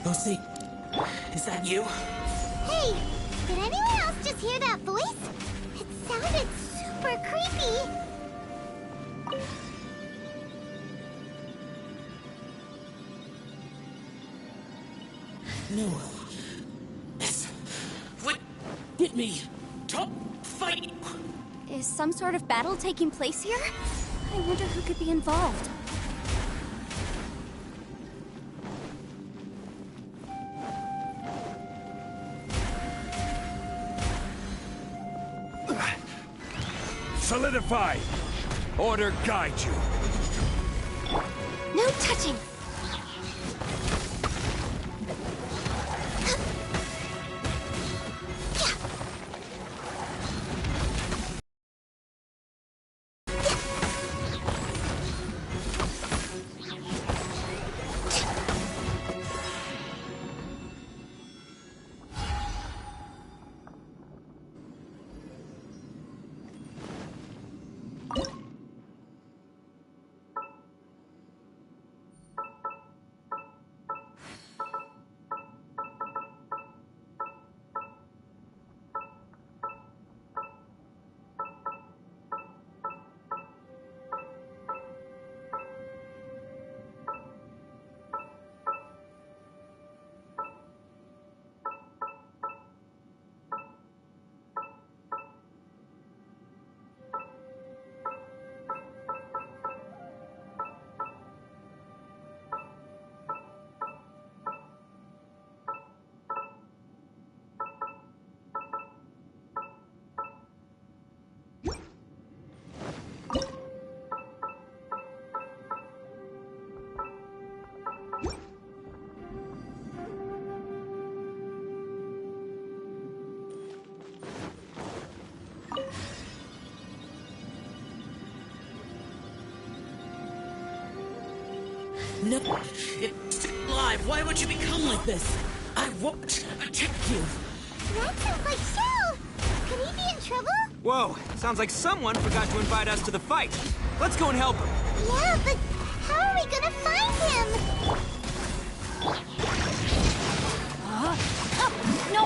Lucy, is that you? Hey, did anyone else just hear that voice? It sounded super creepy. No. This would get me to fight. Is some sort of battle taking place here? I wonder who could be involved. Solidify! Order guide you. No touching! No, it's alive. Why would you become like this? I won't attack you. That sounds like Shell. Could he be in trouble? Whoa, sounds like someone forgot to invite us to the fight. Let's go and help him. Yeah, but how are we gonna find him? No!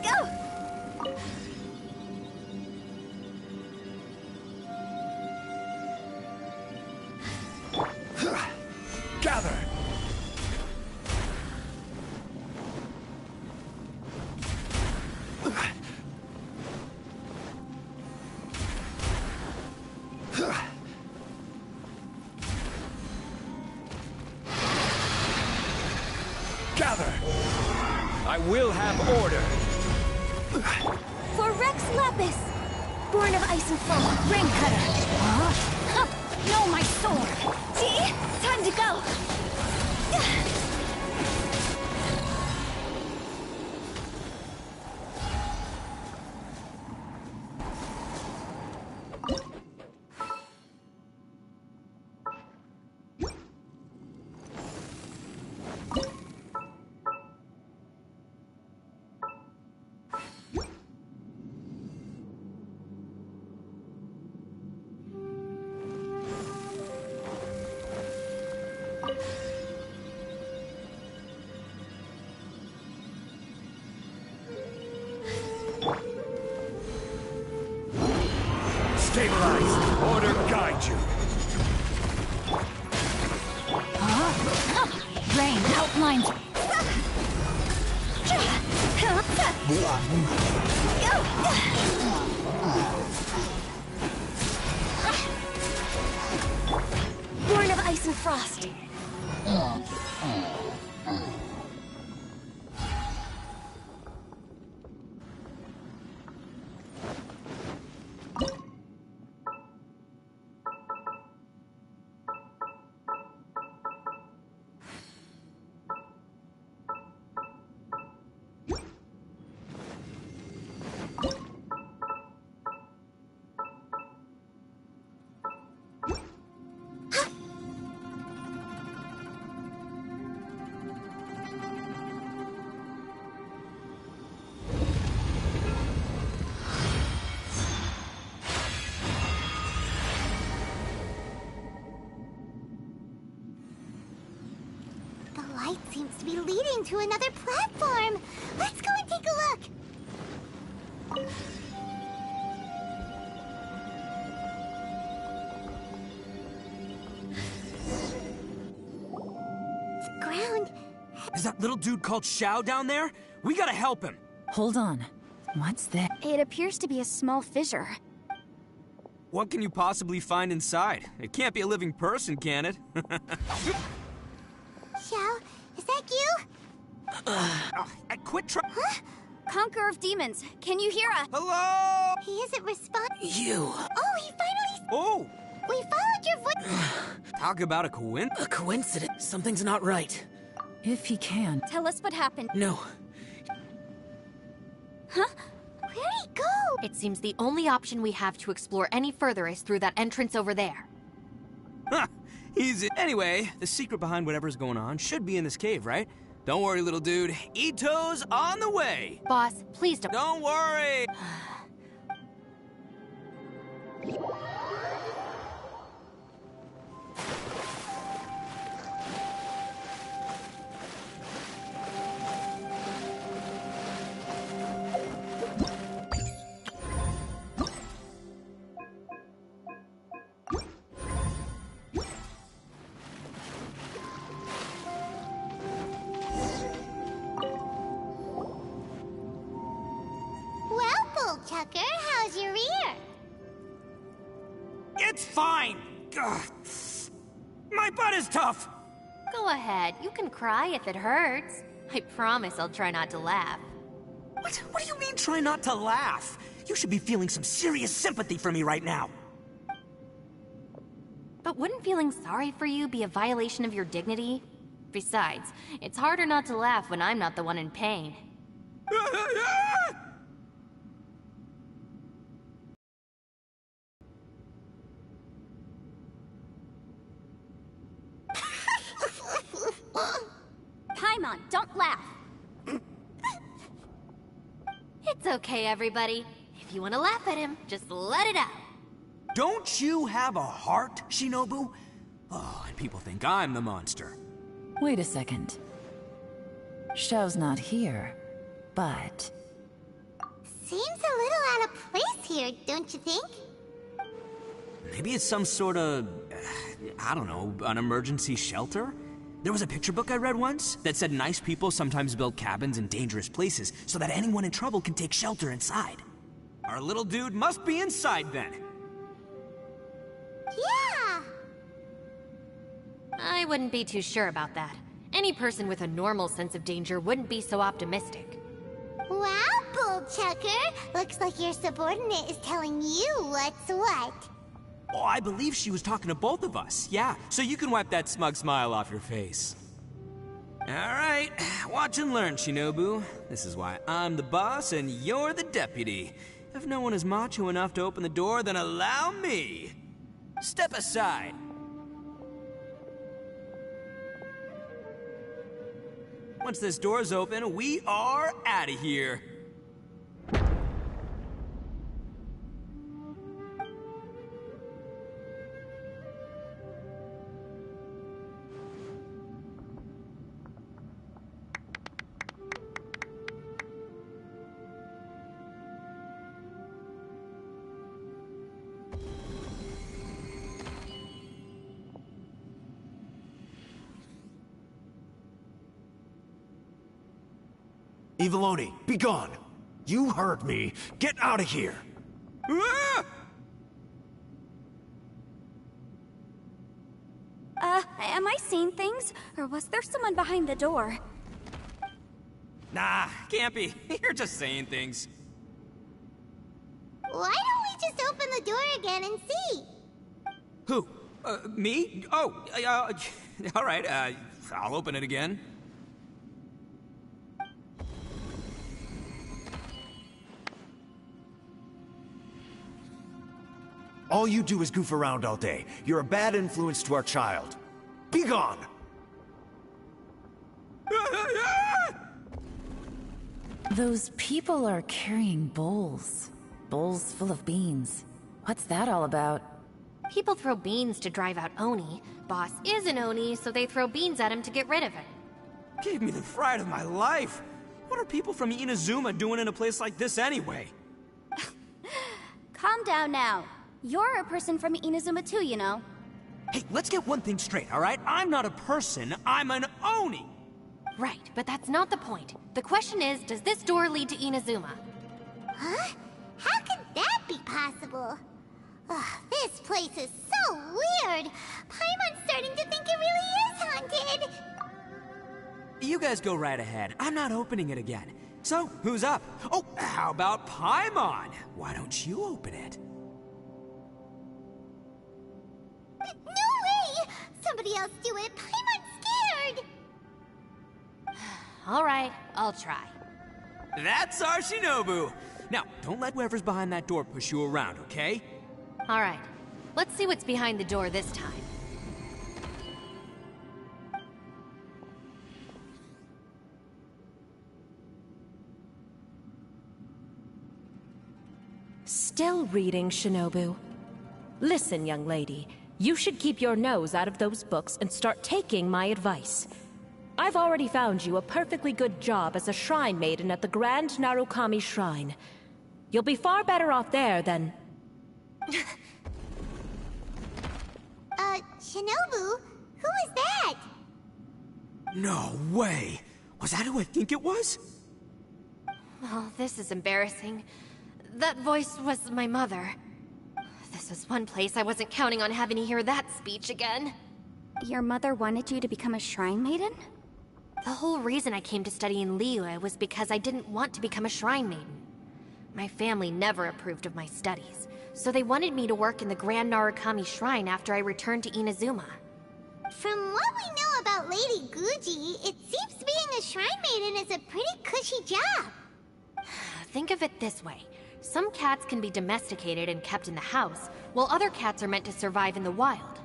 Go! Gather! Gather! I will have order. For Rex Lapis! Born of ice and foam, ring cutter! No, my sword! See? Time to go! Stabilize. Order guide you. Rain outlines. Born of ice and frost. light seems to be leading to another platform. Let's go and take a look. The ground. Is that little dude called Xiao down there? We gotta help him. Hold on. What's that? It appears to be a small fissure. What can you possibly find inside? It can't be a living person, can it? Xiao, is that you? I quit trying. Huh? Conqueror of demons, can you hear us? Hello? He isn't responding. You. Oh, he finally. Oh, We followed your voice. talk about a coincidence. A coincidence. Something's not right. If he can. Tell us what happened. No. Huh? Where'd he go? It seems the only option we have to explore any further is through that entrance over there. Huh, easy. Anyway, the secret behind whatever's going on should be in this cave, right? Don't worry, little dude. Ito's on the way. Boss, please don't. Don't worry. Well, Bullchucker, how's your ear? It's fine. Ugh. My butt is tough. Go ahead, you can cry if it hurts. I promise I'll try not to laugh. What do you mean try not to laugh? You should be feeling some serious sympathy for me right now. But wouldn't feeling sorry for you be a violation of your dignity? Besides, it's harder not to laugh when I'm not the one in pain. Paimon, don't laugh. It's okay, everybody. If you want to laugh at him, just let it out. Don't you have a heart, Shinobu? Oh, and people think I'm the monster. Wait a second. Xiao's not here, but... Seems a little out of place here, don't you think? Maybe it's some sort of, I don't know, an emergency shelter? There was a picture book I read once that said nice people sometimes build cabins in dangerous places so that anyone in trouble can take shelter inside. Our little dude must be inside then. Yeah! I wouldn't be too sure about that. Any person with a normal sense of danger wouldn't be so optimistic. Wow, Bullchucker! Looks like your subordinate is telling you what's what. Oh, I believe she was talking to both of us. Yeah, so you can wipe that smug smile off your face. All right, watch and learn, Shinobu. This is why I'm the boss and you're the deputy. If no one is macho enough to open the door, then allow me. Step aside. Once this door's open, we are out of here. Eviloni, be gone! You heard me! Get out of here! Ah! Am I seeing things? Or was there someone behind the door? Nah, can't be. You're just saying things. Why don't we just open the door again and see? Who? Me? Oh, all right, I'll open it again. All you do is goof around all day. You're a bad influence to our child. Be gone! Those people are carrying bowls. Bowls full of beans. What's that all about? People throw beans to drive out Oni. Boss is an Oni, so they throw beans at him to get rid of him. Gave me the fright of my life. What are people from Inazuma doing in a place like this anyway? Calm down now. You're a person from Inazuma too, you know. Hey, let's get one thing straight, all right? I'm not a person, I'm an Oni! Right, but that's not the point. The question is, does this door lead to Inazuma? Huh? How could that be possible? Ugh, this place is so weird. Paimon's starting to think it really is haunted. You guys go right ahead. I'm not opening it again. So, who's up? Oh, how about Paimon? Why don't you open it? No way! Somebody else do it. Paimon's scared. All right, I'll try. That's our Shinobu! Now, don't let whoever's behind that door push you around, okay? All right, let's see what's behind the door this time. Still reading, Shinobu. Listen, young lady. You should keep your nose out of those books and start taking my advice. I've already found you a perfectly good job as a shrine maiden at the Grand Narukami Shrine. You'll be far better off there than... Shinobu? Who is that? No way! Was that who I think it was? Oh, this is embarrassing. That voice was my mother. This is one place I wasn't counting on having to hear that speech again. Your mother wanted you to become a shrine maiden? The whole reason I came to study in Liyue was because I didn't want to become a shrine maiden. My family never approved of my studies, so they wanted me to work in the Grand Narukami Shrine after I returned to Inazuma. From what we know about Lady Guji, it seems being a shrine maiden is a pretty cushy job. Think of it this way. Some cats can be domesticated and kept in the house, while other cats are meant to survive in the wild.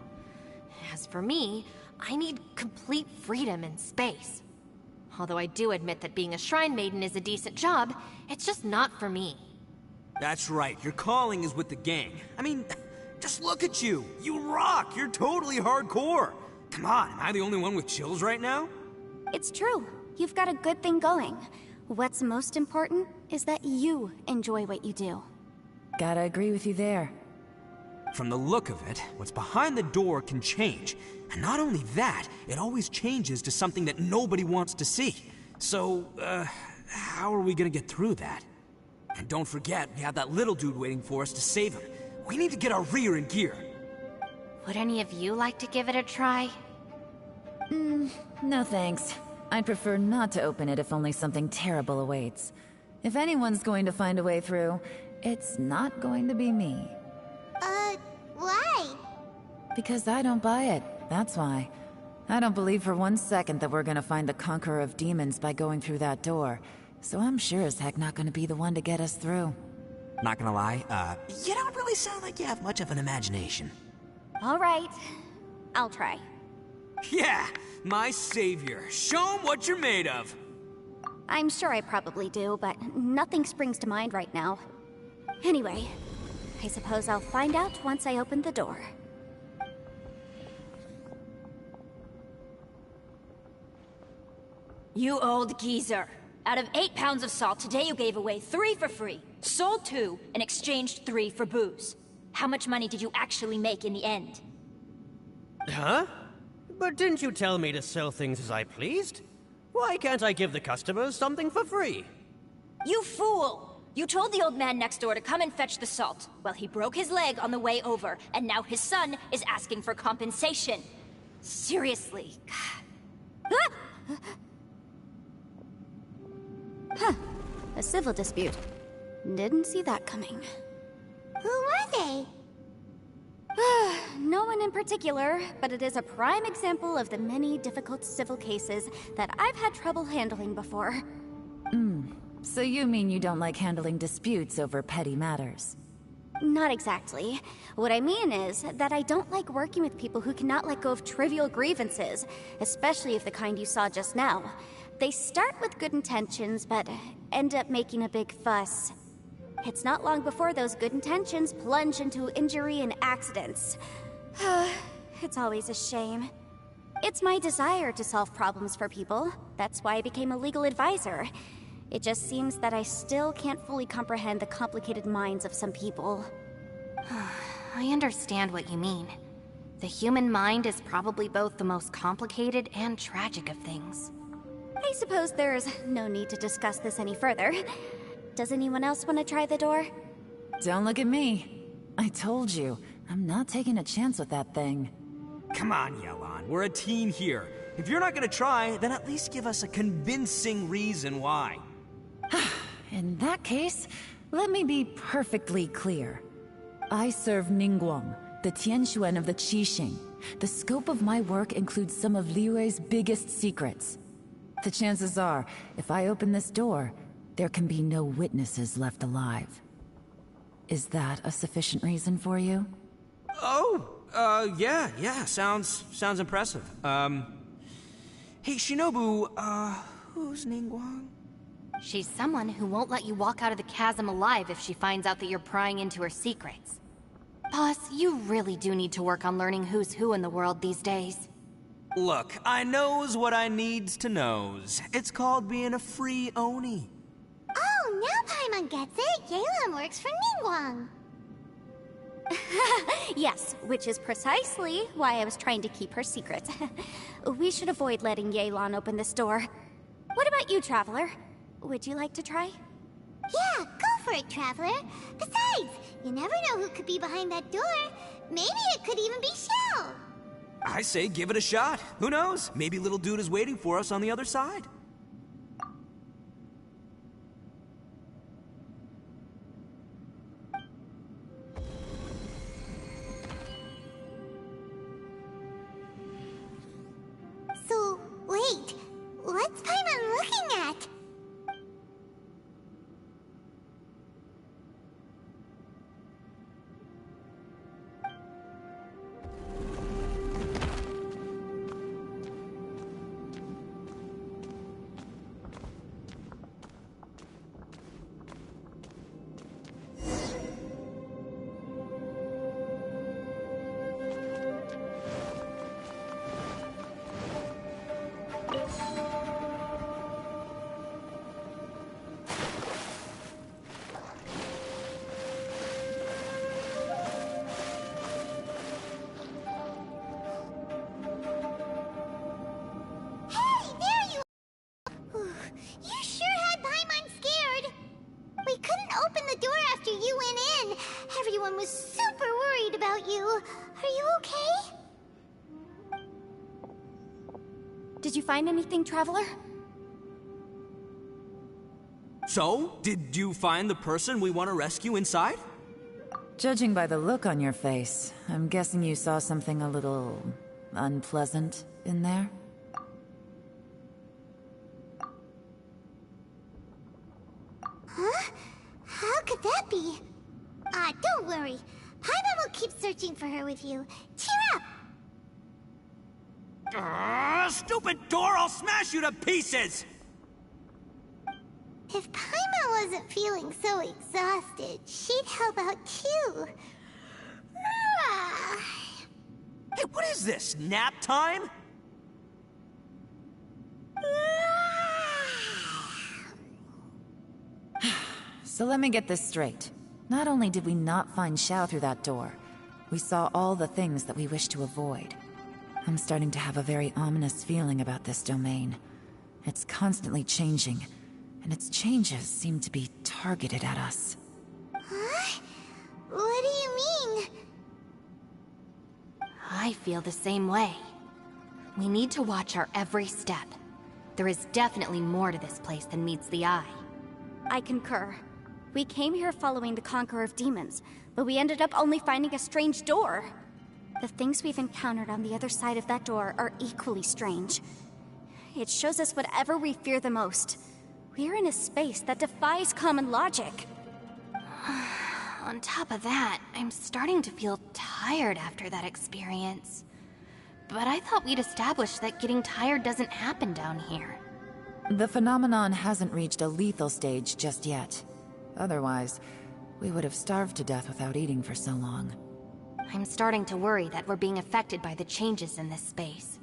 As for me, I need complete freedom and space. Although I do admit that being a shrine maiden is a decent job, it's just not for me. That's right, your calling is with the gang. I mean, just look at you. You rock, you're totally hardcore. Come on, am I the only one with chills right now? It's true. You've got a good thing going. What's most important is that you enjoy what you do. Gotta agree with you there. From the look of it, what's behind the door can change. And not only that, it always changes to something that nobody wants to see. So, how are we gonna get through that? And don't forget, we have that little dude waiting for us to save him. We need to get our rear in gear. Would any of you like to give it a try? No thanks. I'd prefer not to open it if only something terrible awaits. If anyone's going to find a way through, it's not going to be me. Why? Because I don't buy it, that's why. I don't believe for 1 second that we're gonna find the Conqueror of Demons by going through that door. So I'm sure as heck not gonna be the one to get us through. Not gonna lie, you don't really sound like you have much of an imagination. All right. I'll try. Yeah, my savior. Show 'em what you're made of. I'm sure I probably do, but nothing springs to mind right now. Anyway, I suppose I'll find out once I open the door. You old geezer. Out of 8 pounds of salt, today you gave away 3 for free, sold 2, and exchanged 3 for booze. How much money did you actually make in the end? Huh? But didn't you tell me to sell things as I pleased? Why can't I give the customers something for free? You fool! You told the old man next door to come and fetch the salt. Well, he broke his leg on the way over, and now his son is asking for compensation. Seriously. Huh. A civil dispute. Didn't see that coming. Who were they? No one in particular, but it is a prime example of the many difficult civil cases that I've had trouble handling before. So you mean you don't like handling disputes over petty matters? Not exactly. What I mean is that I don't like working with people who cannot let go of trivial grievances, especially of the kind you saw just now. They start with good intentions, but end up making a big fuss. It's not long before those good intentions plunge into injury and accidents. It's always a shame. It's my desire to solve problems for people. That's why I became a legal advisor. It just seems that I still can't fully comprehend the complicated minds of some people. I understand what you mean. The human mind is probably both the most complicated and tragic of things. I suppose there's no need to discuss this any further. Does anyone else want to try the door? Don't look at me. I told you, I'm not taking a chance with that thing. Come on, Yelan. We're a team here. If you're not gonna try, then at least give us a convincing reason why. In that case, let me be perfectly clear. I serve Ningguang, the Tianxuan of the Qixing. The scope of my work includes some of Liyue's biggest secrets. The chances are, if I open this door, there can be no witnesses left alive. Is that a sufficient reason for you? Yeah, sounds impressive. Hey, Shinobu, who's Ningguang? She's someone who won't let you walk out of the chasm alive if she finds out that you're prying into her secrets. Boss, you really do need to work on learning who's who in the world these days. Look, I knows what I needs to knows. It's called being a free Oni. Oh, now Paimon gets it. Yelan works for Ningguang. Yes, which is precisely why I was trying to keep her secret. We should avoid letting Yelan open this door. What about you, Traveler? Would you like to try? Yeah, go for it, Traveler. Besides, you never know who could be behind that door. Maybe it could even be Shell. I say give it a shot. Who knows? Maybe little dude is waiting for us on the other side. So, wait. What's Paimon looking at? Everyone was super worried about you. Are you okay? Did you find anything, Traveler? So, did you find the person we want to rescue inside? Judging by the look on your face, I'm guessing you saw something a little unpleasant in there? Huh? How could that be? Don't worry. Paimon will keep searching for her with you. Cheer up! Stupid door! I'll smash you to pieces! If Paimon wasn't feeling so exhausted, she'd help out too. Hey, what is this? Nap time? So let me get this straight. Not only did we not find Xiao through that door, we saw all the things that we wish to avoid. I'm starting to have a very ominous feeling about this domain. It's constantly changing, and its changes seem to be targeted at us. Huh? What do you mean? I feel the same way. We need to watch our every step. There is definitely more to this place than meets the eye. I concur. We came here following the Conqueror of Demons, but we ended up only finding a strange door. The things we've encountered on the other side of that door are equally strange. It shows us whatever we fear the most. We're in a space that defies common logic. On top of that, I'm starting to feel tired after that experience. But I thought we'd established that getting tired doesn't happen down here. The phenomenon hasn't reached a lethal stage just yet. Otherwise, we would have starved to death without eating for so long. I'm starting to worry that we're being affected by the changes in this space.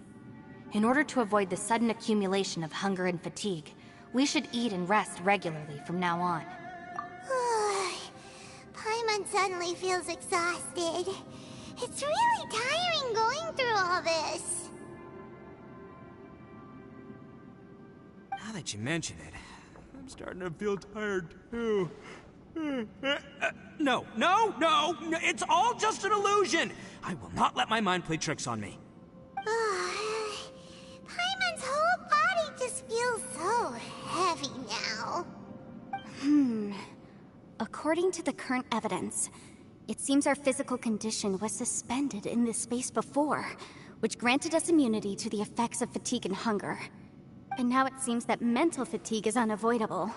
In order to avoid the sudden accumulation of hunger and fatigue, we should eat and rest regularly from now on. Paimon suddenly feels exhausted. It's really tiring going through all this. Now that you mention it, I'm starting to feel tired too. No, it's all just an illusion! I will not let my mind play tricks on me. Paimon's whole body just feels so heavy now. According to the current evidence, it seems our physical condition was suspended in this space before, which granted us immunity to the effects of fatigue and hunger. And now it seems that mental fatigue is unavoidable.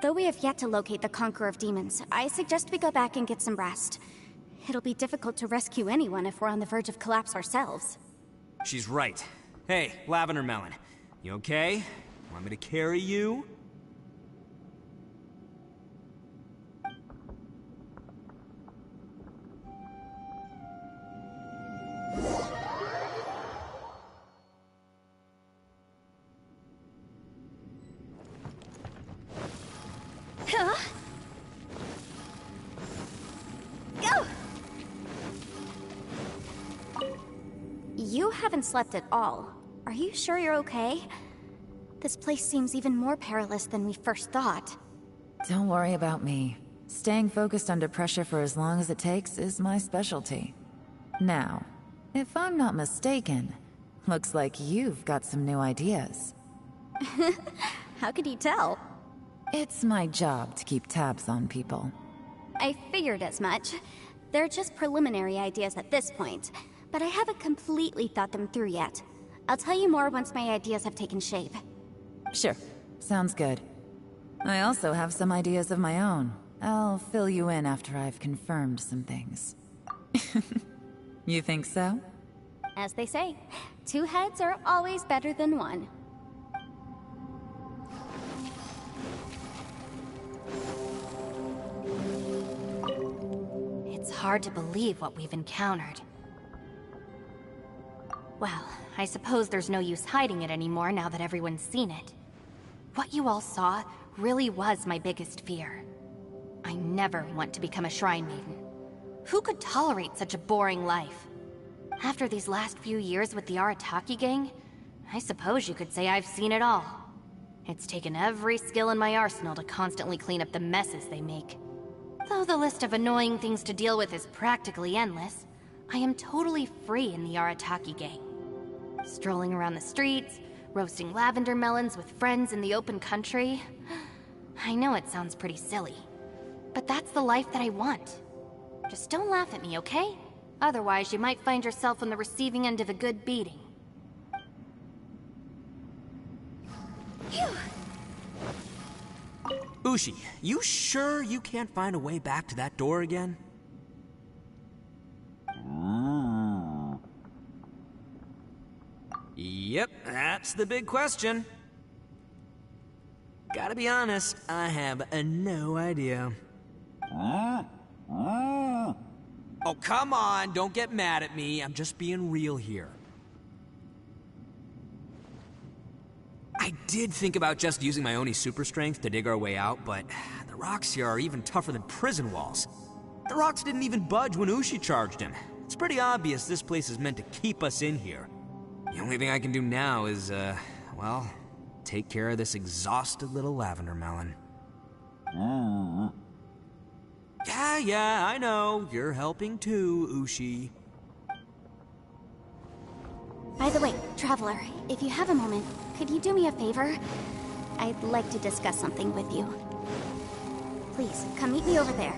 Though we have yet to locate the Conqueror of Demons, I suggest we go back and get some rest. It'll be difficult to rescue anyone if we're on the verge of collapse ourselves. She's right. Hey, Lavender Melon, you okay? Want me to carry you? Go! You haven't slept at all. Are you sure you're okay? This place seems even more perilous than we first thought. Don't worry about me. Staying focused under pressure for as long as it takes is my specialty. Now, if I'm not mistaken, looks like you've got some new ideas. How could you tell? It's my job to keep tabs on people. I figured as much. They're just preliminary ideas at this point, but I haven't completely thought them through yet. I'll tell you more once my ideas have taken shape. Sure. Sounds good. I also have some ideas of my own. I'll fill you in after I've confirmed some things. You think so? As they say, two heads are always better than one. It's hard to believe what we've encountered. Well, I suppose there's no use hiding it anymore now that everyone's seen it. What you all saw really was my biggest fear. I never want to become a Shrine Maiden. Who could tolerate such a boring life? After these last few years with the Arataki gang, I suppose you could say I've seen it all. It's taken every skill in my arsenal to constantly clean up the messes they make. Though the list of annoying things to deal with is practically endless, I am totally free in the Arataki gang. Strolling around the streets, roasting lavender melons with friends in the open country. I know it sounds pretty silly, but that's the life that I want. Just don't laugh at me, okay? Otherwise, you might find yourself on the receiving end of a good beating. Ushi, you sure you can't find a way back to that door again? Yep, that's the big question. Gotta be honest, I have no idea. Oh, come on, don't get mad at me. I'm just being real here. I did think about just using my Oni super strength to dig our way out, but the rocks here are even tougher than prison walls. The rocks didn't even budge when Ushi charged him. It's pretty obvious this place is meant to keep us in here. The only thing I can do now is, well, take care of this exhausted little lavender melon. Yeah, I know. You're helping too, Ushi. By the way, Traveler, if you have a moment, could you do me a favor? I'd like to discuss something with you. Please, come meet me over there.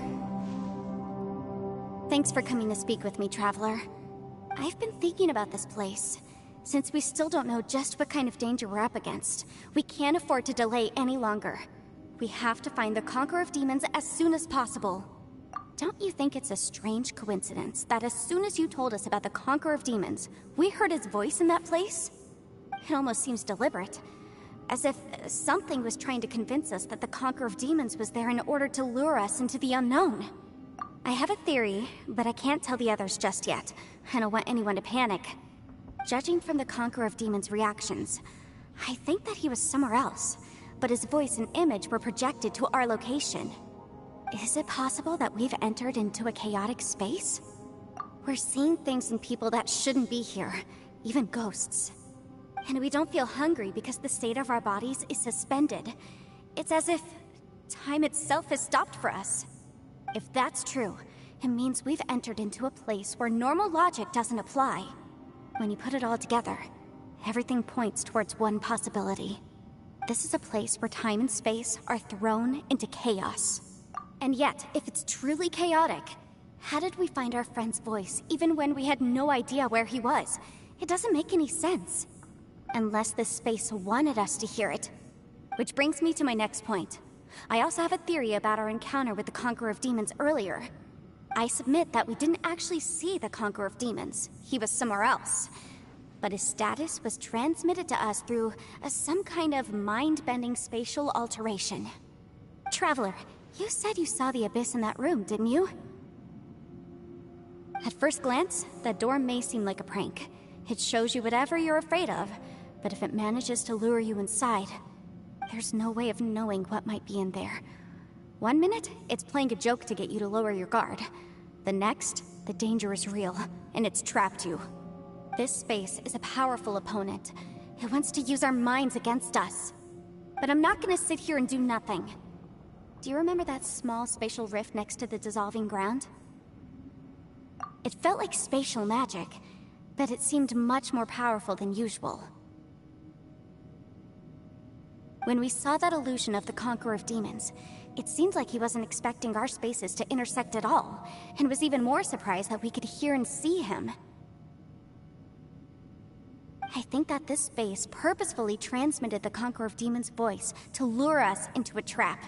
Thanks for coming to speak with me, Traveler. I've been thinking about this place. Since we still don't know just what kind of danger we're up against, we can't afford to delay any longer. We have to find the Conqueror of Demons as soon as possible. Don't you think it's a strange coincidence that as soon as you told us about the Conqueror of Demons, we heard his voice in that place? It almost seems deliberate. As if something was trying to convince us that the Conqueror of Demons was there in order to lure us into the unknown. I have a theory, but I can't tell the others just yet. I don't want anyone to panic. Judging from the Conqueror of Demons' reactions, I think that he was somewhere else, but his voice and image were projected to our location. Is it possible that we've entered into a chaotic space? We're seeing things and people that shouldn't be here, even ghosts. And we don't feel hungry because the state of our bodies is suspended. It's as if time itself has stopped for us. If that's true, it means we've entered into a place where normal logic doesn't apply. When you put it all together, everything points towards one possibility. This is a place where time and space are thrown into chaos. And yet, if it's truly chaotic, how did we find our friend's voice even when we had no idea where he was? It doesn't make any sense. Unless this space wanted us to hear it. Which brings me to my next point. I also have a theory about our encounter with the Conqueror of Demons earlier. I submit that we didn't actually see the Conqueror of Demons. He was somewhere else. But his status was transmitted to us through some kind of mind-bending spatial alteration. Traveler, you said you saw the abyss in that room, didn't you? At first glance, that door may seem like a prank. It shows you whatever you're afraid of, but if it manages to lure you inside, there's no way of knowing what might be in there. One minute, it's playing a joke to get you to lower your guard. The next, the danger is real, and it's trapped you. This space is a powerful opponent. It wants to use our minds against us. But I'm not gonna sit here and do nothing. Do you remember that small spatial rift next to the dissolving ground? It felt like spatial magic, but it seemed much more powerful than usual. When we saw that illusion of the Conqueror of Demons, it seemed like he wasn't expecting our spaces to intersect at all, and was even more surprised that we could hear and see him. I think that this space purposefully transmitted the Conqueror of Demons' voice to lure us into a trap.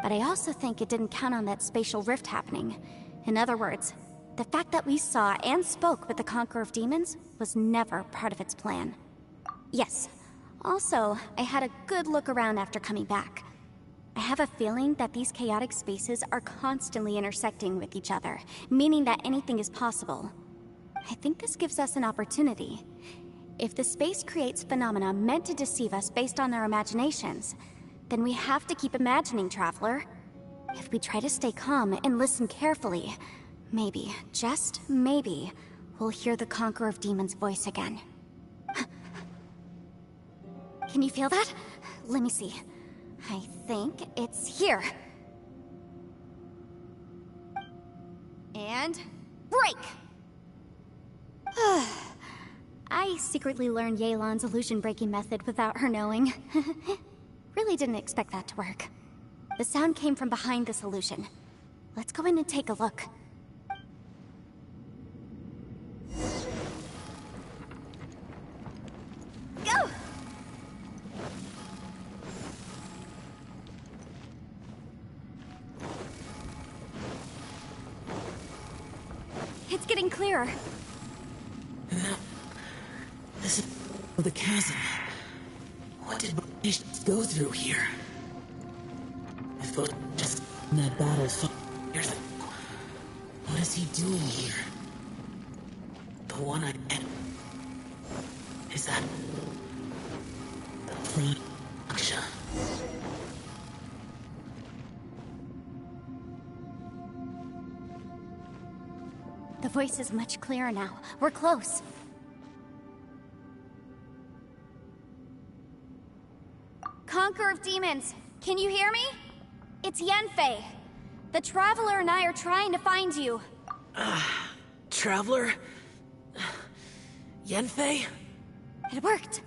But I also think it didn't count on that spatial rift happening. In other words, the fact that we saw and spoke with the Conqueror of Demons was never part of its plan. Yes. Also, I had a good look around after coming back. I have a feeling that these chaotic spaces are constantly intersecting with each other, meaning that anything is possible. I think this gives us an opportunity. If the space creates phenomena meant to deceive us based on our imaginations, then we have to keep imagining, Traveler. If we try to stay calm and listen carefully, maybe, just maybe, we'll hear the Conqueror of Demons' voice again. Can you feel that? Let me see. I think it's here. And break! I secretly learned Yelan's illusion-breaking method without her knowing. Really didn't expect that to work. The sound came from behind this illusion. Let's go in and take a look. Go! It's getting clearer. Now, this is the chasm. What did British go through here? I thought just in that battle years ago. What is he doing here? The one-eyed man. Is that the Aksha? The voice is much clearer now. We're close. Conqueror of Demons, can you hear me? It's Yenfei. The Traveler and I are trying to find you. Traveler? Yenfei? It worked.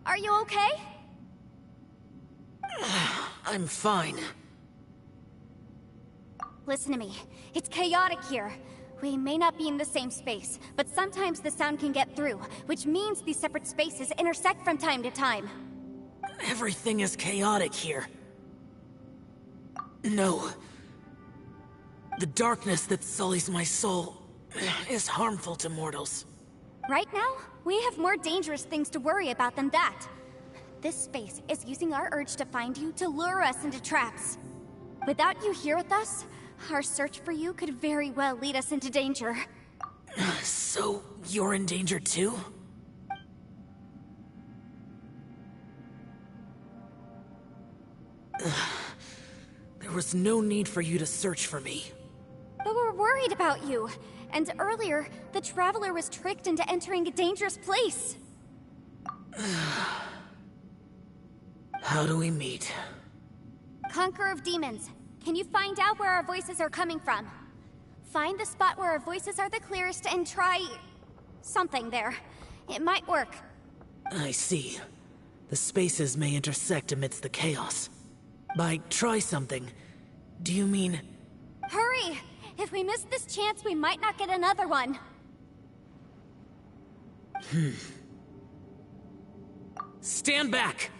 Are you okay? I'm fine. Listen to me. It's chaotic here. We may not be in the same space, but sometimes the sound can get through, which means these separate spaces intersect from time to time. Everything is chaotic here. No. The darkness that sullies my soul is harmful to mortals. Right now, we have more dangerous things to worry about than that. This space is using our urge to find you to lure us into traps. Without you here with us, our search for you could very well lead us into danger. So, you're in danger too? There was no need for you to search for me. But we're worried about you. And earlier, the Traveler was tricked into entering a dangerous place. How do we meet? Conqueror of Demons, can you find out where our voices are coming from? Find the spot where our voices are the clearest and try... something there. It might work. I see. The spaces may intersect amidst the chaos. By try something, do you mean... Hurry! If we miss this chance, we might not get another one. Stand back!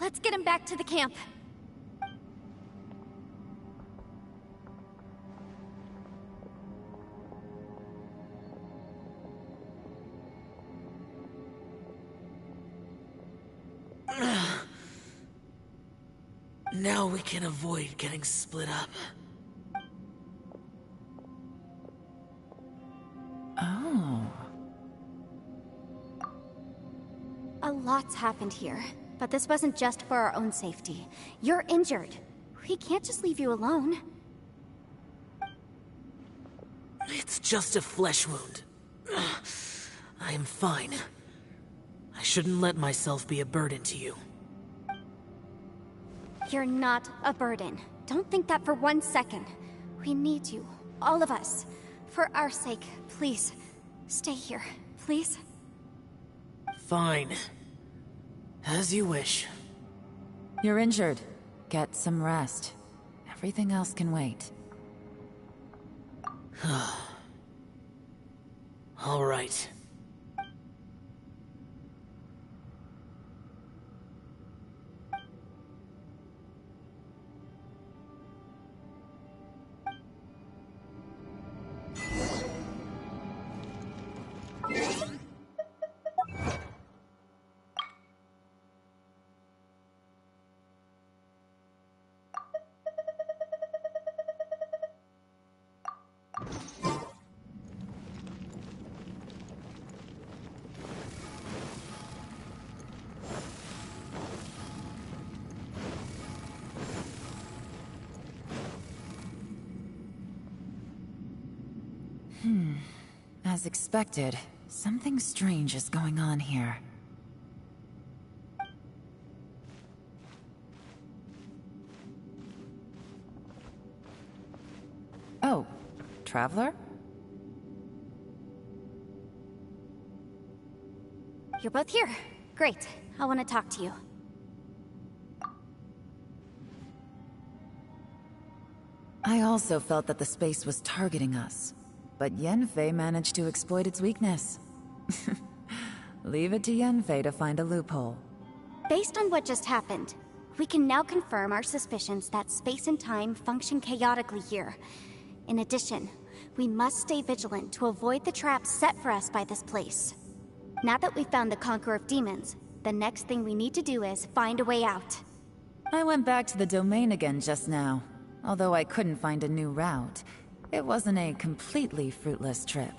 Let's get him back to the camp. Now we can avoid getting split up. Oh. A lot's happened here, but this wasn't just for our own safety. You're injured. We can't just leave you alone. It's just a flesh wound. I am fine. I shouldn't let myself be a burden to you. You're not a burden. Don't think that for 1 second. We need you, all of us. For our sake, please, stay here, please. Fine. As you wish. You're injured. Get some rest. Everything else can wait. All right. As expected, something strange is going on here. Oh, Traveler? You're both here. Great. I want to talk to you. I also felt that the space was targeting us, but Yenfei managed to exploit its weakness. Leave it to Yenfei to find a loophole. Based on what just happened, we can now confirm our suspicions that space and time function chaotically here. In addition, we must stay vigilant to avoid the traps set for us by this place. Now that we've found the Conqueror of Demons, the next thing we need to do is find a way out. I went back to the domain again just now. Although I couldn't find a new route, it wasn't a completely fruitless trip.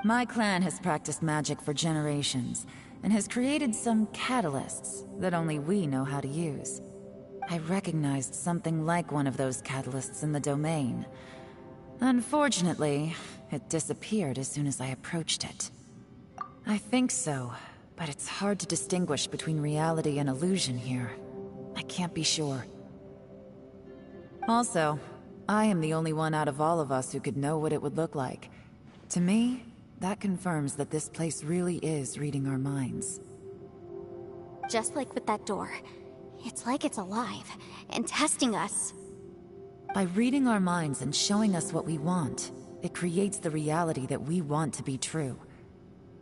My clan has practiced magic for generations, and has created some catalysts that only we know how to use. I recognized something like one of those catalysts in the domain. Unfortunately, it disappeared as soon as I approached it. I think so, but it's hard to distinguish between reality and illusion here. I can't be sure. Also, I am the only one out of all of us who could know what it would look like. To me, that confirms that this place really is reading our minds. Just like with that door. It's like it's alive, and testing us. By reading our minds and showing us what we want, it creates the reality that we want to be true.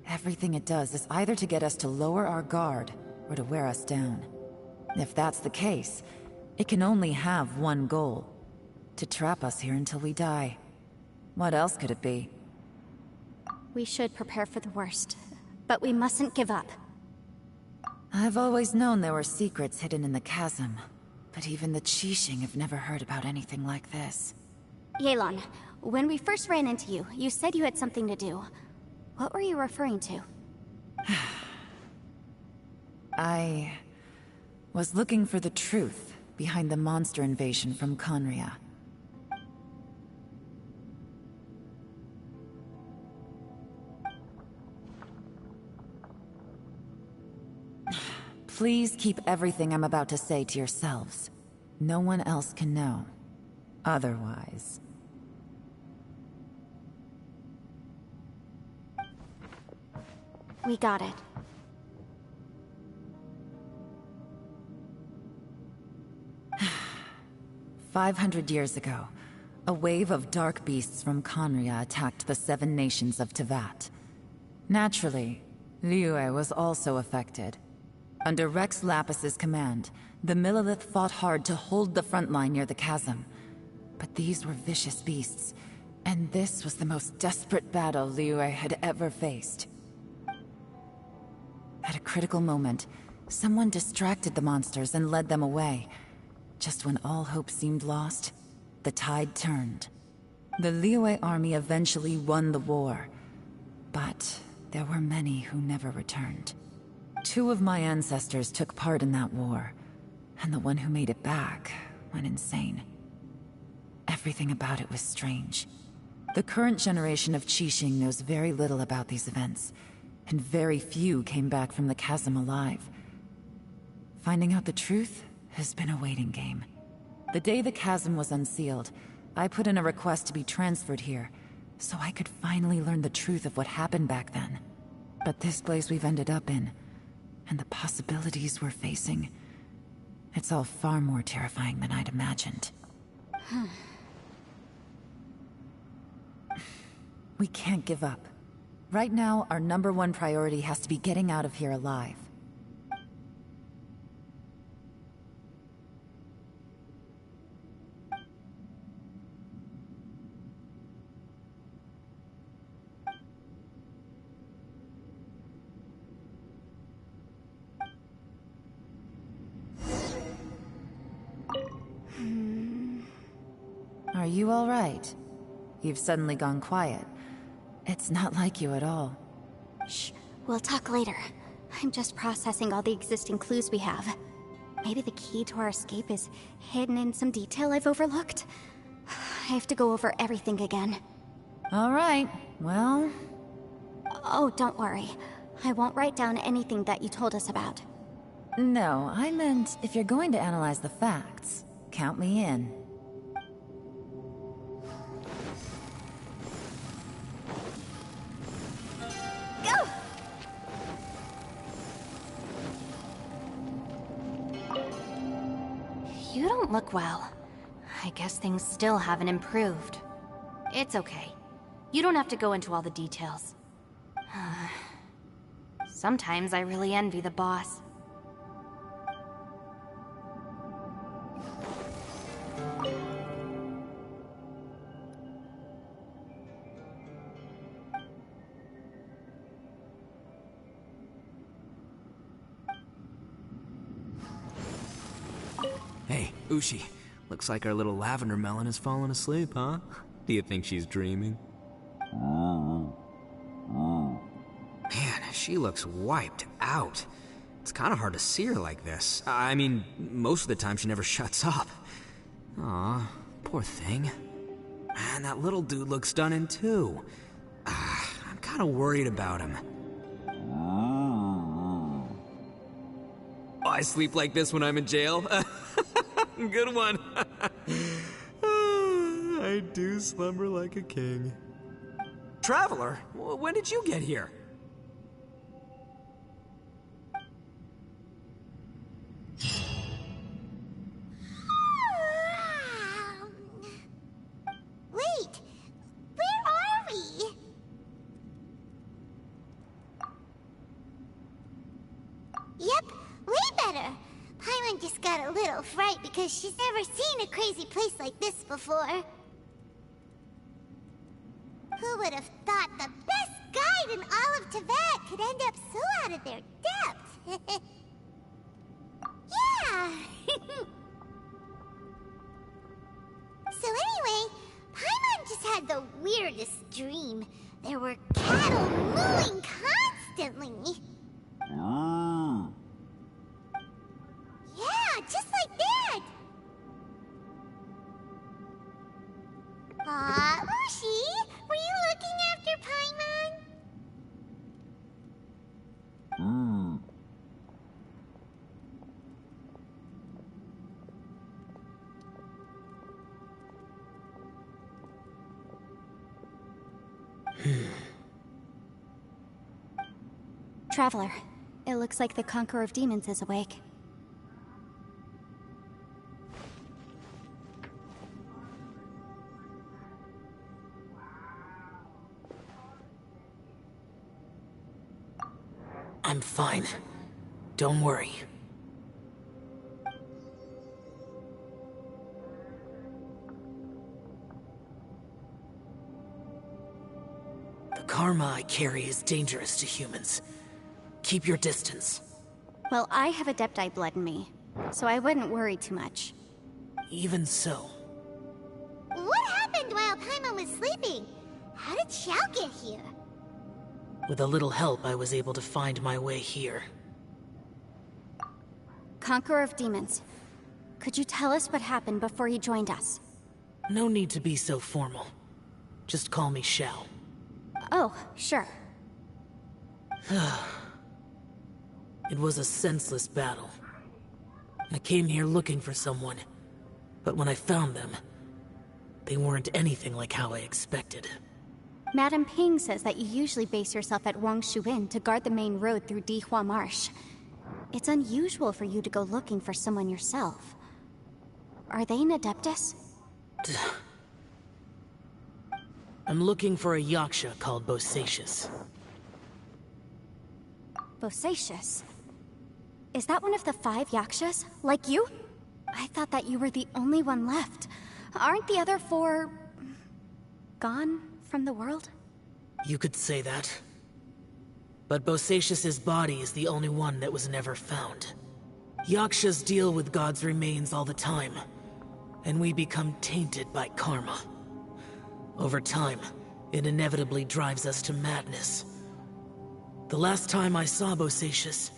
everything it does is either to get us to lower our guard or to wear us down. If that's the case, it can only have one goal: to trap us here until we die. What else could it be? We should prepare for the worst, but we mustn't give up. I've always known there were secrets hidden in the chasm, but even the Qixing have never heard about anything like this. Yelan, when we first ran into you, you said you had something to do. What were you referring to? I was looking for the truth behind the monster invasion from Conria. Please keep everything I'm about to say to yourselves. No one else can know. Otherwise... We got it. "500 years ago, a wave of dark beasts from Conria attacked the 7 nations of Tevat. Naturally, Liyue was also affected. Under Rex Lapis's command, the Millelith fought hard to hold the front line near the chasm. But these were vicious beasts, and this was the most desperate battle Liyue had ever faced. At a critical moment, someone distracted the monsters and led them away. Just when all hope seemed lost, the tide turned. The Liyue army eventually won the war, but there were many who never returned. 2 of my ancestors took part in that war, and the one who made it back went insane. Everything about it was strange. The current generation of Qixing knows very little about these events, and very few came back from the chasm alive. Finding out the truth has been a waiting game. The day the chasm was unsealed, I put in a request to be transferred here, so I could finally learn the truth of what happened back then. But this place we've ended up in, and the possibilities we're facing, it's all far more terrifying than I'd imagined. We can't give up. Right now, our #1 priority has to be getting out of here alive. Are you all right? You've suddenly gone quiet. It's not like you at all. Shh, we'll talk later. I'm just processing all the existing clues we have. Maybe the key to our escape is hidden in some detail I've overlooked. I have to go over everything again. All right, well... Oh, don't worry. I won't write down anything that you told us about. No, I meant if you're going to analyze the facts, count me in. Go! You don't look well. I guess things still haven't improved. It's okay. You don't have to go into all the details. Sometimes I really envy the boss. Hey, Ushi. Looks like our little lavender melon has fallen asleep, huh? Do you think she's dreaming? Man, she looks wiped out. It's kind of hard to see her like this. I mean, most of the time she never shuts up. Aw, poor thing. Man, that little dude looks stunning too. I'm kind of worried about him. Oh, I sleep like this when I'm in jail? Good one. I do slumber like a king. Traveler, when did you get here? Wait, where are we? Paimon just got a little fright because she's never seen a crazy place like this before. Who would have thought the best guide in all of Teyvat could end up so out of their depth? Yeah! So anyway, Paimon just had the weirdest dream. There were cattle mooing constantly. Yeah, just like that! Aw, Ushi, were you looking after Paimon? Traveler, it looks like the Conqueror of Demons is awake. I'm fine. Don't worry. The karma I carry is dangerous to humans. Keep your distance. Well, I have Adepti blood in me, so I wouldn't worry too much. Even so. What happened while Paimon was sleeping? How did Xiao get here? With a little help, I was able to find my way here. Conqueror of Demons, could you tell us what happened before you joined us? No need to be so formal. Just call me Xiao. Oh, sure. It was a senseless battle. I came here looking for someone, but when I found them, they weren't anything like how I expected. Madame Ping says that you usually base yourself at Wangshuin to guard the main road through Dihua Marsh. It's unusual for you to go looking for someone yourself. Are they an Adeptus? I'm looking for a Yaksha called Bosacius. Bosacius? Is that one of the 5 Yakshas? Like you? I thought that you were the only one left. Aren't the other 4... gone from the world? You could say that. But Bosacius's body is the only one that was never found. Yakshas deal with God's remains all the time, and we become tainted by karma. Over time, it inevitably drives us to madness. The last time I saw Bosacius,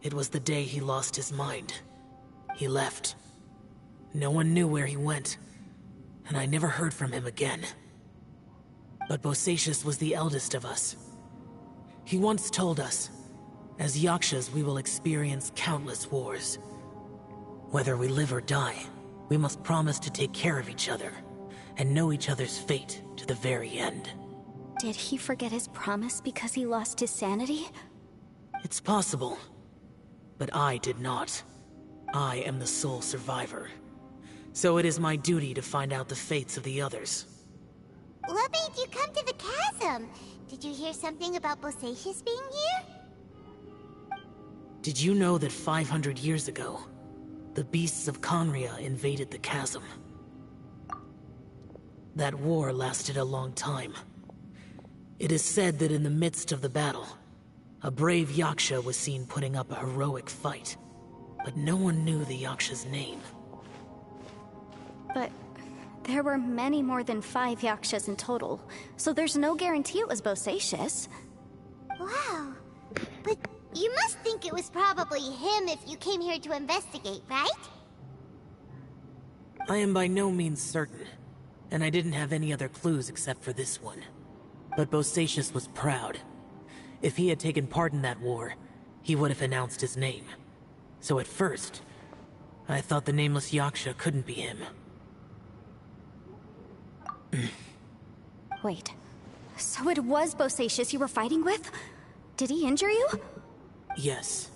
it was the day he lost his mind. He left. No one knew where he went, and I never heard from him again. But Bosacius was the eldest of us. He once told us, as Yakshas we will experience countless wars. Whether we live or die, we must promise to take care of each other, and know each other's fate to the very end. Did he forget his promise because he lost his sanity? It's possible, but I did not. I am the sole survivor. So it is my duty to find out the fates of the others. What made you come to the chasm? Did you hear something about Bosacius being here? Did you know that 500 years ago, the beasts of Conria invaded the chasm? That war lasted a long time. It is said that in the midst of the battle, a brave Yaksha was seen putting up a heroic fight, but no one knew the Yaksha's name. But there were many more than 5 Yakshas in total, so there's no guarantee it was Bosacius. Wow. But you must think it was probably him if you came here to investigate, right? I am by no means certain, and I didn't have any other clues except for this one. But Bosacius was proud. If he had taken part in that war, he would have announced his name. So at first, I thought the nameless Yaksha couldn't be him. Wait, so it was Bosacius you were fighting with? Did he injure you? Yes.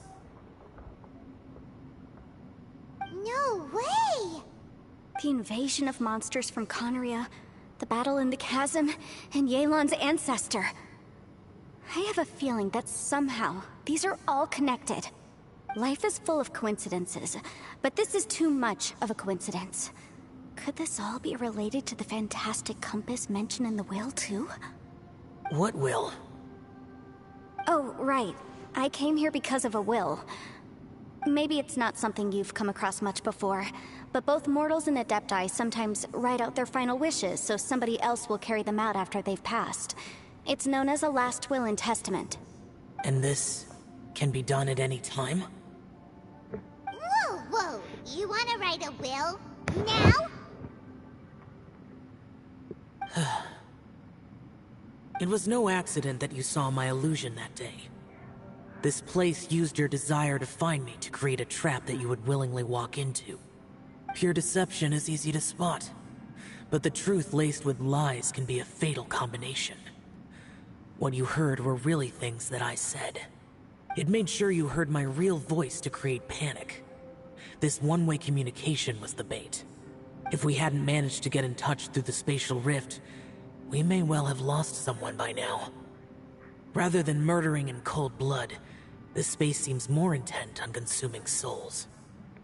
No way! The invasion of monsters from Conria, the battle in the chasm, and Yelan's ancestor. I have a feeling that somehow these are all connected. Life is full of coincidences, but this is too much of a coincidence. Could this all be related to the fantastic compass mentioned in the will, too? What will? Oh, right. I came here because of a will. Maybe it's not something you've come across much before, but both mortals and adepti sometimes write out their final wishes so somebody else will carry them out after they've passed. It's known as a last will and testament. And this can be done at any time? Whoa, whoa! You wanna write a will? Now? It was no accident that you saw my illusion that day. This place used your desire to find me to create a trap that you would willingly walk into. Pure deception is easy to spot, but the truth laced with lies can be a fatal combination. What you heard were really things that I said. It made sure you heard my real voice to create panic. This one-way communication was the bait. If we hadn't managed to get in touch through the spatial rift, we may well have lost someone by now. Rather than murdering in cold blood, this space seems more intent on consuming souls.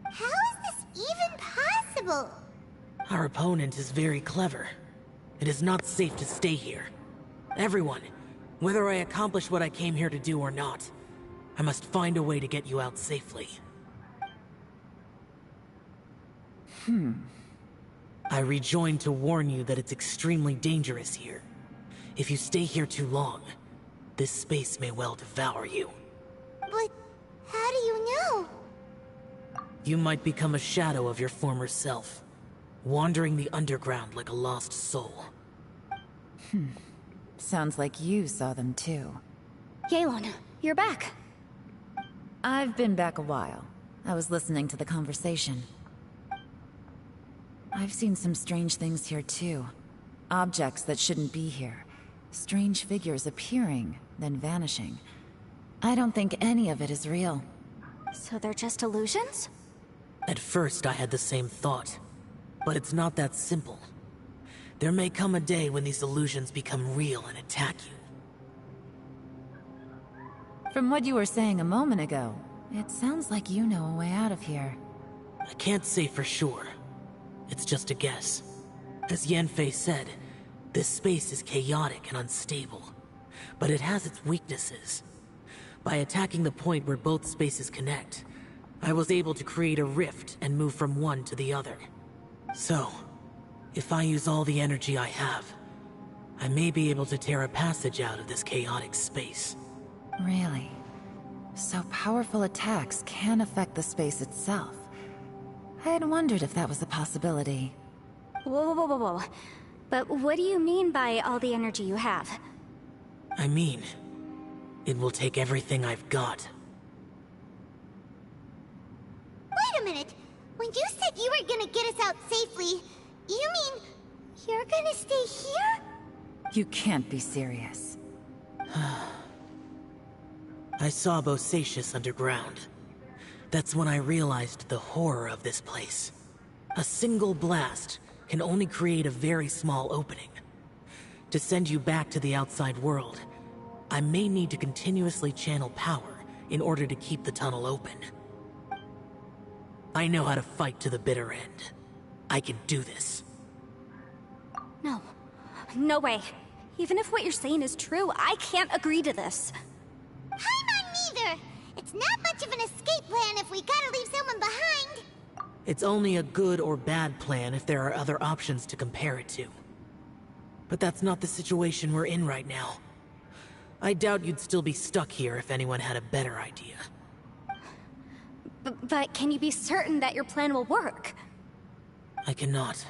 How is this even possible? Our opponent is very clever. It is not safe to stay here. Everyone, whether I accomplish what I came here to do or not, I must find a way to get you out safely. I rejoined to warn you that it's extremely dangerous here. If you stay here too long, this space may well devour you. But how do you know? You might become a shadow of your former self, wandering the underground like a lost soul. Sounds like you saw them too. Yelan, you're back. I've been back a while. I was listening to the conversation. I've seen some strange things here too. Objects that shouldn't be here. Strange figures appearing, then vanishing. I don't think any of it is real. So they're just illusions? At first I had the same thought, but it's not that simple. There may come a day when these illusions become real and attack you. From what you were saying a moment ago, it sounds like you know a way out of here. I can't say for sure. It's just a guess. As Yanfei said, this space is chaotic and unstable, but it has its weaknesses. By attacking the point where both spaces connect, I was able to create a rift and move from one to the other. So, if I use all the energy I have, I may be able to tear a passage out of this chaotic space. Really? So powerful attacks can affect the space itself. I had wondered if that was a possibility. Whoa, whoa, whoa, whoa. But what do you mean by all the energy you have? I mean, it will take everything I've got. Wait a minute! When you said you were gonna get us out safely, you mean you're gonna stay here? You can't be serious. I saw Bosacius underground. That's when I realized the horror of this place. A single blast can only create a very small opening. To send you back to the outside world, I may need to continuously channel power in order to keep the tunnel open. I know how to fight to the bitter end. I can do this. No. No way. Even if what you're saying is true, I can't agree to this. Paimon neither! It's not much of an escape plan if we gotta leave someone behind! It's only a good or bad plan if there are other options to compare it to. But that's not the situation we're in right now. I doubt you'd still be stuck here if anyone had a better idea. But can you be certain that your plan will work? I cannot.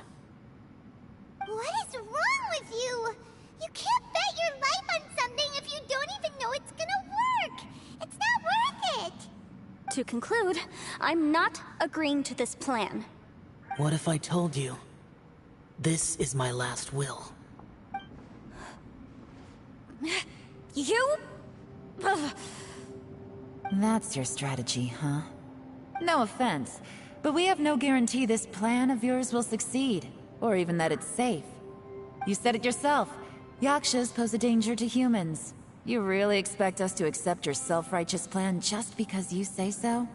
What is wrong with you? You can't bet your life on something if you don't even know it's gonna work! It's not worth it! To conclude, I'm not agreeing to this plan. What if I told you? This is my last will. You? Ugh. That's your strategy, huh? No offense, but we have no guarantee this plan of yours will succeed, or even that it's safe. You said it yourself. Yakshas pose a danger to humans. You really expect us to accept your self-righteous plan just because you say so?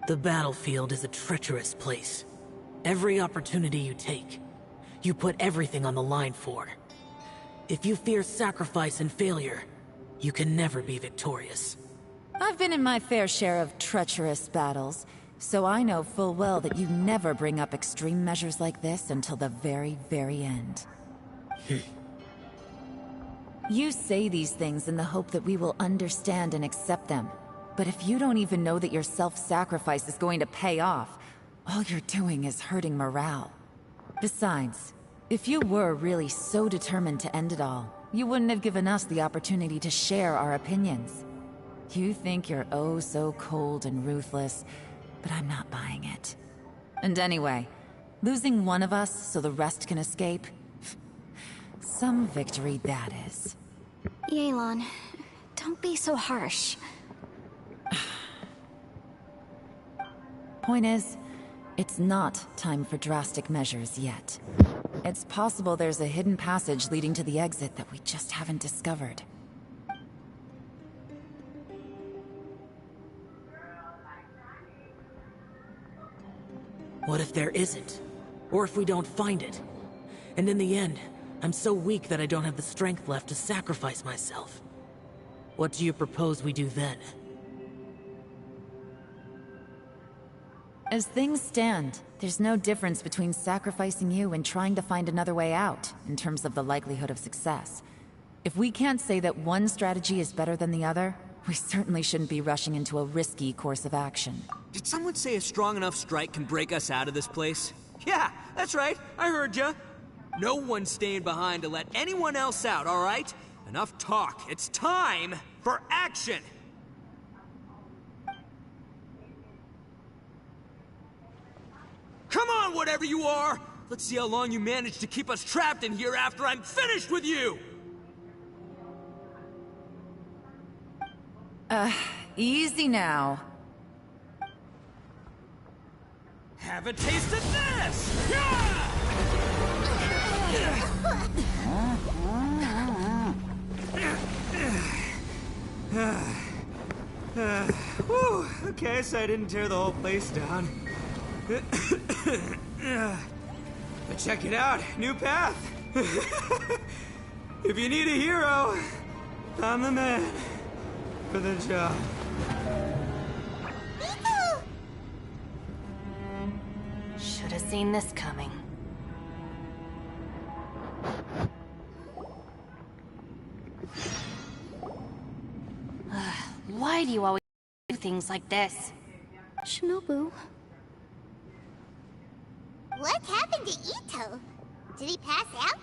The battlefield is a treacherous place. Every opportunity you take, you put everything on the line for. If you fear sacrifice and failure, you can never be victorious. I've been in my fair share of treacherous battles, so I know full well that you never bring up extreme measures like this until the very, very end. You say these things in the hope that we will understand and accept them. But if you don't even know that your self-sacrifice is going to pay off, all you're doing is hurting morale. Besides, if you were really so determined to end it all, you wouldn't have given us the opportunity to share our opinions. You think you're oh so cold and ruthless, but I'm not buying it. And anyway, losing one of us so the rest can escape? Some victory that is. Yelan, don't be so harsh. Point is, it's not time for drastic measures yet. It's possible there's a hidden passage leading to the exit that we just haven't discovered. What if there isn't? Or if we don't find it? And in the end, I'm so weak that I don't have the strength left to sacrifice myself. What do you propose we do then? As things stand, there's no difference between sacrificing you and trying to find another way out, in terms of the likelihood of success. If we can't say that one strategy is better than the other, we certainly shouldn't be rushing into a risky course of action. Did someone say a strong enough strike can break us out of this place? Yeah, that's right. I heard ya. No one's staying behind to let anyone else out, all right? Enough talk. It's time for action! Come on, whatever you are! Let's see how long you manage to keep us trapped in here after I'm finished with you! Easy now. Have a taste of this! Yeah! Whew, okay, so I didn't tear the whole place down. But check it out, new path. If you need a hero, I'm the man for the job. Should have seen this coming. Why do you always do things like this? Shinobu. What happened to Ito? Did he pass out?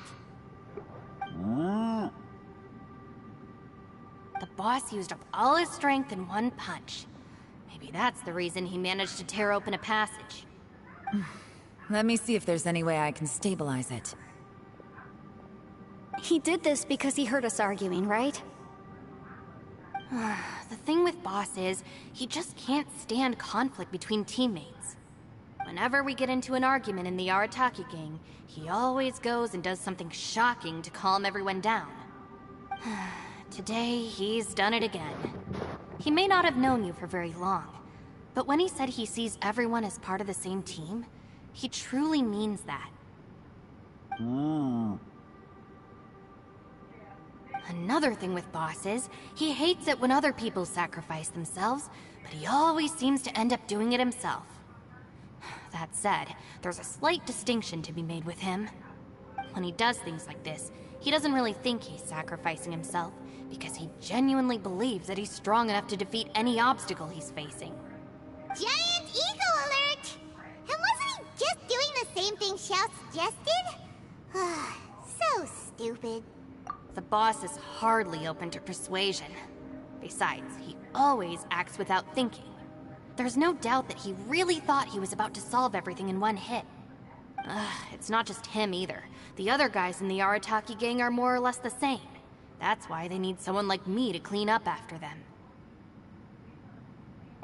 The boss used up all his strength in one punch. Maybe that's the reason he managed to tear open a passage. Let me see if there's any way I can stabilize it. He did this because he heard us arguing, right? The thing with Boss is, he just can't stand conflict between teammates. Whenever we get into an argument in the Arataki gang, he always goes and does something shocking to calm everyone down. Today, he's done it again. He may not have known you for very long, but when he said he sees everyone as part of the same team, he truly means that. Another thing with Boss is, he hates it when other people sacrifice themselves, but he always seems to end up doing it himself. That said, there's a slight distinction to be made with him. When he does things like this, he doesn't really think he's sacrificing himself, because he genuinely believes that he's strong enough to defeat any obstacle he's facing. Giant ego alert! And wasn't he just doing the same thing Xiao suggested? So stupid. The boss is hardly open to persuasion. Besides, he always acts without thinking. There's no doubt that he really thought he was about to solve everything in one hit. It's not just him either. The other guys in the Arataki gang are more or less the same. That's why they need someone like me to clean up after them.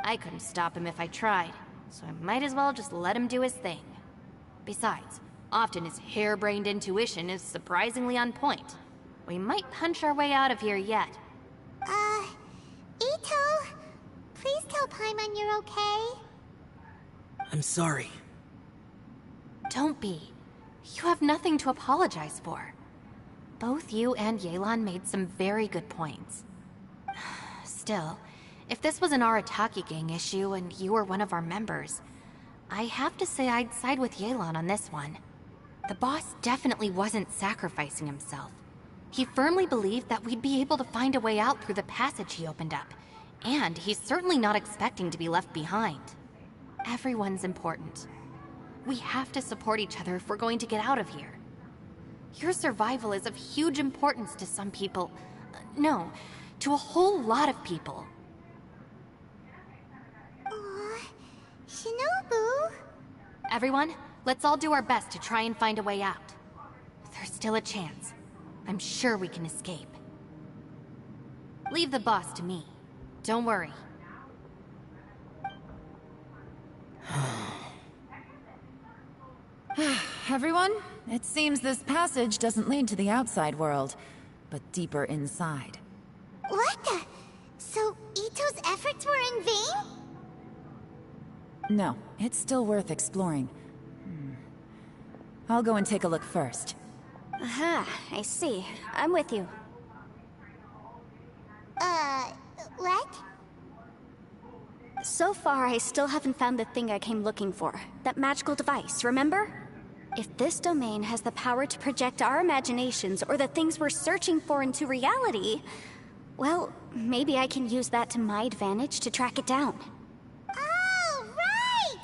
I couldn't stop him if I tried, so I might as well just let him do his thing. Besides, often his harebrained intuition is surprisingly on point. We might punch our way out of here yet. Ito? Please tell Paimon you're okay. I'm sorry. Don't be. You have nothing to apologize for. Both you and Yelan made some very good points. Still, if this was an Arataki gang issue and you were one of our members, I have to say I'd side with Yelan on this one. The boss definitely wasn't sacrificing himself. He firmly believed that we'd be able to find a way out through the passage he opened up, and he's certainly not expecting to be left behind. Everyone's important. We have to support each other if we're going to get out of here. Your survival is of huge importance to some people. No, to a whole lot of people. Aw, Shinobu. Everyone, let's all do our best to try and find a way out. There's still a chance. I'm sure we can escape. Leave the boss to me. Don't worry. Everyone, it seems this passage doesn't lead to the outside world, but deeper inside. What the? So Ito's efforts were in vain? No, it's still worth exploring. I'll go and take a look first. Aha, I see. I'm with you. What? So far, I still haven't found the thing I came looking for. That magical device, remember? If this domain has the power to project our imaginations or the things we're searching for into reality, well, maybe I can use that to my advantage to track it down. Oh, right!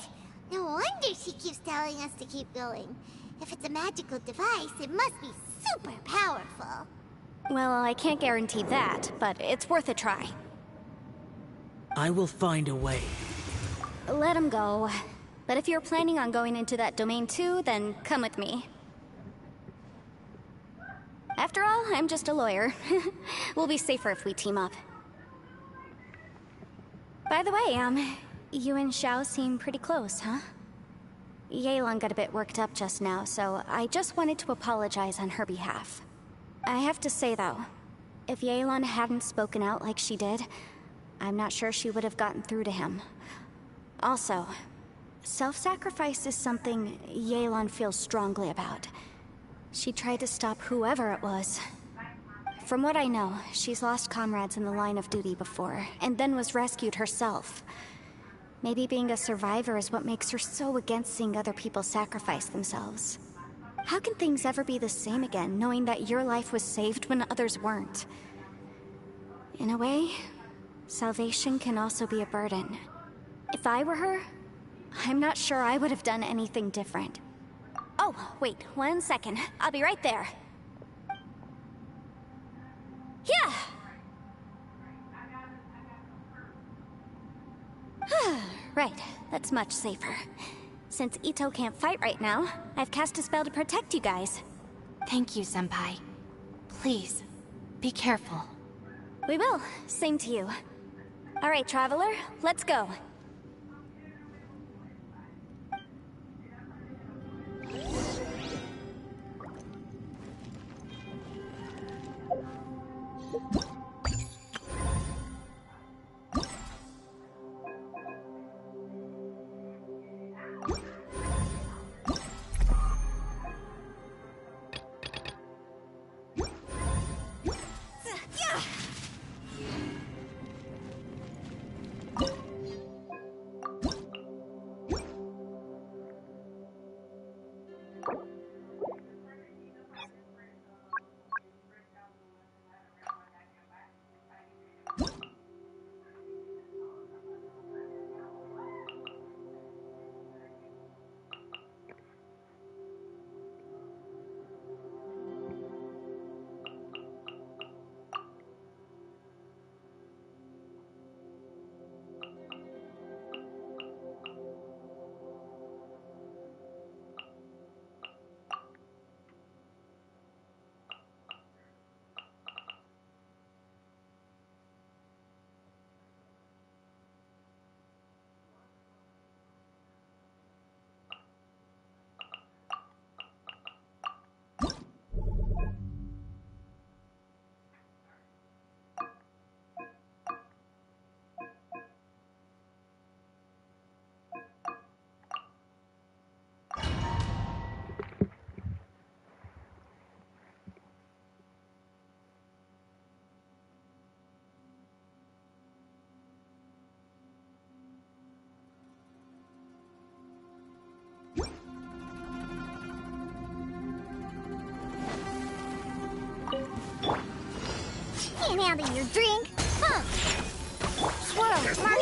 No wonder she keeps telling us to keep going. If it's a magical device, it must be super powerful. Well, I can't guarantee that, but it's worth a try. I will find a way. Let him go. But if you're planning on going into that domain too, then come with me. After all, I'm just a lawyer. We'll be safer if we team up. By the way, you and Xiao seem pretty close, huh? Yelan got a bit worked up just now, so I just wanted to apologize on her behalf. I have to say though, if Yelan hadn't spoken out like she did, I'm not sure she would have gotten through to him. Also, self-sacrifice is something Yelan feels strongly about. She tried to stop whoever it was. From what I know, she's lost comrades in the line of duty before, and then was rescued herself. Maybe being a survivor is what makes her so against seeing other people sacrifice themselves. How can things ever be the same again, knowing that your life was saved when others weren't? In a way, salvation can also be a burden. If I were her, I'm not sure I would have done anything different. Oh, wait, 1 second. I'll be right there. Yeah! Right, that's much safer. Since Ito can't fight right now, I've cast a spell to protect you guys. Thank you, Senpai. Please, be careful. We will. Same to you. All right, Traveler, let's go. Can't handle your drink. Huh. Swirl, Mark 2.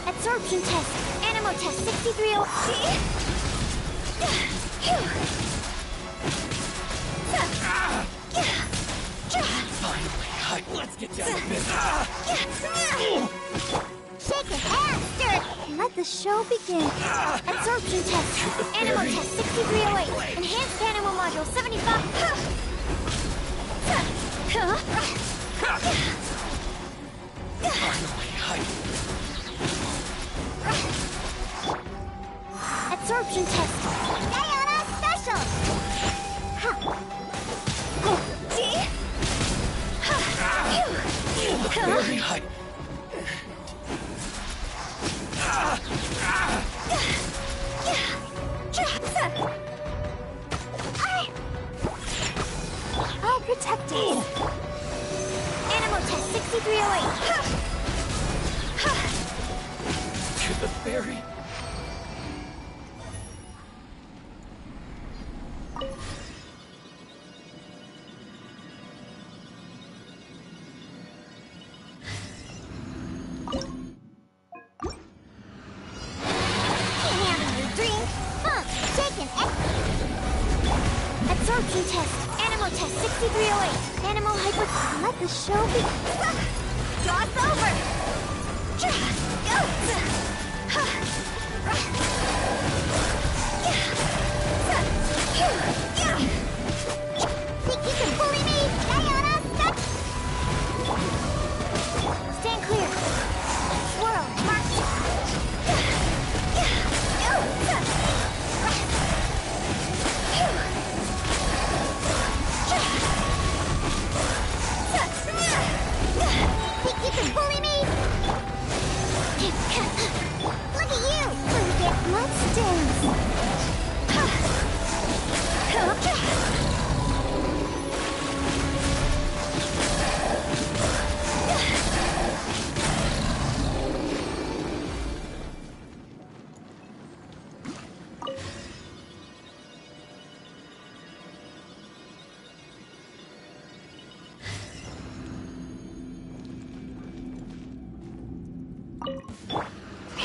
Absorption test. Animal test 6308. Let's get down to business. Shake it and stir it. Let the show begin. Absorption test. Animal test 6308. Enhanced animal module 75. Absorption test. Diana special. Very high. All protected. Animal test 6308. To the berry. Absorption test. Animal test 6308. Animal hyper. Let the show be. Cross over. Think you can bully me, Diana? Stand clear. Swirl. Mark. Think you can bully me? Look at you! Let's dance!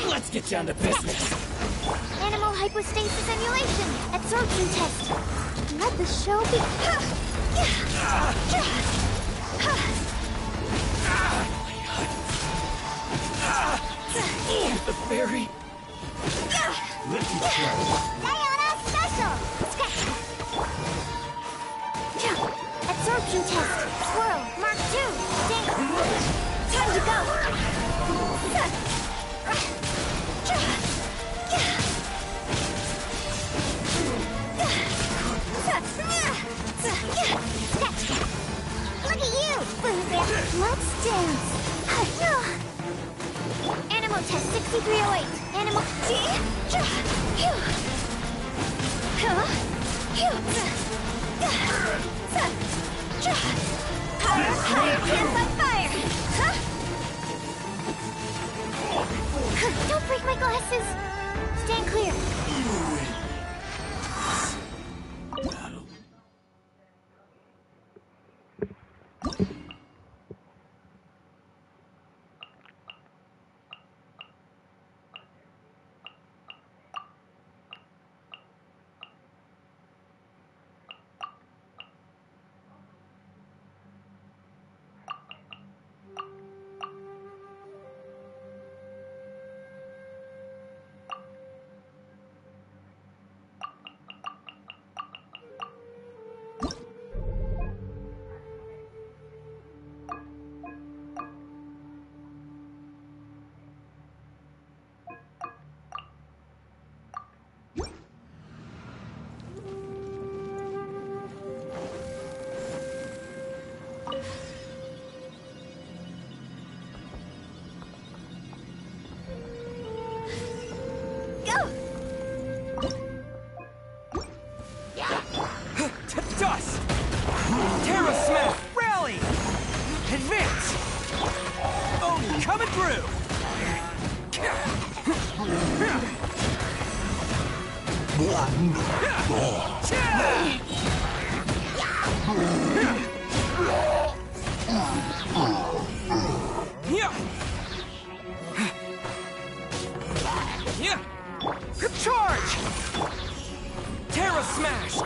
Let's get down to business. Animal hypostasis emulation. Absorption test. Let the show be. The berry. Diana special. Absorption test. Swirl. Mark 2. Time to go. Look at you! Let's dance! Animal test 6308. Animal... Power higher chance on fire! Don't break my glasses! Stand clear! Dust! Terra Smash! Rally! Advance! Oh, coming through! Charge! Terra Smash!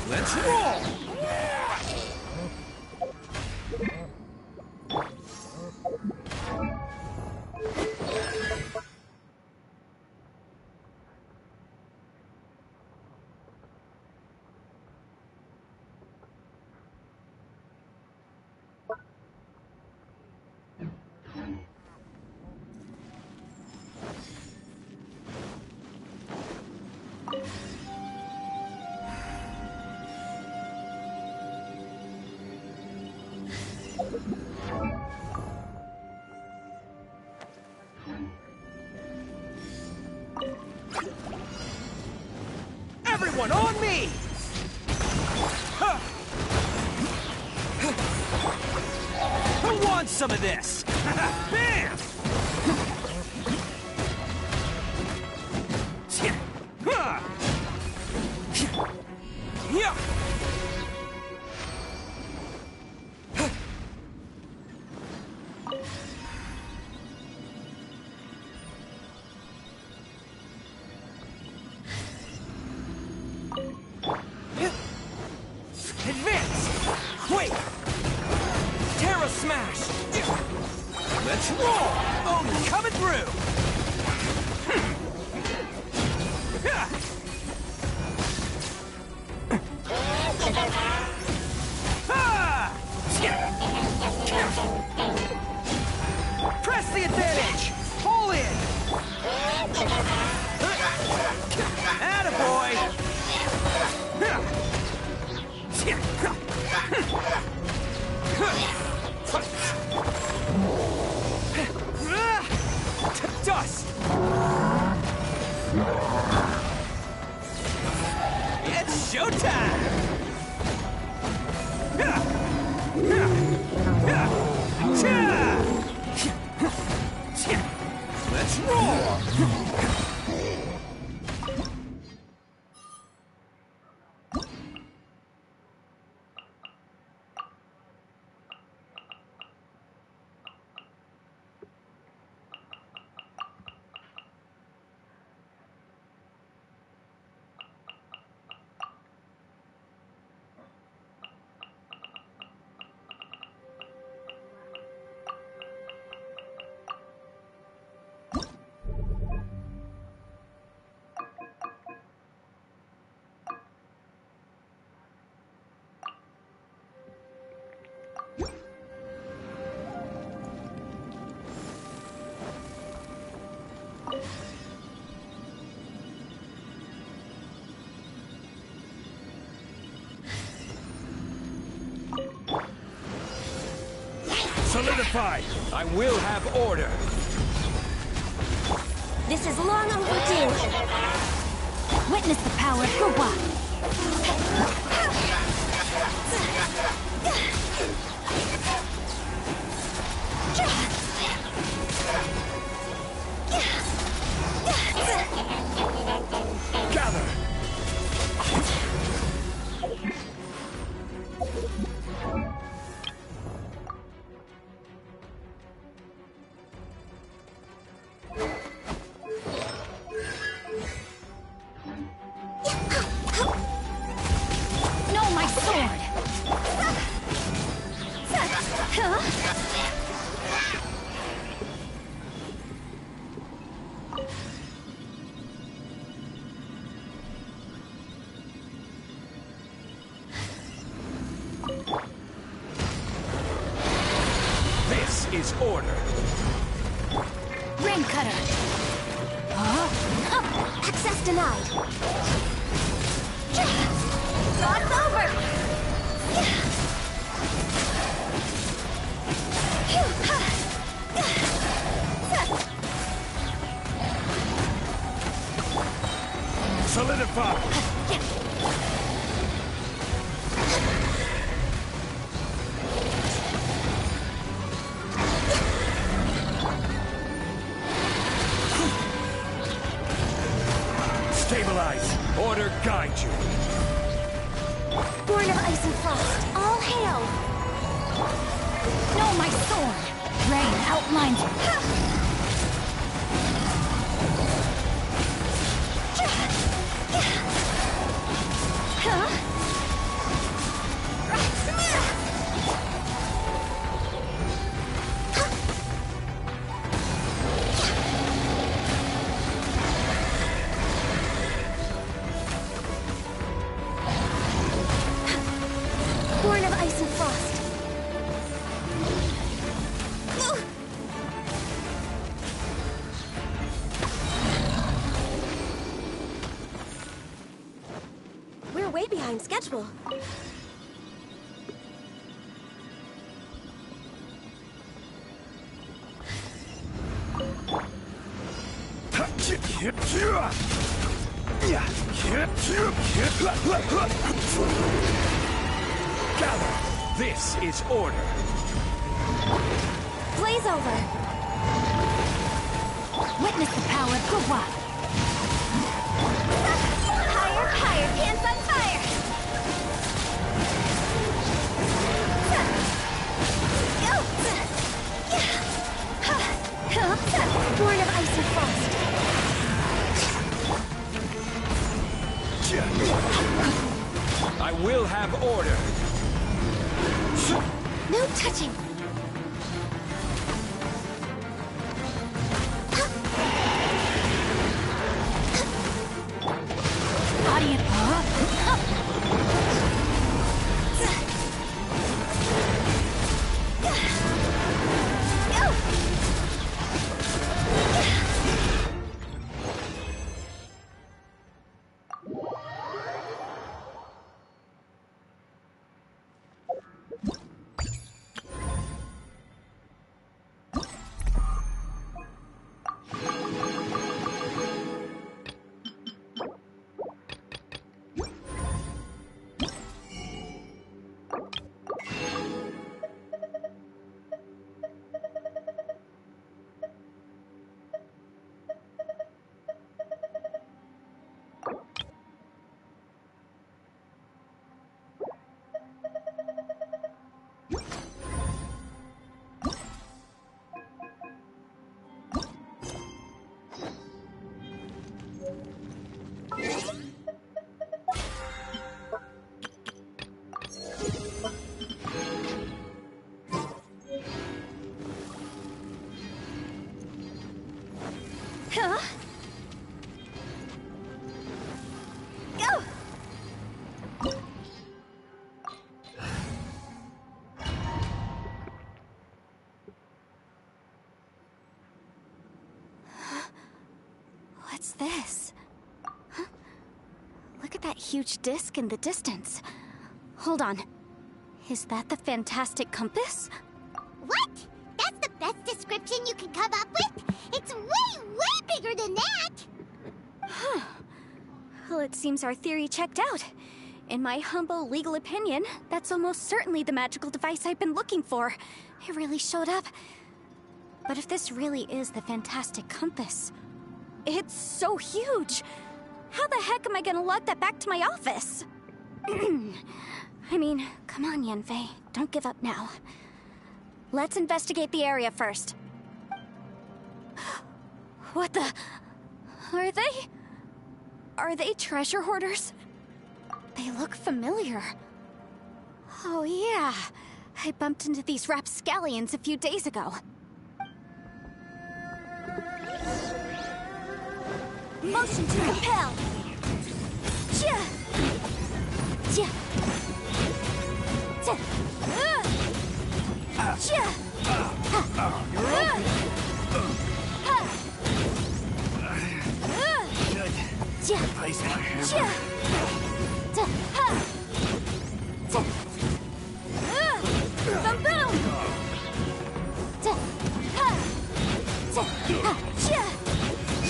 Let's roll! Everyone on me! Who wants some of this? Bam! Yeah! Advance! Wait! Terra Smash! Let's roll! Oh, coming through! Press the advantage! Pull in! Attaboy! Dust! It's showtime! Let's roll! Solidified! I will have order! This is long overdue. Witness the power of Guwa. Gather! No, my sword! This is order! Rain Cutter! Access denied! God's over! Solidify! Stabilize! Order guide you! Born of ice and frost, all hail! No, my sword! Rain outlines you. way behind schedule. Gather! This is order. Blaze over. Witness the power of Gua. Higher, higher, pants on fire. Born of ice and frost. I will have order. No touching. Audience. Huh? Go! What's this? Huh? Look at that huge disc in the distance. Hold on. Is that the fantastic compass? What? That's the best description you can come up with? It's way, way bigger than that! Huh. Well, it seems our theory checked out. In my humble legal opinion, that's almost certainly the magical device I've been looking for. It really showed up. But if this really is the fantastic compass, it's so huge! How the heck am I gonna lug that back to my office? I mean, come on, Yanfei. Don't give up now. Let's investigate the area first. What the... Are they... Are they treasure hoarders? They look familiar. Oh yeah, I bumped into these rapscallions a few days ago. Motion to compel. Chia! Chia! Chia! Chia! Good. Chia! Place my hammer. Chia! Boom boom!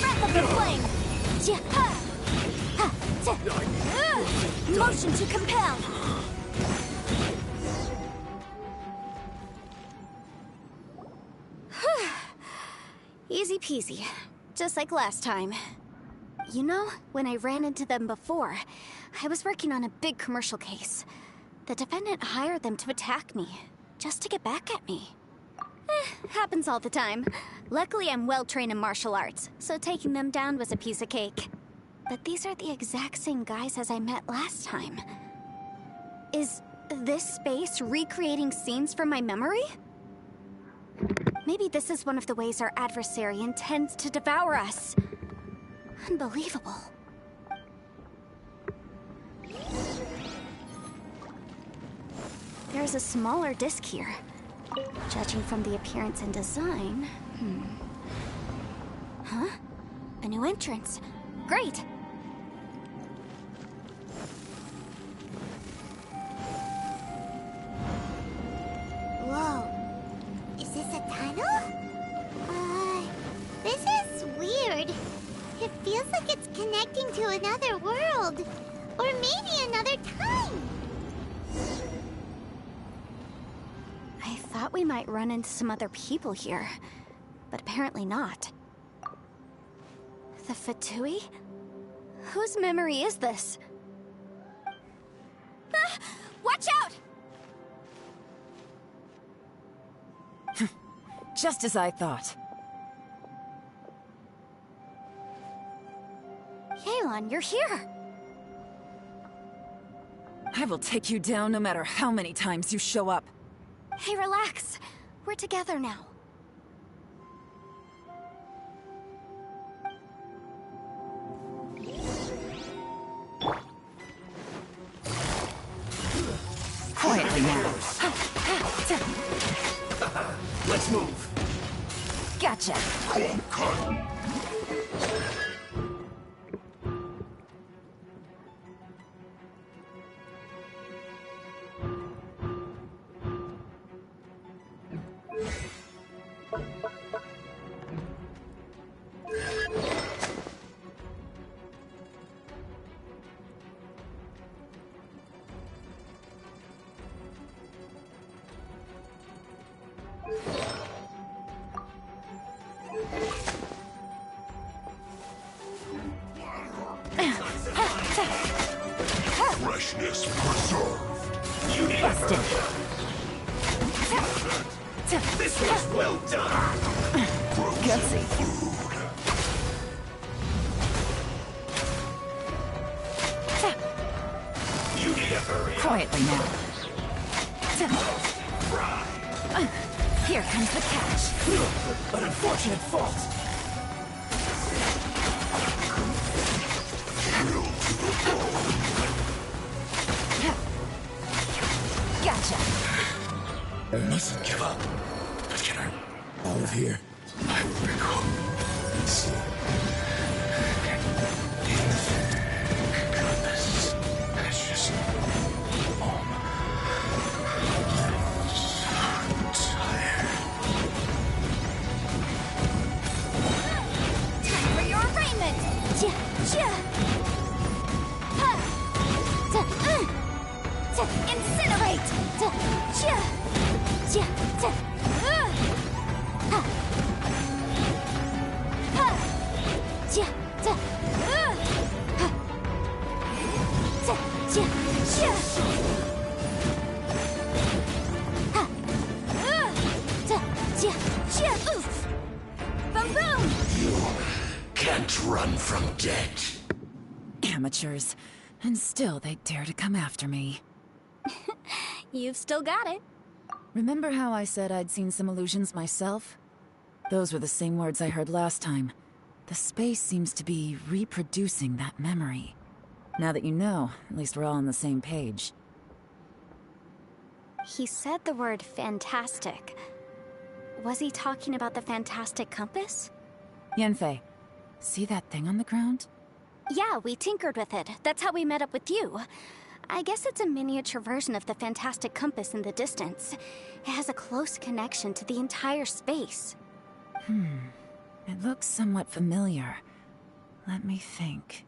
Breath of the flame! Motion to compel! Easy peasy. Just like last time. You know, when I ran into them before, I was working on a big commercial case. The defendant hired them to attack me, just to get back at me. Happens all the time. Luckily, I'm well-trained in martial arts, so taking them down was a piece of cake. But these are the exact same guys as I met last time. Is this space recreating scenes from my memory? Maybe this is one of the ways our adversary intends to devour us. Unbelievable. There's a smaller disc here. Judging from the appearance and design... Huh? A new entrance. Great! connecting to another world. Or maybe another time. I thought we might run into some other people here, but apparently not. The Fatui? Whose memory is this? Ah, watch out! Just as I thought. Yelan, you're here! I will take you down no matter how many times you show up. Hey, relax. We're together now. Quietly now. Let's move. Gotcha. Freshness preserved. You need Busted. This was well done. Gutsy. You need to hurry. Quietly now. Here comes the catch. An unfortunate fault. Gotcha. I mustn't give up. But can I out of here? I will recall and see. Goodness. That's just home. I'm so tired. Time for your arraignment! Incinerate! Boom boom! You can't run from death. Amateurs. And still they dare to come after me. You've still got it. Remember how I said I'd seen some illusions myself? Those were the same words I heard last time. The space seems to be reproducing that memory. Now that you know, at least we're all on the same page. He said the word fantastic. Was he talking about the fantastic compass? Yanfei, see that thing on the ground? Yeah, we tinkered with it. That's how we met up with you. I guess it's a miniature version of the fantastic compass in the distance. It has a close connection to the entire space. It looks somewhat familiar. Let me think.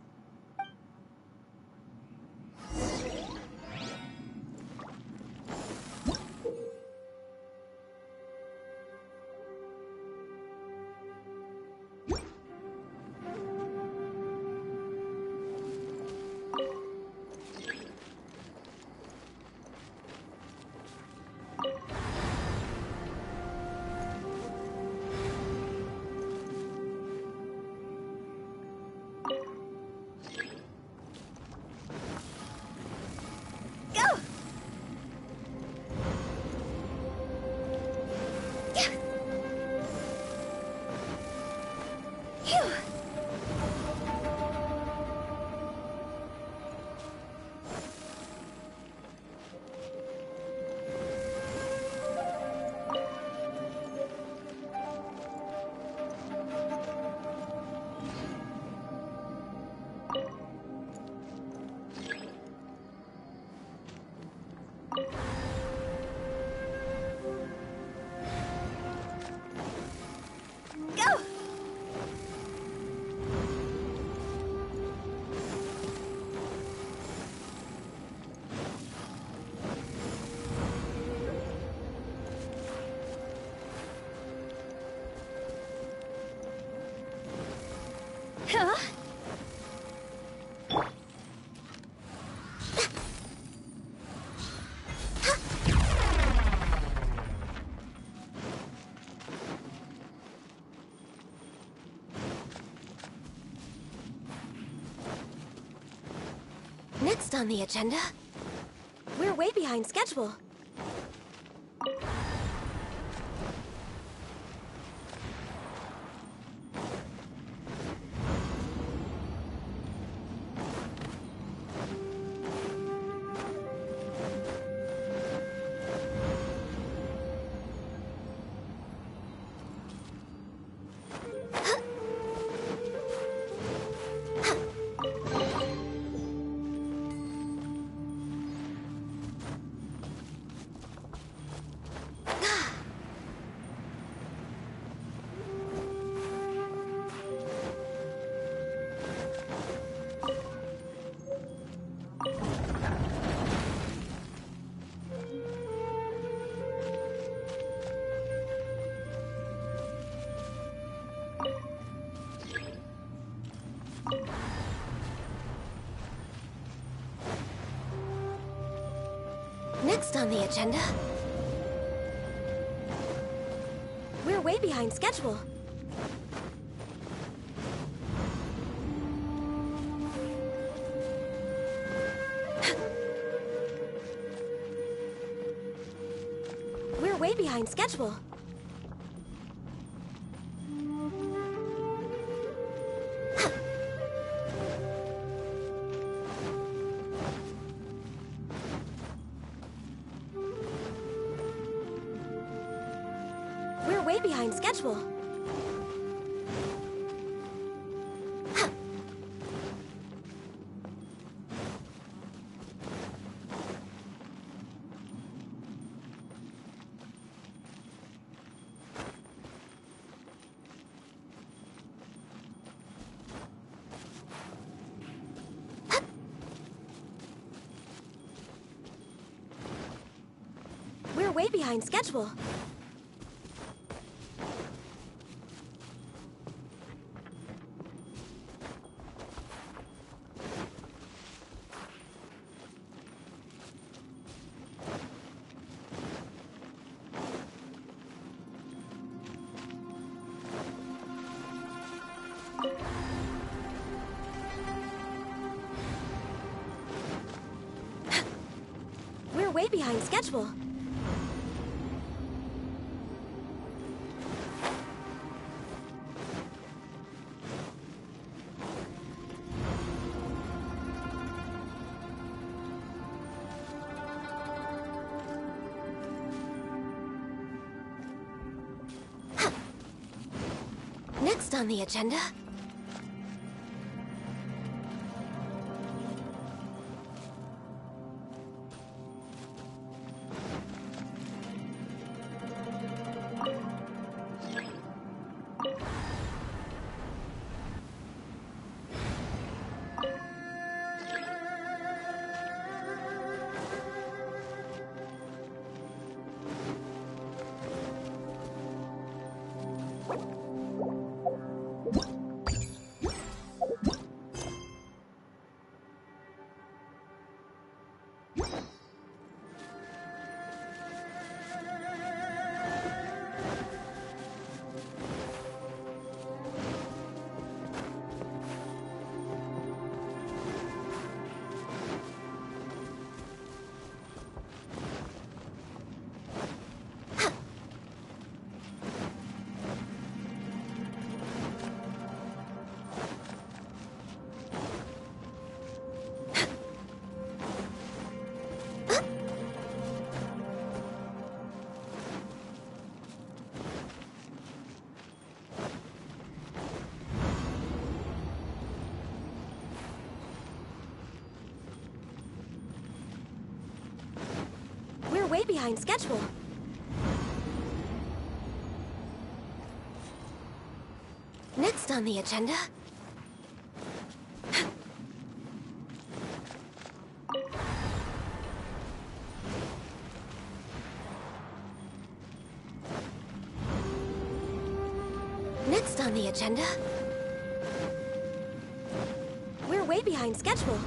Next on the agenda, we're way behind schedule. Next on the agenda, we're way behind schedule. We're way behind schedule. We're way behind schedule. We're way behind schedule. We're way behind schedule. Next on the agenda, we're way behind schedule. Next on the agenda, next on the agenda, we're way behind schedule.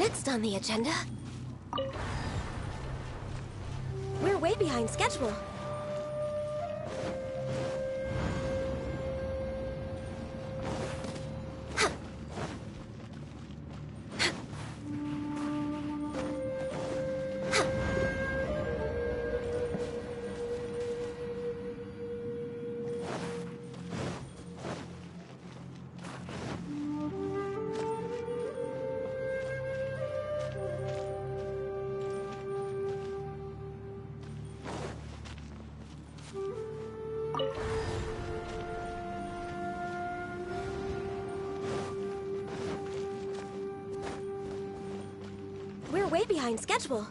Next on the agenda... We're way behind schedule. We're way behind schedule.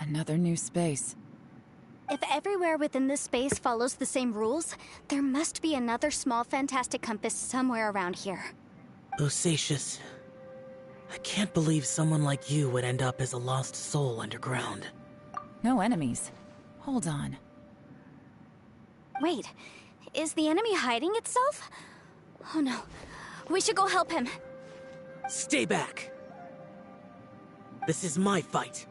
Another new space. If everywhere within this space follows the same rules, there must be another small fantastic compass somewhere around here. Bosacius. I can't believe someone like you would end up as a lost soul underground. No enemies. Hold on. Wait, is the enemy hiding itself? Oh no, we should go help him. Stay back! This is my fight.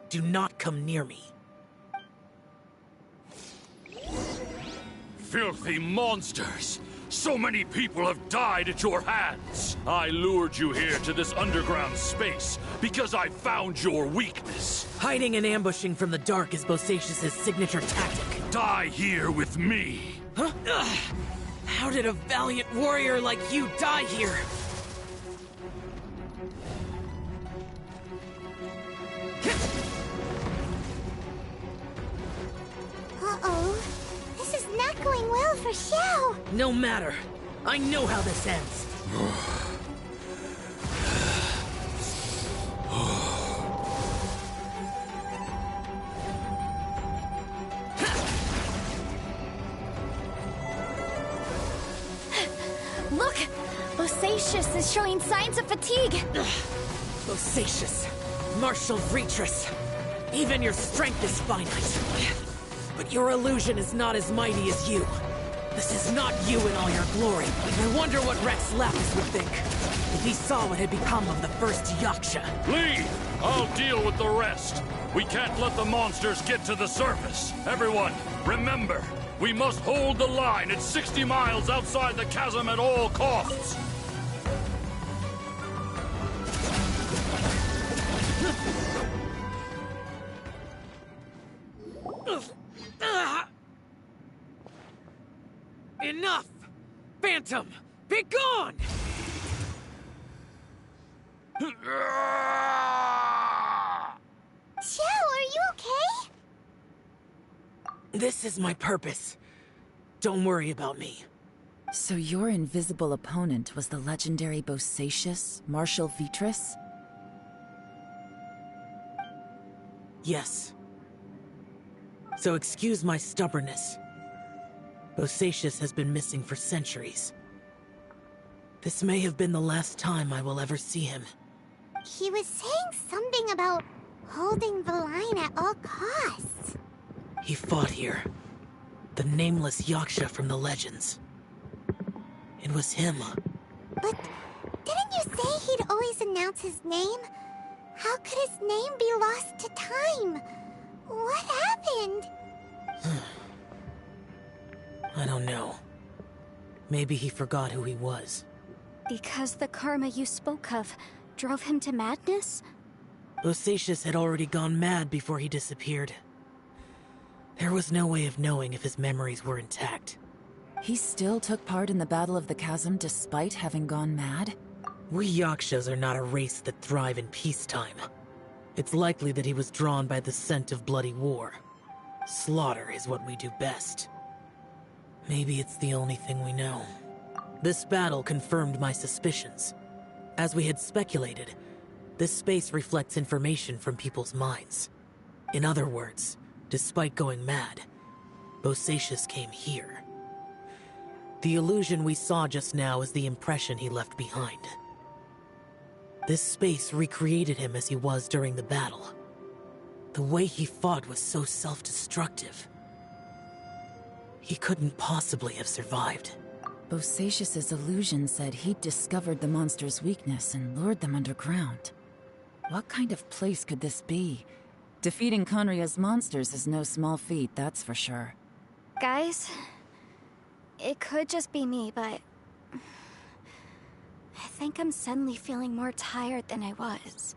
Do not come near me. Filthy monsters! So many people have died at your hands! I lured you here to this underground space because I found your weakness. Hiding and ambushing from the dark is Bosacius' signature tactic. Die here with me! Huh? Ugh. How did a valiant warrior like you die here? Uh-oh. This is not going well for Xiao. No matter. I know how this ends. Bosacius is showing signs of fatigue. Bosacius, Martial Retris. Even your strength is finite. But your illusion is not as mighty as you. This is not you in all your glory. I wonder what Rex Lapis would think if he saw what had become of the first Yaksha. Leave! I'll deal with the rest. We can't let the monsters get to the surface. Everyone, remember, we must hold the line at 60 miles outside the chasm at all costs. Enough! Phantom, be gone! Joe, are you okay? This is my purpose. Don't worry about me. So your invisible opponent was the legendary Bosacius, Martial Vitris? Yes. So excuse my stubbornness. Bosacius has been missing for centuries. This may have been the last time I will ever see him. He was saying something about holding the line at all costs. He fought here. The nameless Yaksha from the legends. It was him. But didn't you say he'd always announce his name? How could his name be lost to time? What happened? I don't know. Maybe he forgot who he was. Because the karma you spoke of drove him to madness? Bosacius had already gone mad before he disappeared. There was no way of knowing if his memories were intact. He still took part in the Battle of the Chasm despite having gone mad? We Yakshas are not a race that thrive in peacetime. It's likely that he was drawn by the scent of bloody war. Slaughter is what we do best. Maybe it's the only thing we know. This battle confirmed my suspicions. As we had speculated, this space reflects information from people's minds. In other words, despite going mad, Bosacius came here. The illusion we saw just now is the impression he left behind. This space recreated him as he was during the battle. The way he fought was so self-destructive. He couldn't possibly have survived. Bosacius's illusion said he'd discovered the monster's weakness and lured them underground. What kind of place could this be? Defeating Conria's monsters is no small feat, that's for sure. Guys, it could just be me, but I think I'm suddenly feeling more tired than I was.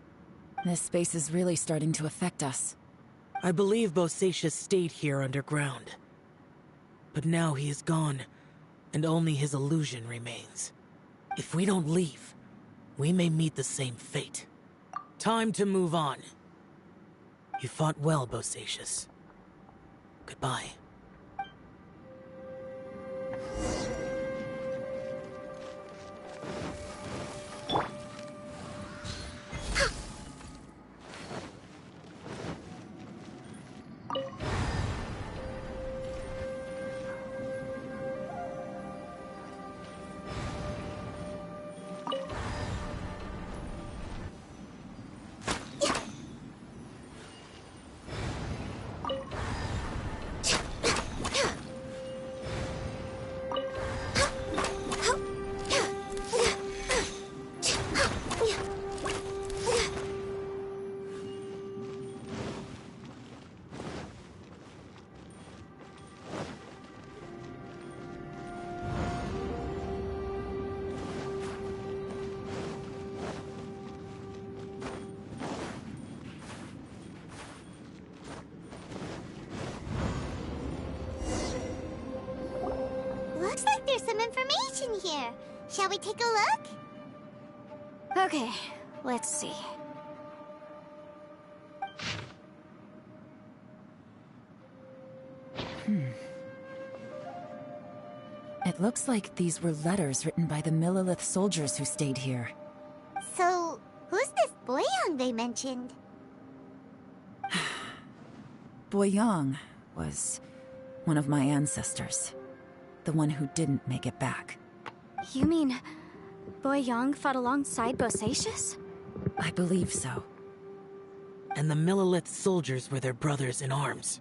This space is really starting to affect us. I believe Bosacius stayed here underground. But now he is gone, and only his illusion remains. If we don't leave, we may meet the same fate. Time to move on. You fought well, Bosacius. Goodbye. Looks like there's some information here. Shall we take a look? Okay, let's see. It looks like these were letters written by the Millilith soldiers who stayed here. So, who's this Boyang they mentioned? Boyang was one of my ancestors. The one who didn't make it back. You mean Boyang fought alongside Bosacius? I believe so. And the Millilith soldiers were their brothers in arms.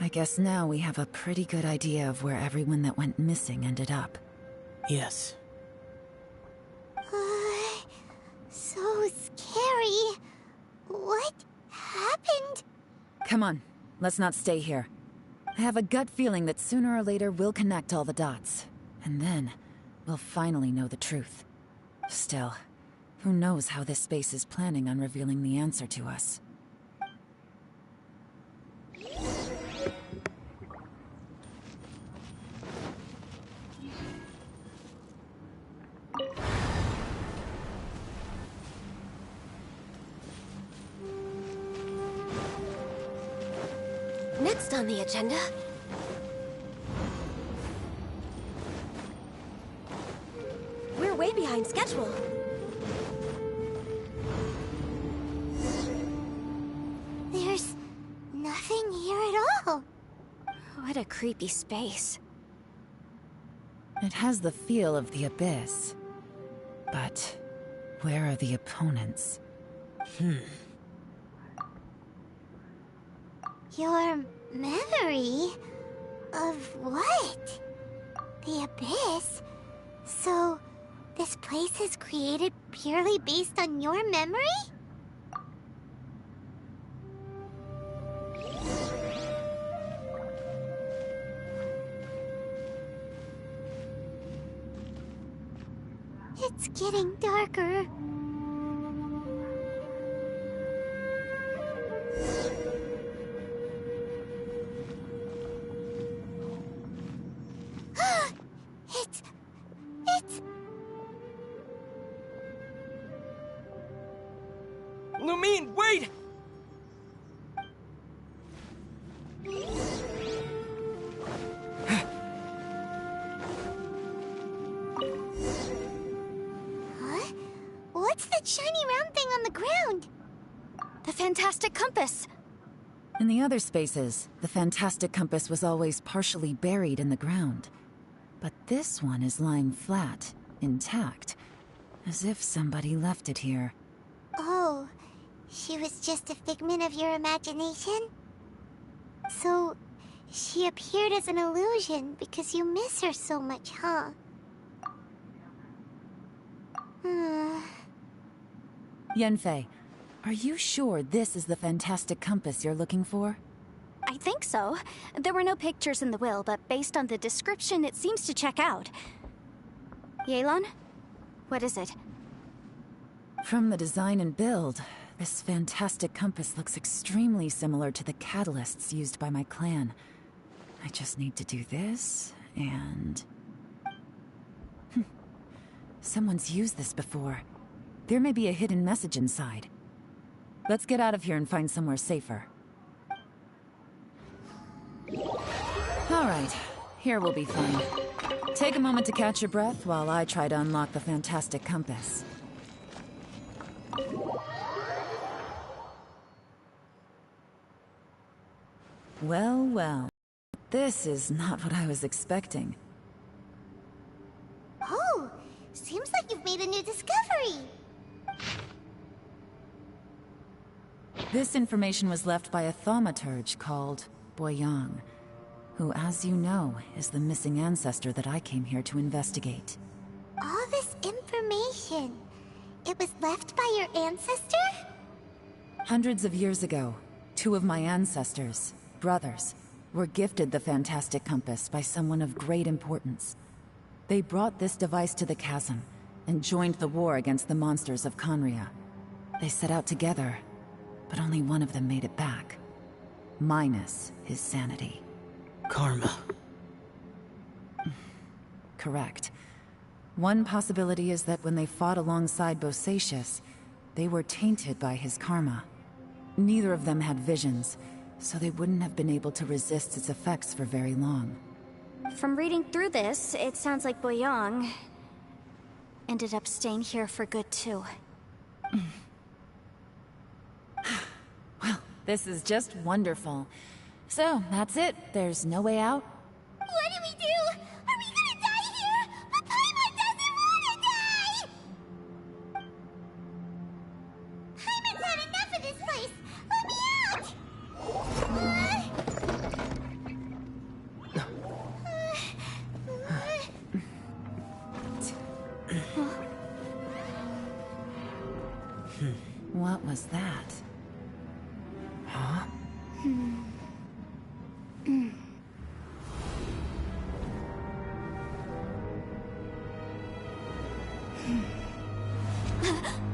I guess now we have a pretty good idea of where everyone that went missing ended up. Yes. So scary. What happened? Come on, let's not stay here. I have a gut feeling that sooner or later we'll connect all the dots. And then, we'll finally know the truth. Still, who knows how this space is planning on revealing the answer to us. Next on the agenda... We're way behind schedule. There's nothing here at all. What a creepy space. It has the feel of the Abyss. But where are the opponents? Your memory? Of what? The Abyss? So, this place is created purely based on your memory? It's getting darker. It's... Lumine, wait! Huh? What's that shiny round thing on the ground? The fantastic compass! In the other spaces, the fantastic compass was always partially buried in the ground. But this one is lying flat, intact, as if somebody left it here. Oh, she was just a figment of your imagination? So, she appeared as an illusion because you miss her so much, huh? Yanfei, are you sure this is the fantastic compass you're looking for? I think so. There were no pictures in the will, but based on the description, it seems to check out. Yelan? What is it? From the design and build, this fantastic compass looks extremely similar to the catalysts used by my clan. I just need to do this, and... Someone's used this before. There may be a hidden message inside. Let's get out of here and find somewhere safer. Alright, here will be fun. Take a moment to catch your breath while I try to unlock the fantastic compass. Well, well. This is not what I was expecting. Oh, seems like you've made a new discovery. This information was left by a thaumaturge called Boyang, who, as you know, is the missing ancestor that I came here to investigate. All this information, it was left by your ancestor? Hundreds of years ago, two of my ancestors, brothers, were gifted the fantastic compass by someone of great importance. They brought this device to the chasm and joined the war against the monsters of Conria. They set out together, but only one of them made it back. Minus his sanity. Karma. Correct. One possibility is that when they fought alongside Bosacius, they were tainted by his karma. Neither of them had visions, so they wouldn't have been able to resist its effects for very long. From reading through this, it sounds like Boyang ended up staying here for good too. Well, this is just wonderful. So, that's it. There's no way out? What do we do? Are we gonna die here? The Paimon doesn't was that? Huh?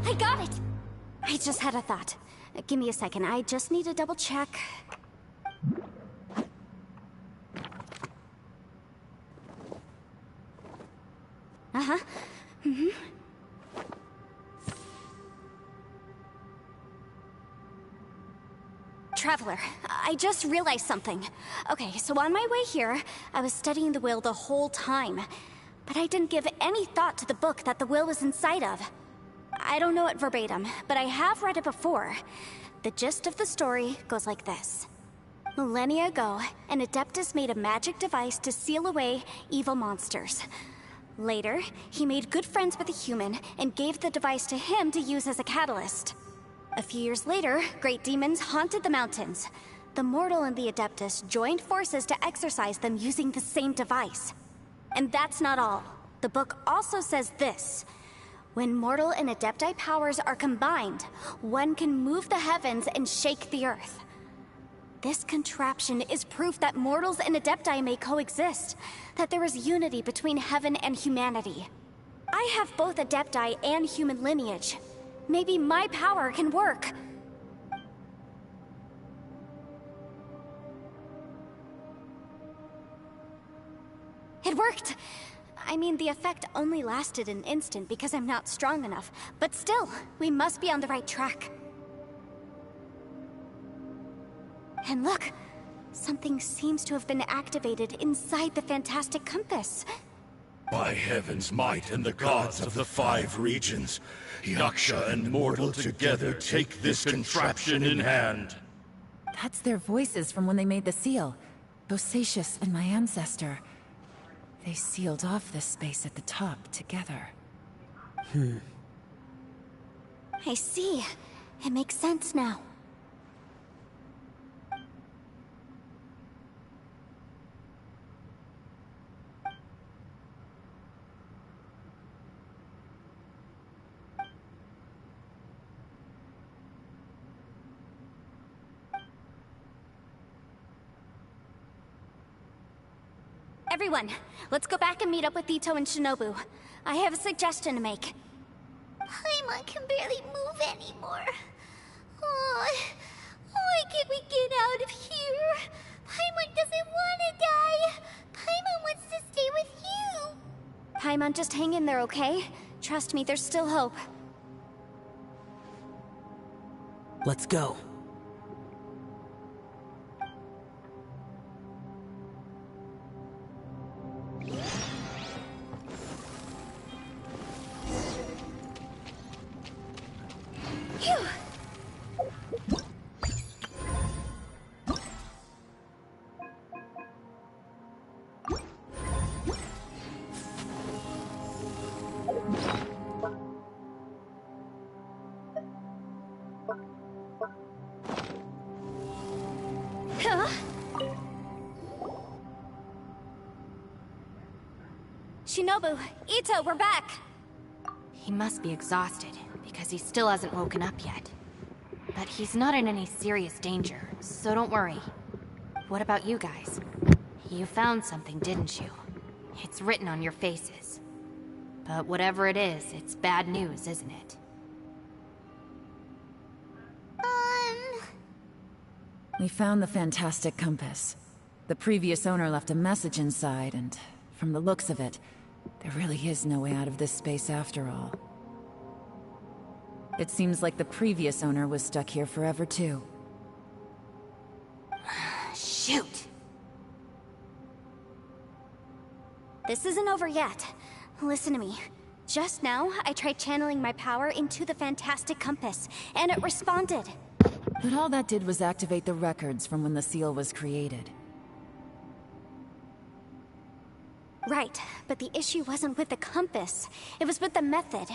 I got it! I just had a thought. Give me a second, I just need to double check. Uh-huh. Traveler, I just realized something. Okay, so on my way here, I was studying the will the whole time. But I didn't give any thought to the book that the will was inside of. I don't know it verbatim, but I have read it before. The gist of the story goes like this. Millennia ago, an Adeptus made a magic device to seal away evil monsters. Later, he made good friends with a human and gave the device to him to use as a catalyst. A few years later, great demons haunted the mountains. The mortal and the Adeptus joined forces to exorcise them using the same device. And that's not all. The book also says this. When mortal and Adepti powers are combined, one can move the heavens and shake the earth. This contraption is proof that mortals and Adepti may coexist, that there is unity between heaven and humanity. I have both Adepti and human lineage. Maybe my power can work. It worked! I mean, the effect only lasted an instant because I'm not strong enough, but still, we must be on the right track. And look, something seems to have been activated inside the fantastic compass. By heaven's might and the gods of the 5 regions, Yaksha and mortal together take this contraption in hand. That's their voices from when they made the seal. Bosacius and my ancestor. They sealed off this space at the top together. I see. It makes sense now. Everyone, let's go back and meet up with Ito and Shinobu. I have a suggestion to make. Paimon can barely move anymore. Oh, why can't we get out of here? Paimon doesn't want to die. Paimon wants to stay with you. Paimon, just hang in there, okay? Trust me, there's still hope. Let's go. Shinobu, Ito, we're back! He must be exhausted, because he still hasn't woken up yet. But he's not in any serious danger, so don't worry. What about you guys? You found something, didn't you? It's written on your faces. But whatever it is, it's bad news, isn't it? We found the fantastic compass. The previous owner left a message inside, and from the looks of it, there really is no way out of this space after all. It seems like the previous owner was stuck here forever too. Shoot! This isn't over yet. Listen to me. Just now, I tried channeling my power into the fantastic compass, and it responded. But all that did was activate the records from when the seal was created. Right, but the issue wasn't with the compass. It was with the method.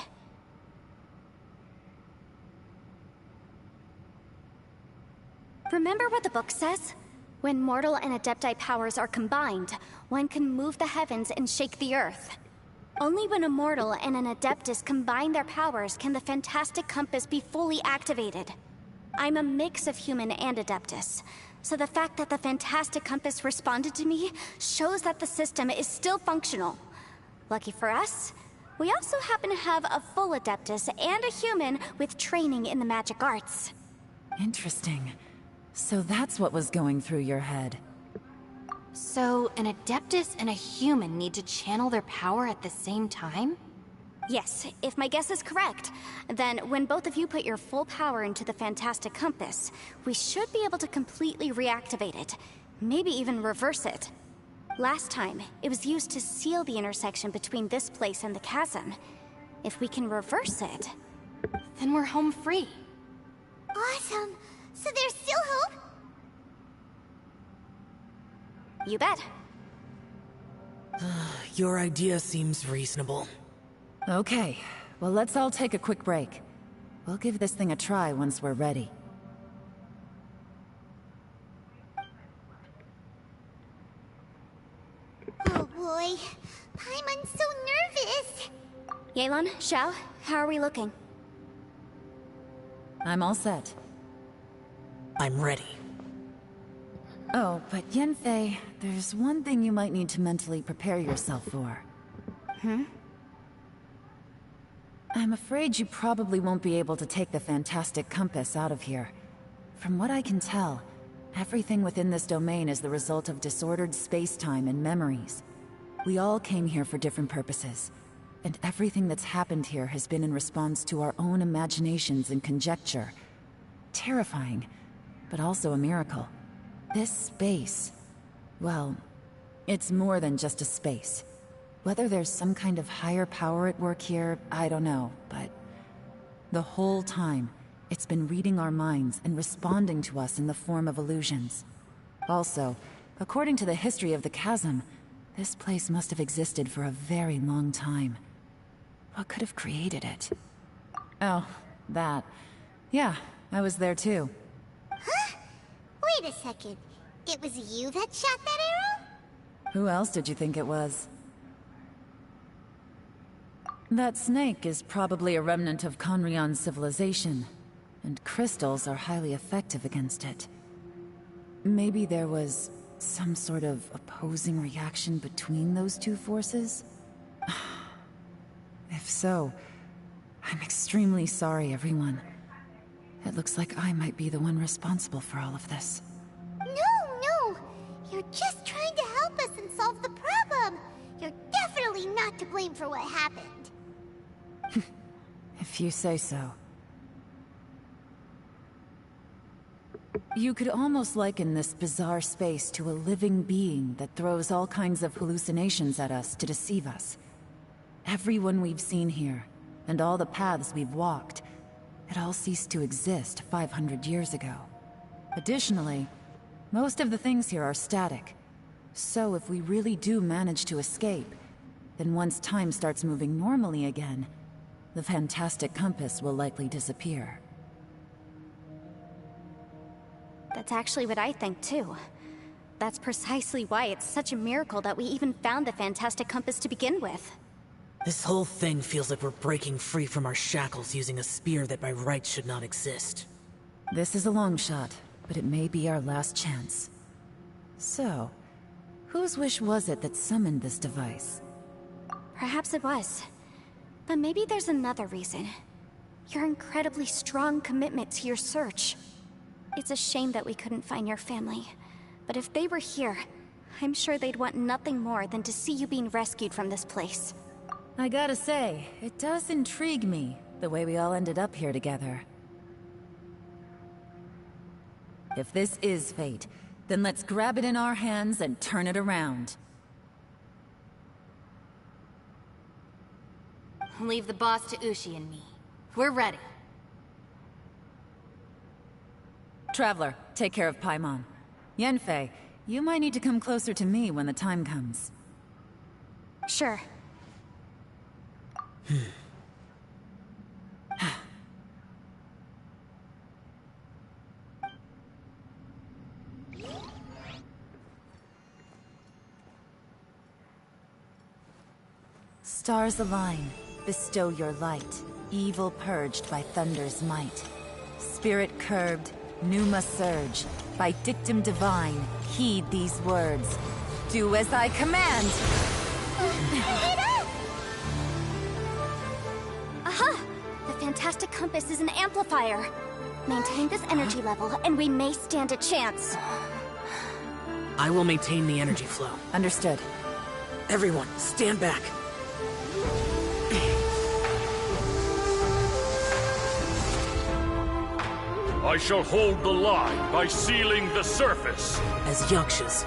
Remember what the book says? When mortal and Adepti powers are combined, one can move the heavens and shake the earth. Only when a mortal and an Adeptus combine their powers can the Fantastic Compass be fully activated. I'm a mix of human and Adeptus, so the fact that the Fantastic Compass responded to me shows that the system is still functional. Lucky for us, we also happen to have a full Adeptus and a human with training in the magic arts. Interesting. So that's what was going through your head. So, an Adeptus and a human need to channel their power at the same time? Yes, if my guess is correct, then when both of you put your full power into the Fantastic Compass, we should be able to completely reactivate it, maybe even reverse it. Last time, it was used to seal the intersection between this place and the chasm. If we can reverse it, then we're home free. Awesome! So there's still hope? You bet. Your idea seems reasonable. Okay, well let's all take a quick break. We'll give this thing a try once we're ready. Oh boy, Paimon's so nervous! Yelan, Xiao, how are we looking? I'm all set. I'm ready. Oh, but Yanfei, there's one thing you might need to mentally prepare yourself for. I'm afraid you probably won't be able to take the Fantastic Compass out of here. From what I can tell, everything within this domain is the result of disordered space-time and memories. We all came here for different purposes, and everything that's happened here has been in response to our own imaginations and conjecture. Terrifying, but also a miracle. This space, well, it's more than just a space. Whether there's some kind of higher power at work here, I don't know, but the whole time, it's been reading our minds and responding to us in the form of illusions. Also, according to the history of the chasm, this place must have existed for a very long time. What could have created it? Oh, that. Yeah, I was there too. Huh? Wait a second. It was you that shot that arrow? Who else did you think it was? That snake is probably a remnant of Conrion's civilization, and crystals are highly effective against it. Maybe there was some sort of opposing reaction between those two forces? If so, I'm extremely sorry, everyone. It looks like I might be the one responsible for all of this. No! You're just trying to help us and solve the problem! You're definitely not to blame for what happened. If you say so. You could almost liken this bizarre space to a living being that throws all kinds of hallucinations at us to deceive us. Everyone we've seen here, and all the paths we've walked, it all ceased to exist 500 years ago. Additionally, most of the things here are static. So if we really do manage to escape, then once time starts moving normally again, the Fantastic Compass will likely disappear. That's actually what I think too. That's precisely why it's such a miracle that we even found the Fantastic Compass to begin with. This whole thing feels like we're breaking free from our shackles using a spear that by rights should not exist. This is a long shot, but it may be our last chance. So, whose wish was it that summoned this device? Perhaps it was. But maybe there's another reason. Your incredibly strong commitment to your search. It's a shame that we couldn't find your family. But if they were here, I'm sure they'd want nothing more than to see you being rescued from this place. I gotta say, it does intrigue me, the way we all ended up here together. If this is fate, then let's grab it in our hands and turn it around. Leave the boss to Ushi and me. We're ready. Traveler, take care of Paimon. Yanfei, you might need to come closer to me when the time comes. Sure. Stars align, bestow your light. Evil purged by thunder's might. Spirit curbed, pneuma surge. By dictum divine, heed these words. Do as I command! Aha! The fantastic compass is an amplifier. Maintain this energy level, and we may stand a chance. I will maintain the energy flow. Understood. Everyone, stand back. I shall hold the line by sealing the surface. As Yakshas,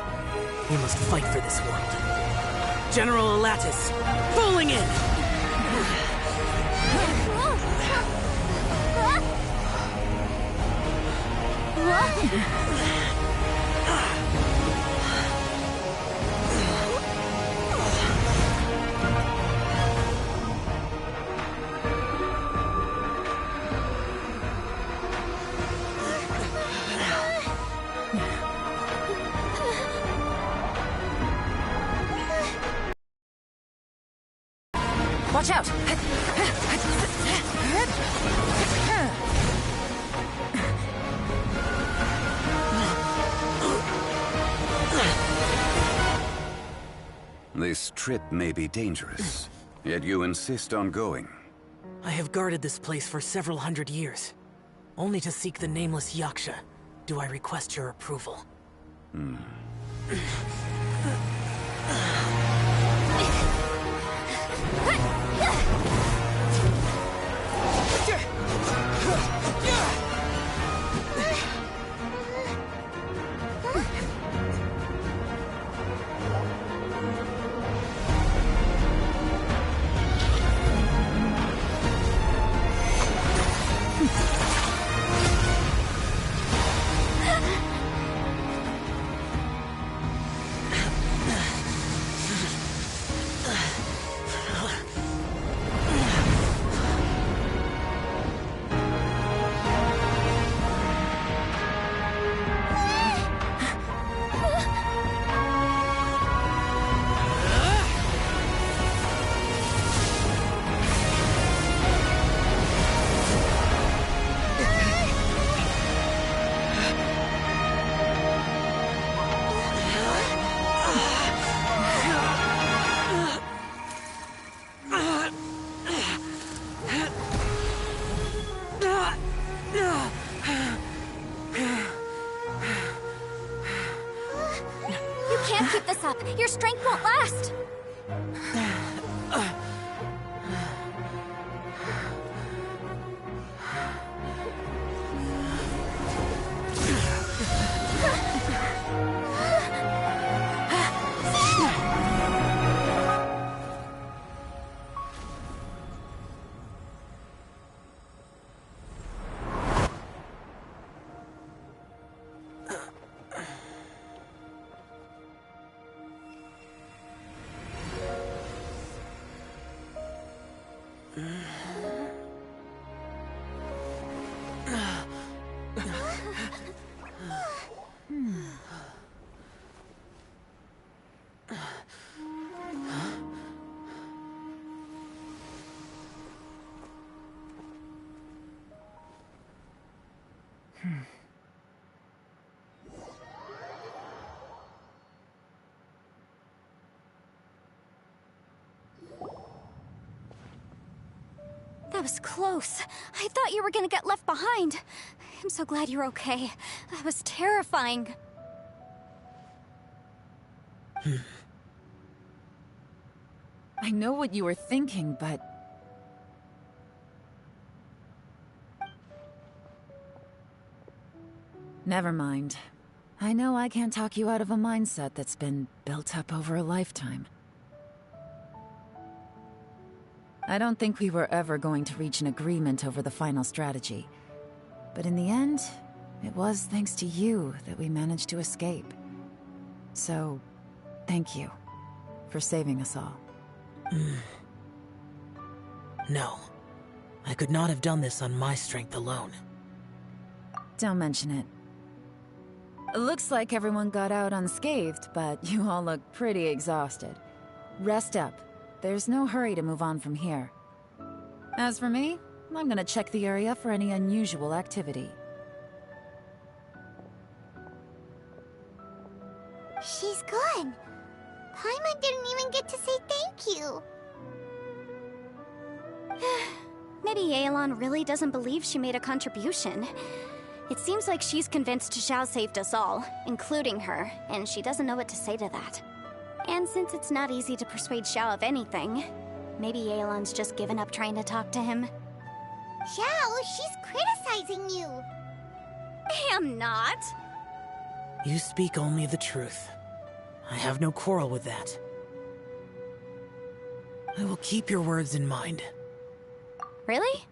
we must fight for this world. General Elatus, falling in! Watch out! This trip may be dangerous, yet you insist on going. I have guarded this place for several hundred years. Only to seek the nameless Yaksha do I request your approval. Your strength won't last! That was close. I thought you were gonna get left behind. I'm so glad you're okay. That was terrifying. I know what you were thinking, but... Never mind. I know I can't talk you out of a mindset that's been built up over a lifetime. I don't think we were ever going to reach an agreement over the final strategy. But in the end, it was thanks to you that we managed to escape. So, thank you for saving us all. No. I could not have done this on my strength alone. Don't mention it. It looks like everyone got out unscathed, but you all look pretty exhausted. Rest up. there's no hurry to move on from here. As for me, I'm gonna check the area for any unusual activity. She's gone. Paimon didn't even get to say thank you. Maybe Yelan really doesn't believe she made a contribution. It seems like she's convinced Xiao saved us all, including her, and she doesn't know what to say to that. And since it's not easy to persuade Xiao of anything, maybe Yelan's just given up trying to talk to him. Xiao, she's criticizing you. I'm not. You speak only the truth. I have no quarrel with that. I will keep your words in mind. Really?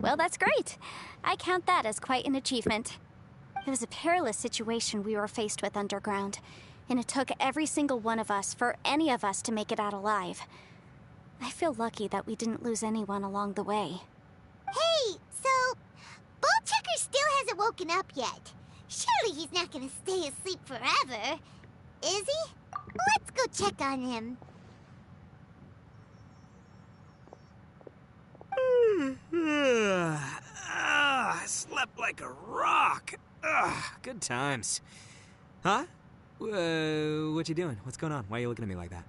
Well, that's great. I count that as quite an achievement. It was a perilous situation we were faced with underground, and it took every single one of us for any of us to make it out alive. I feel lucky that we didn't lose anyone along the way. Hey, so Bullchecker still hasn't woken up yet. Surely he's not gonna stay asleep forever, is he? Let's go check on him. I slept like a rock. Good times. Huh? What you doing? What's going on? Why are you looking at me like that?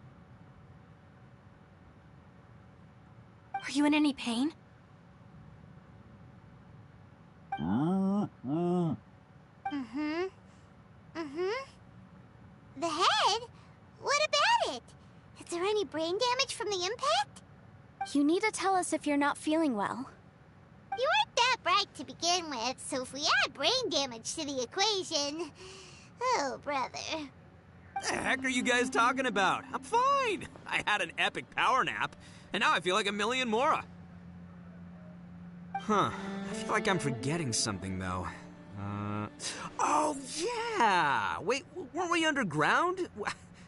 Are you in any pain? The head? What about it? Is there any brain damage from the impact? You need to tell us if you're not feeling well. You weren't that bright to begin with, so if we add brain damage to the equation... Oh, brother. The heck are you guys talking about? I'm fine. I had an epic power nap, and now I feel like a million more. Huh. I feel like I'm forgetting something, though. Oh, yeah! Wait, weren't we underground?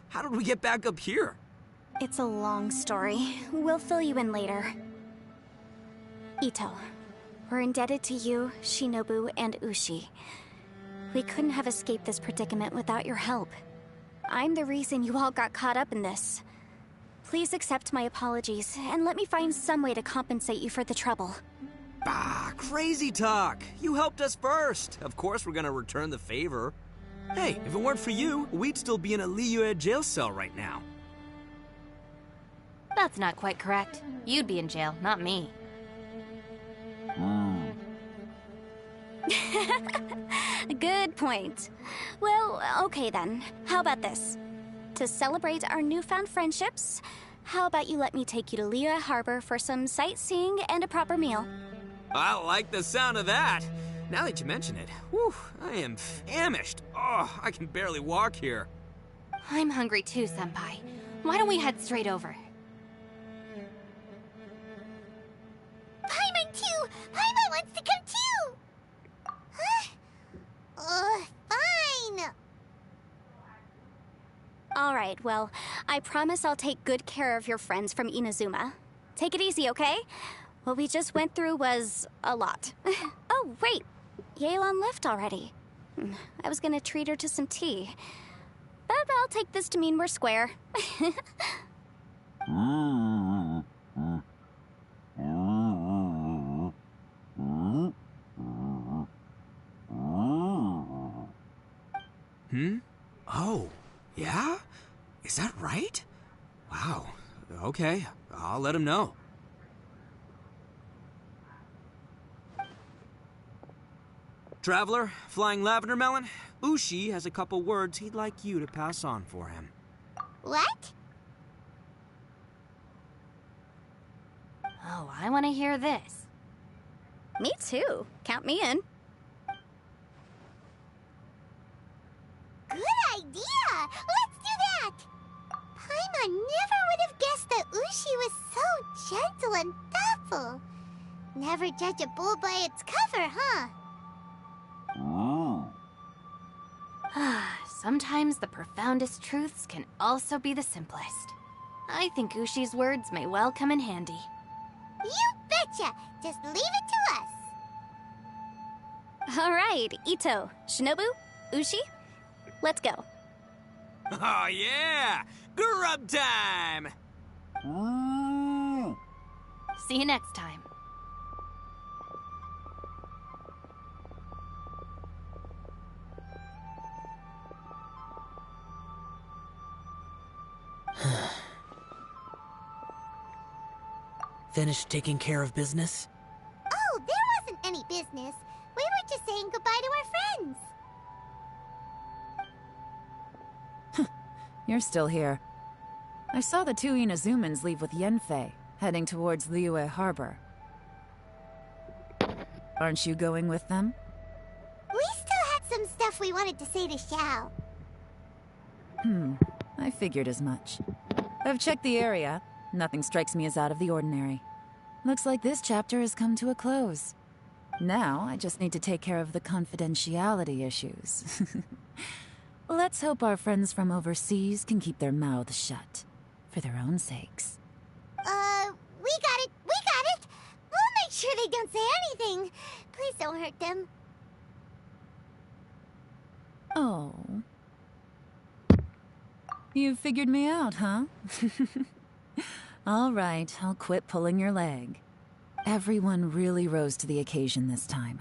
How did we get back up here? It's a long story. We'll fill you in later. Ito, we're indebted to you, Shinobu, and Ushi. We couldn't have escaped this predicament without your help. I'm the reason you all got caught up in this. Please accept my apologies, and let me find some way to compensate you for the trouble. Bah, crazy talk. You helped us first. Of course we're gonna return the favor. Hey, if it weren't for you, we'd still be in a Liyue jail cell right now. That's not quite correct. You'd be in jail, not me. Good point. Well, okay then. How about this? To celebrate our newfound friendships, how about you let me take you to Liyue Harbor for some sightseeing and a proper meal? I like the sound of that. Now that you mention it, whew, I am famished. Oh, I can barely walk here. I'm hungry too, Senpai. Why don't we head straight over? Paimon too! Paimon wants to come too! Huh? Fine! Alright, well, I promise I'll take good care of your friends from Inazuma. Take it easy, okay? What we just went through was a lot. Oh, wait! Yelan left already. I was gonna treat her to some tea. But I'll take this to mean we're square. Oh, yeah? Is that right? Wow. Okay, I'll let him know. Traveler, Flying Lavender Melon, Ushi has a couple words he'd like you to pass on for him. What? Oh, I want to hear this. Me too. Count me in. Good idea! Let's do that! Paimon never would have guessed that Ushi was so gentle and thoughtful. Never judge a bull by its cover, huh? Sometimes the profoundest truths can also be the simplest. I think Ushi's words may well come in handy. You betcha! Just leave it to us! Alright, Ito, Shinobu, Ushi, let's go. Oh yeah! Grub time! See you next time. Finished taking care of business? Oh, there wasn't any business. We were just saying goodbye to our friends. You're still here. I saw the two Inazumans leave with Yenfei, heading towards Liyue Harbor. Aren't you going with them? We still had some stuff we wanted to say to Xiao. I figured as much. I've checked the area. Nothing strikes me as out of the ordinary. Looks like this chapter has come to a close. Now, I just need to take care of the confidentiality issues. Let's hope our friends from overseas can keep their mouths shut. For their own sakes. We got it! We got it! We'll make sure they don't say anything. Please don't hurt them. Oh. You figured me out, huh? All right, I'll quit pulling your leg. Everyone really rose to the occasion this time.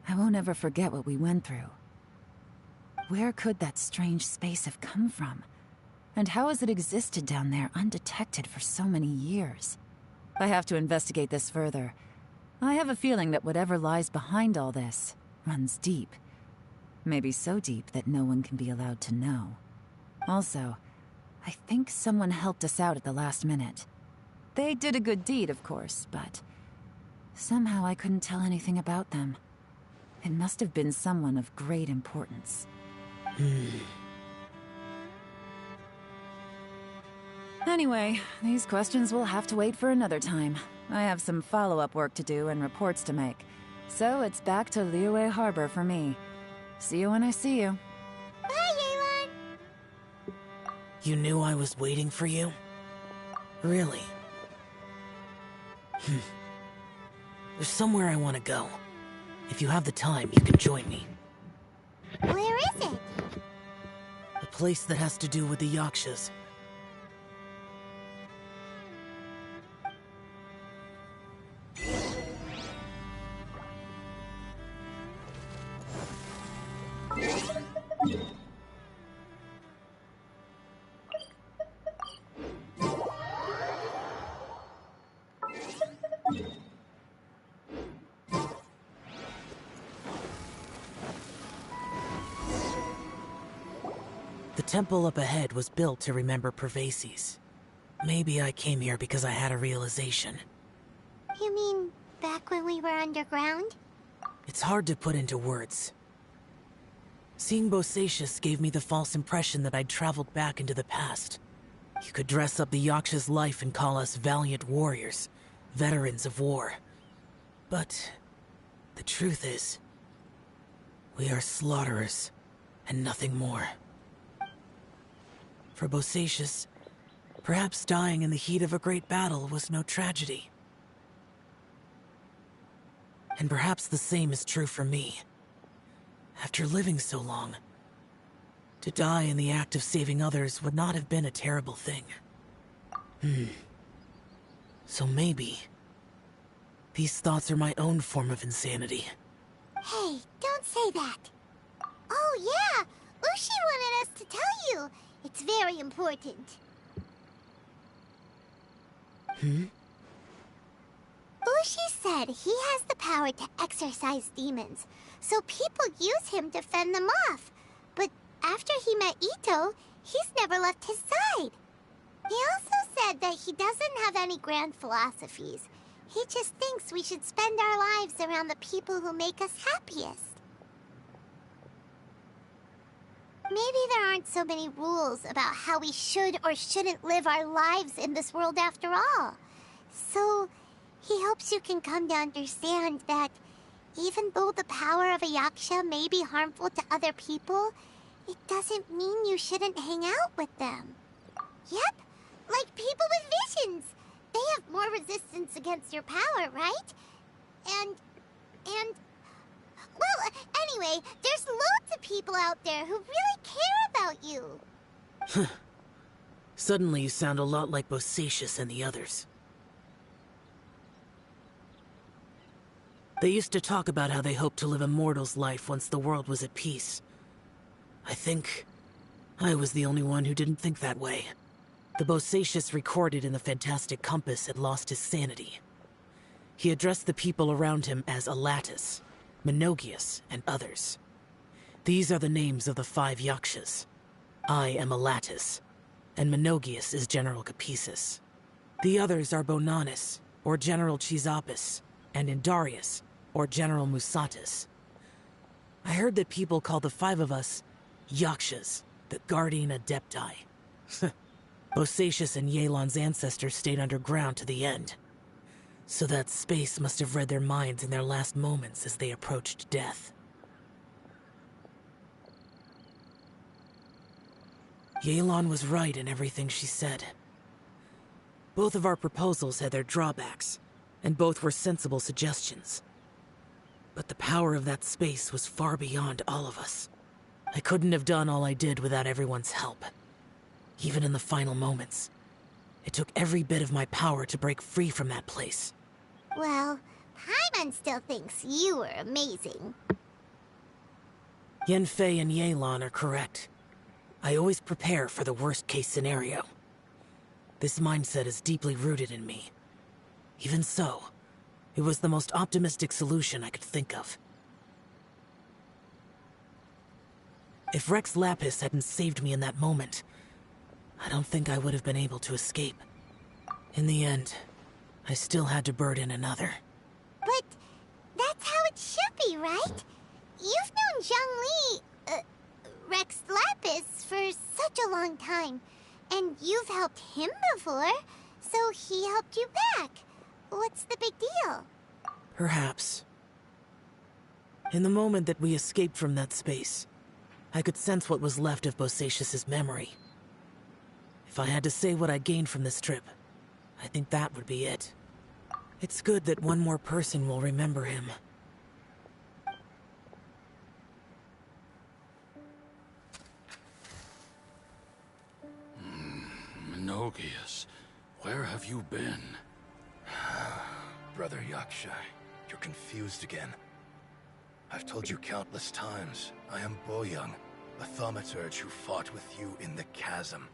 I won't ever forget what we went through. Where could that strange space have come from? And how has it existed down there undetected for so many years? I have to investigate this further. I have a feeling that whatever lies behind all this runs deep. Maybe so deep that no one can be allowed to know. Also, I think someone helped us out at the last minute. They did a good deed, of course, but somehow I couldn't tell anything about them. It must have been someone of great importance. Anyway, these questions will have to wait for another time. I have some follow-up work to do and reports to make. So it's back to Liyue Harbor for me. See you when I see you. Bye, Yelan! You knew I was waiting for you? Really? There's somewhere I want to go. If you have the time, you can join me. Where is it? A place that has to do with the Yakshas. The temple up ahead was built to remember Pervases. Maybe I came here because I had a realization. You mean back when we were underground? It's hard to put into words. Seeing Bosacius gave me the false impression that I'd traveled back into the past. You could dress up the Yaksha's life and call us valiant warriors, veterans of war. But the truth is, we are slaughterers, and nothing more. For Bosacius, perhaps dying in the heat of a great battle was no tragedy. And perhaps the same is true for me. After living so long, to die in the act of saving others would not have been a terrible thing. So maybe these thoughts are my own form of insanity. Hey, don't say that. Oh yeah, Ushi wanted us to tell you. It's very important. Ushi said he has the power to exorcise demons, so people use him to fend them off. But after he met Ito, he's never left his side. He also said that he doesn't have any grand philosophies. He just thinks we should spend our lives around the people who make us happiest. Maybe there aren't so many rules about how we should or shouldn't live our lives in this world after all. So, he hopes you can come to understand that even though the power of a Yaksha may be harmful to other people, it doesn't mean you shouldn't hang out with them. Yep, like people with visions. They have more resistance against your power, right? And... Well, anyway, there's loads of people out there who really care about you. Suddenly you sound a lot like Bosacius and the others. They used to talk about how they hoped to live a mortal's life once the world was at peace. I think I was the only one who didn't think that way. The Bosacius recorded in the Fantastic Compass had lost his sanity. He addressed the people around him as Alatus, Menogius, and others. These are the names of the 5 Yakshas. I am Alatus, and Menogius is General Capisis. The others are Bonanis, or General Chisapis, and Indarius, or General Musatis. I heard that people call the 5 of us Yakshas, the Guardian Adepti. Bosacius and Yelan's ancestors stayed underground to the end. So that space must have read their minds in their last moments as they approached death. Yelan was right in everything she said. Both of our proposals had their drawbacks, and both were sensible suggestions. But the power of that space was far beyond all of us. I couldn't have done all I did without everyone's help. Even in the final moments, it took every bit of my power to break free from that place. Well, Paimon still thinks you were amazing. Yanfei and Yelan are correct. I always prepare for the worst-case scenario. This mindset is deeply rooted in me. Even so, it was the most optimistic solution I could think of. If Rex Lapis hadn't saved me in that moment, I don't think I would have been able to escape. In the end, I still had to burden another. But that's how it should be, right? You've known Zhongli, Rex Lapis, for such a long time. And you've helped him before, so he helped you back. What's the big deal? Perhaps. In the moment that we escaped from that space, I could sense what was left of Bosacius's memory. If I had to say what I gained from this trip, I think that would be it. It's good that one more person will remember him. Menogius, where have you been? Brother Yaksha, you're confused again. I've told you countless times, I am Boyoung, a thaumaturge who fought with you in the chasm.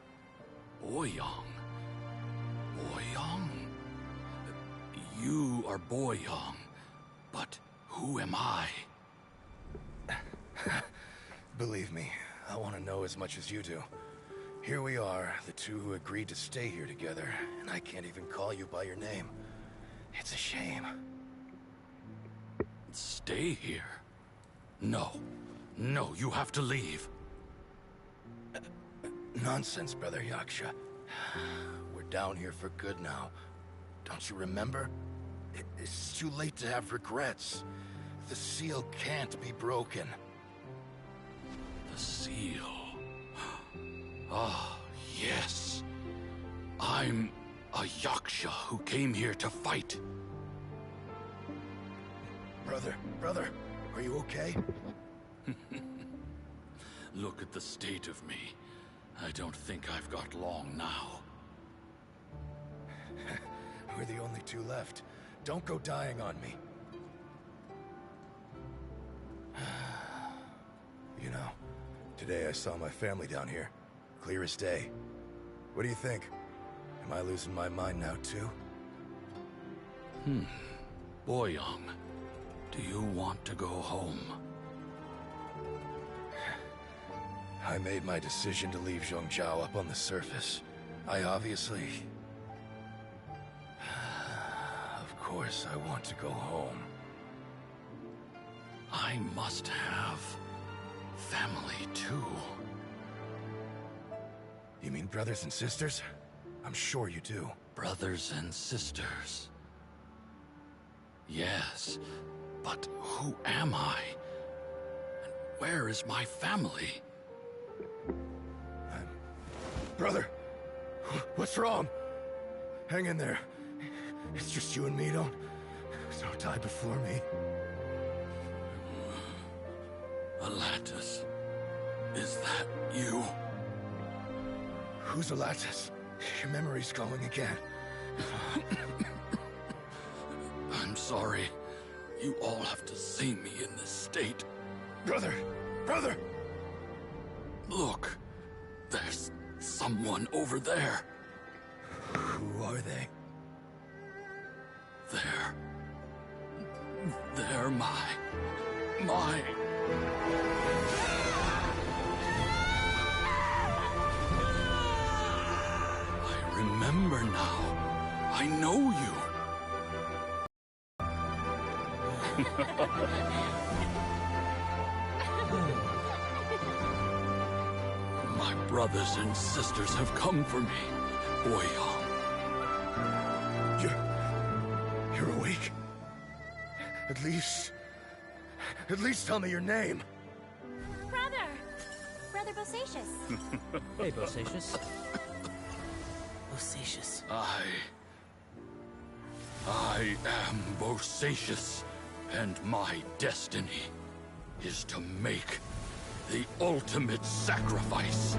Boyoung? Boyoung? You are Boyoung, but who am I? Believe me, I want to know as much as you do. Here we are, the two who agreed to stay here together, and I can't even call you by your name. It's a shame. Stay here? No. No, you have to leave. Nonsense, Brother Yaksha. We're down here for good now. Don't you remember? It's too late to have regrets. The seal can't be broken. The seal. Ah, yes. I'm a Yaksha who came here to fight. Brother, are you okay? Look at the state of me. I don't think I've got long now. We're the only two left. Don't go dying on me. You know, today I saw my family down here. Clear as day. What do you think? Am I losing my mind now, too? Boyoung, do you want to go home? I made my decision to leave Zhongzhou up on the surface. I obviously... Of course I want to go home. I must have family, too. You mean brothers and sisters? I'm sure you do. Brothers and sisters. Yes, but who am I? And where is my family? Brother! What's wrong? Hang in there. It's just you and me, don't die before me. Alatus, is that you? Who's Alatus? Your memory's going again. I'm sorry. You all have to see me in this state. Brother! Brother! Look, there's someone over there. Who are they? They're my... I remember now. I know you. My brothers and sisters have come for me, Boyong. You're awake? At least tell me your name. Brother Bosacius. Hey, Bosacius. Bosacius. I am Bosacius, and my destiny is to make the ultimate sacrifice.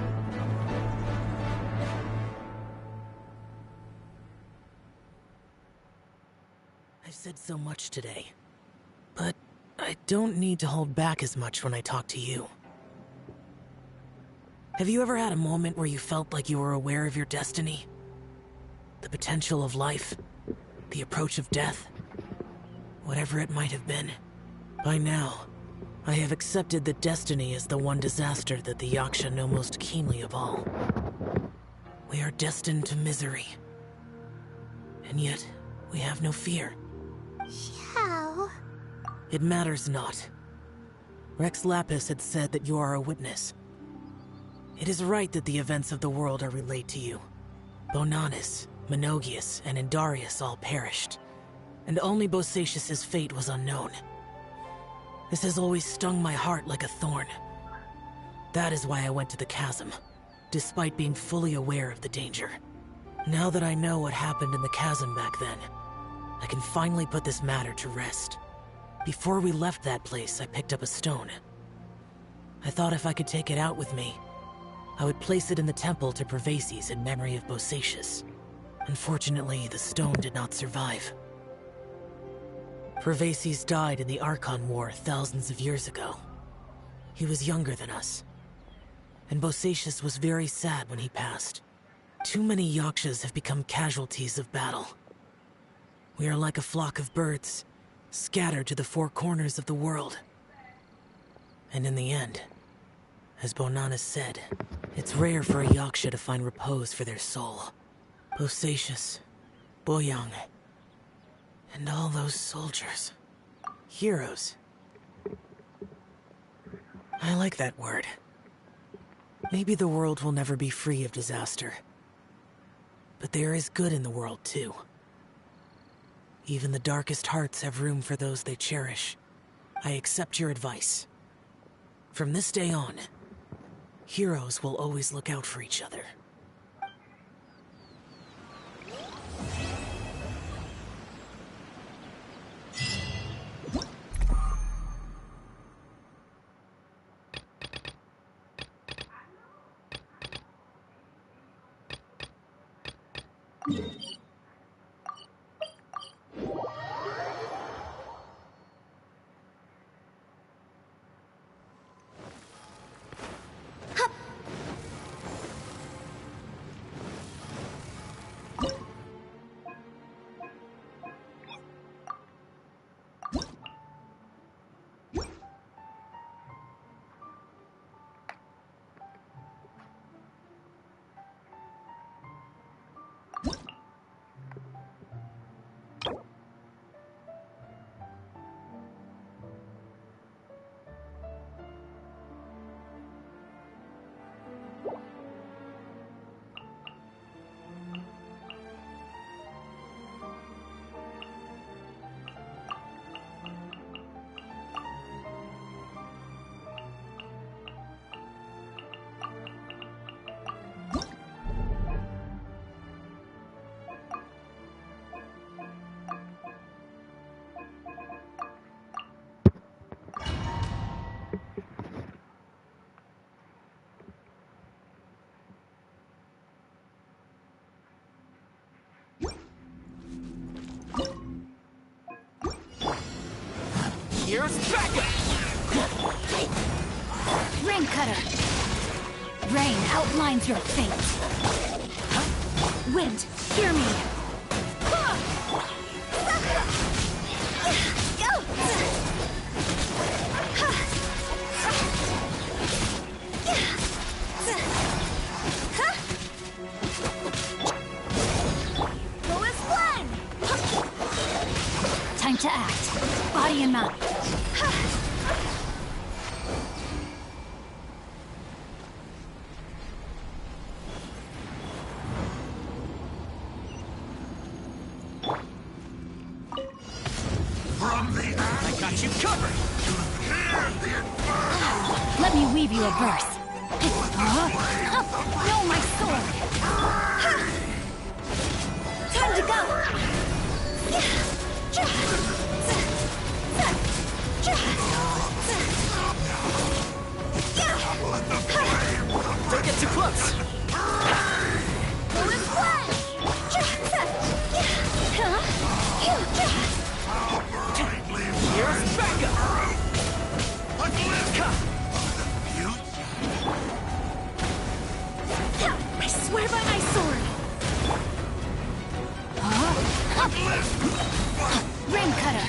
I've said so much today, but I don't need to hold back as much when I talk to you. Have you ever had a moment where you felt like you were aware of your destiny? The potential of life? The approach of death? Whatever it might have been. By now, I have accepted that destiny is the one disaster that the Yaksha know most keenly of all. We are destined to misery. And yet, we have no fear. How? It matters not. Rex Lapis had said that you are a witness. It is right that the events of the world are relayed to you. Bonanis, Menogius, and Indarius all perished, and only Bosacius's fate was unknown. This has always stung my heart like a thorn. That is why I went to the chasm, despite being fully aware of the danger. Now that I know what happened in the chasm back then, I can finally put this matter to rest. Before we left that place, I picked up a stone. I thought if I could take it out with me, I would place it in the temple to Pervases in memory of Bosacius. Unfortunately, the stone did not survive. Pervases died in the Archon War thousands of years ago. He was younger than us, and Bosacius was very sad when he passed. Too many Yakshas have become casualties of battle. We are like a flock of birds, scattered to the four corners of the world. And in the end, as Bonanis said, it's rare for a Yaksha to find repose for their soul. Bosacius, Boyong, and all those soldiers. Heroes. I like that word. Maybe the world will never be free of disaster. But there is good in the world, too. Even the darkest hearts have room for those they cherish. I accept your advice. From this day on, heroes will always look out for each other. Here's backup! Rain Cutter! Rain outlines your fate. Wind, hear me! Time to act. Body and mind. I got you covered! Let me weave you a verse. No, my sword! Time to go! Don't get too close! Here's backup! I swear by my sword! Rain Cutter!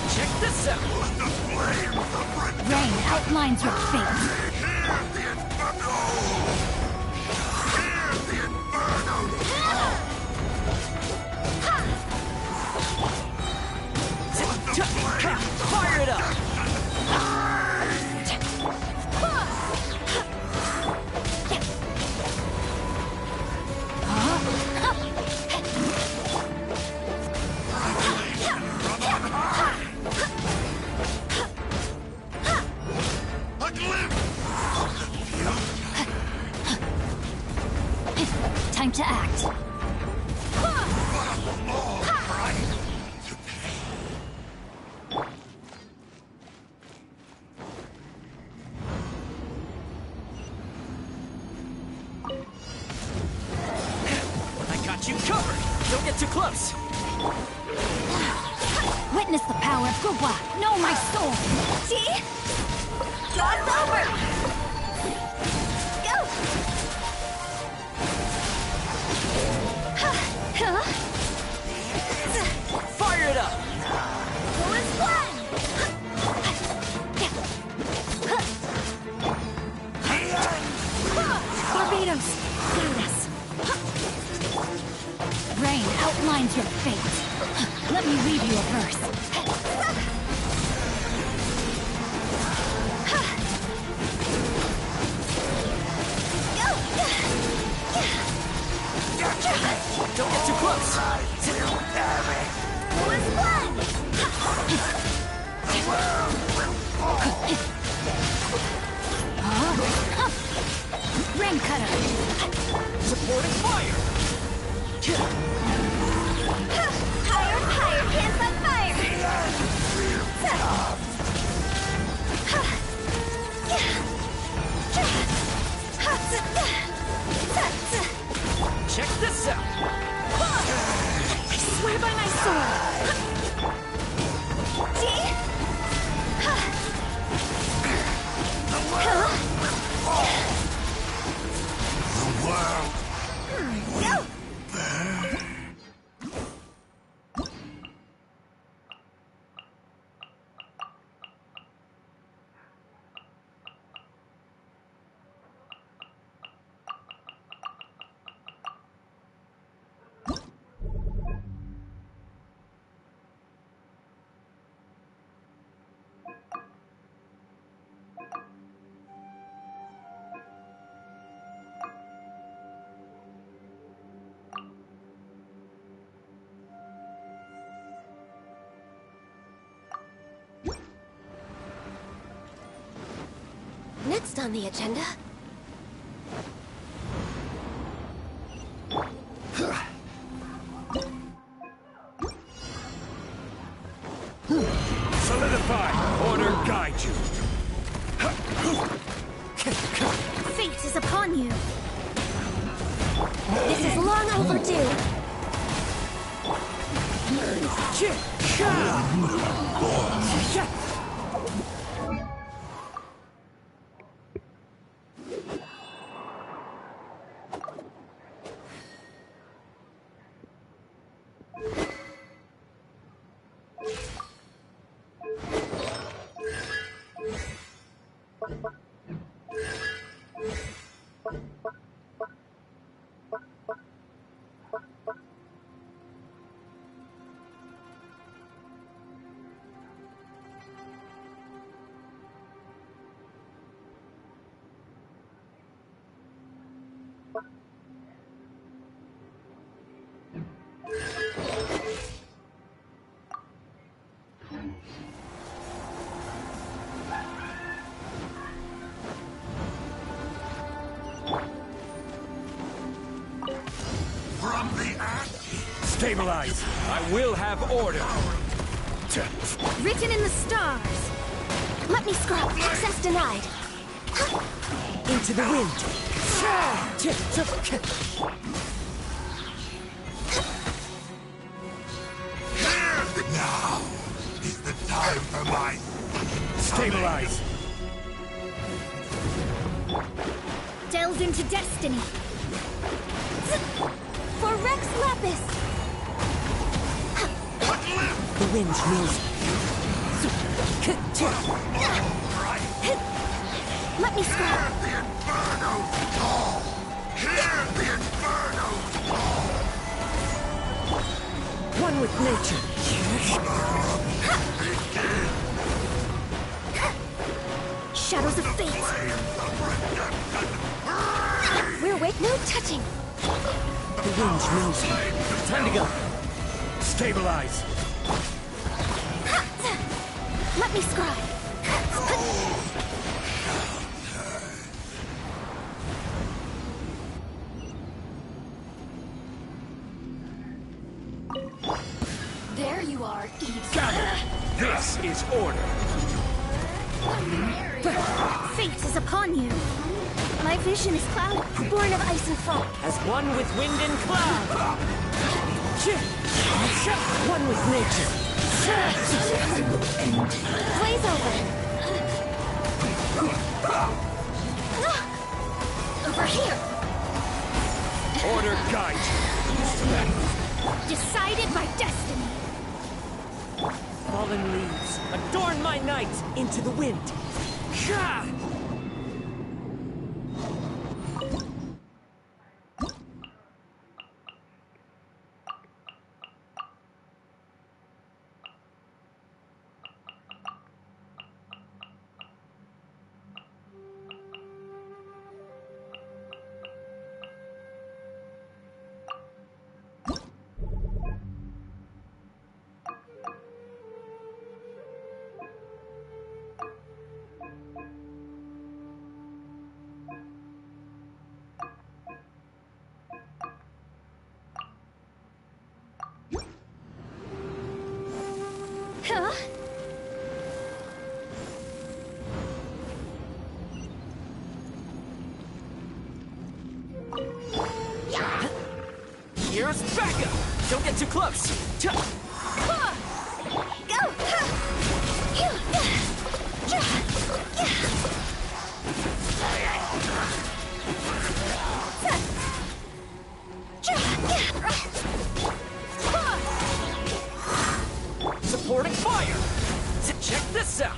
Check this out! Rain outlines your fate. Fire it up! Time to act. I got you covered! Don't get too close! Witness the power of Gugwa. Know my soul. See? Draw's over! Go! Fire it up! Go as one! Barbados, guide us. Rain outlines your fate. Let me weave you a verse. Don't get too close! Go as one! Rain Cutter. Supporting fire! Higher, higher, hands on fire! Check this out! I swear by my sword. See? Go! Next on the agenda... Fate is upon you. This is long overdue. Stabilize! I will have order! Written in the stars. Let me scrub. Access denied. Into the wind. Now is the time for my... Stabilize! Delved into destiny. For Rex Lapis. The wind knows. Let me scrub. The Inferno's call! Hear the Inferno's call! One with nature. Shadows of fate. We're awake. No touching. The wind knows. Time to go. Stabilize! Let me scry. There you are, Eve. Gather! This is order! Fate is upon you. My vision is clouded, born of ice and fog. As one with wind and cloud. One with nature. Blaze over. Over here. Order guide you. Decided by destiny. Fallen leaves, adorn my night into the wind. Huh? Here's backup! Don't get too close! Go! Supporting fire! Check this out!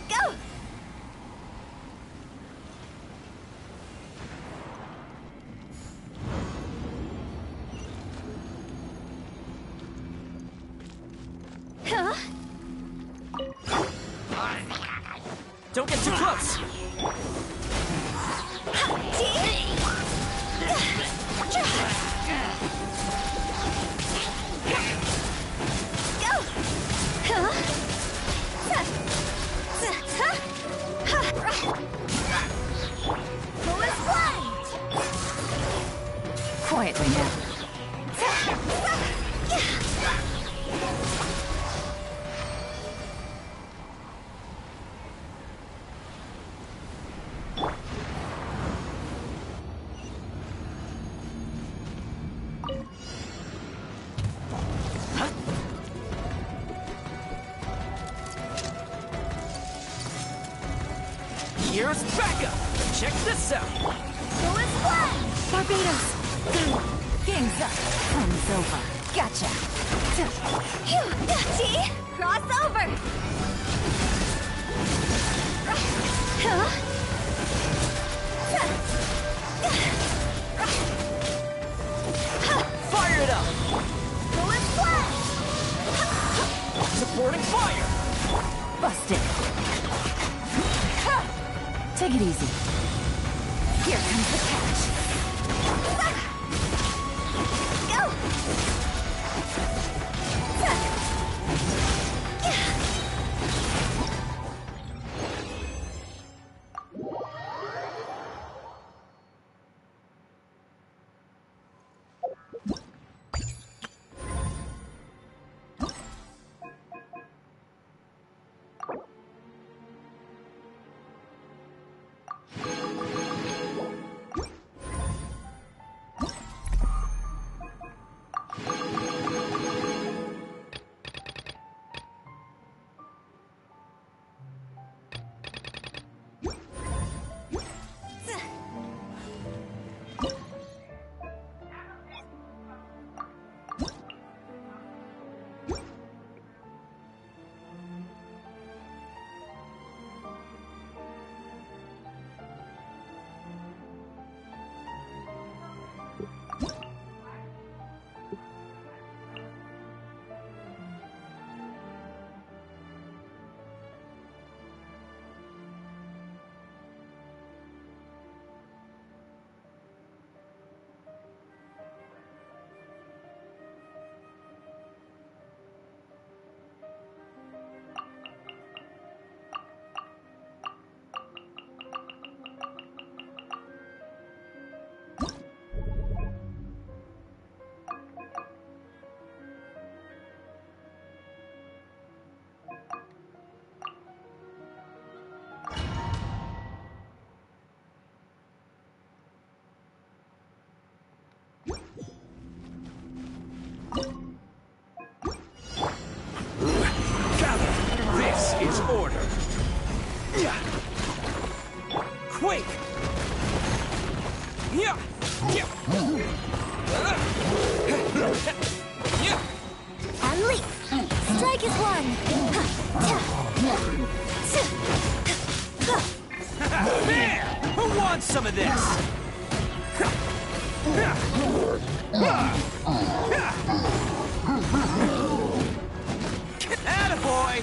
Go! Huh? Don't get too close! Quietly now. Here's backup! Check this out! Go and splash! Barbados! Game's up. Fun's over. Gotcha. See? Cross over! Fire it up! Go and splash! Supporting fire! Busted. Take it easy. Here comes the catch. Go! This is order. Quake! Yeah! Unleash! Strike is one! There! Who wants some of this? Attaboy!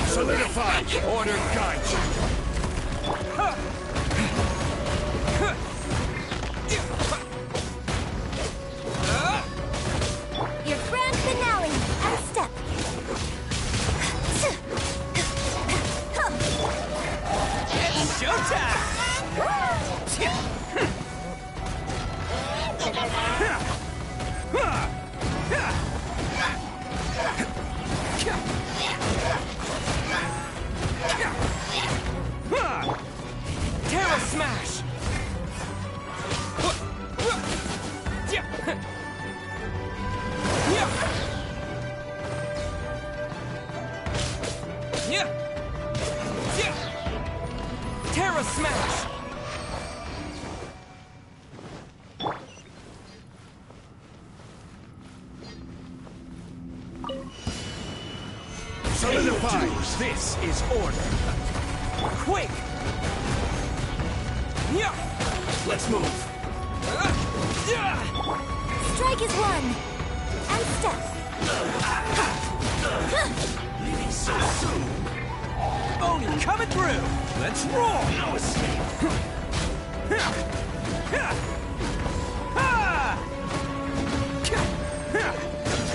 Solidify! Order guide you! Your grand finale! And step! It's showtime! Terror smash! Terror smash! Solidify! This is order. Quick! Let's move! Strike is one! And step! Leaving so soon! Oni coming through! Let's roll! No escape!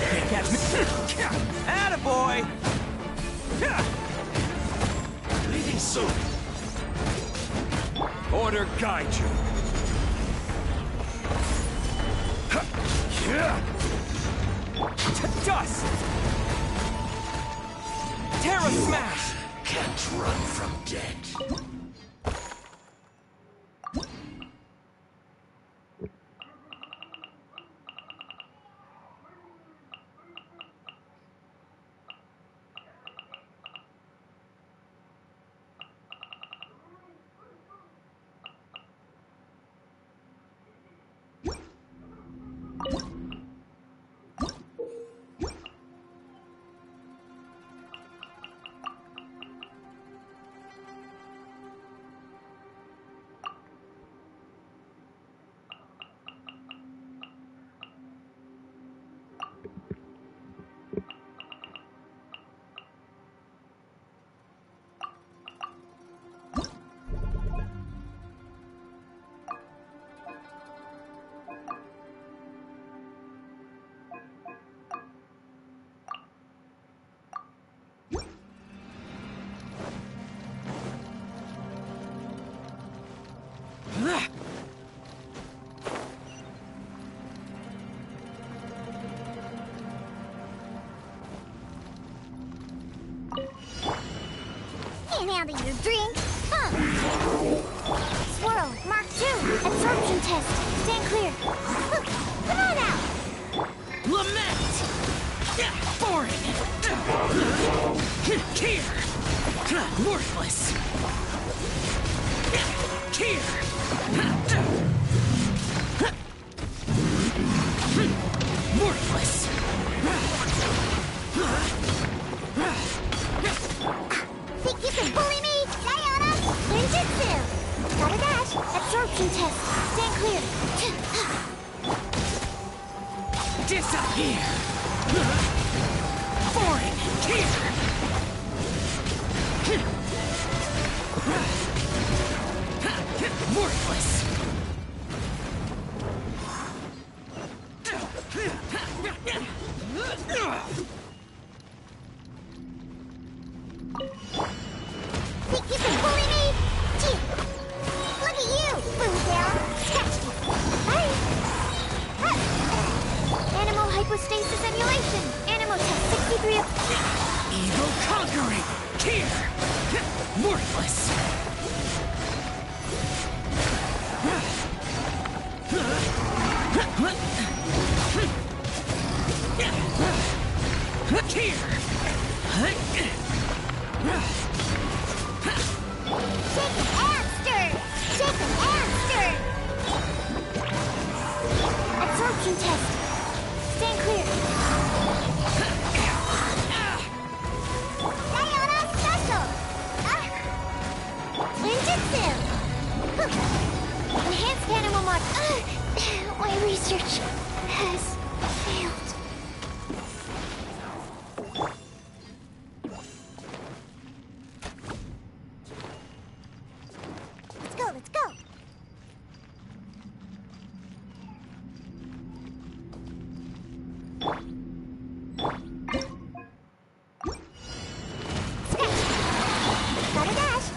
Can't catch me! Attaboy! Leaving soon! Order guide you! Dust! Terra Smash! Can't run from death. Can't handle your drink. Huh. Swirl, Mark 2, absorption test. Stand clear. Come on out. Lament! Foreign! Here! Worthless! Here! Worthless! Think you can bully me? Diana! Ninjutsu! Got a dash. Absorption test. Stand clear. Disappear! Foreign! Here! Worthless! Think you can bully me? Gee. Look at you, Boomtail. Scratch me. Hey. Animal hypostasis emulation. Animal test 63 of... Evil conquering! Here! Worthless! Here! Shake and stir! Shake and stir! Absorption test. Stand clear. Diana special! Ninjutsu! Enhanced animal mod. My research has failed. Let's go, let's go! Got a dash.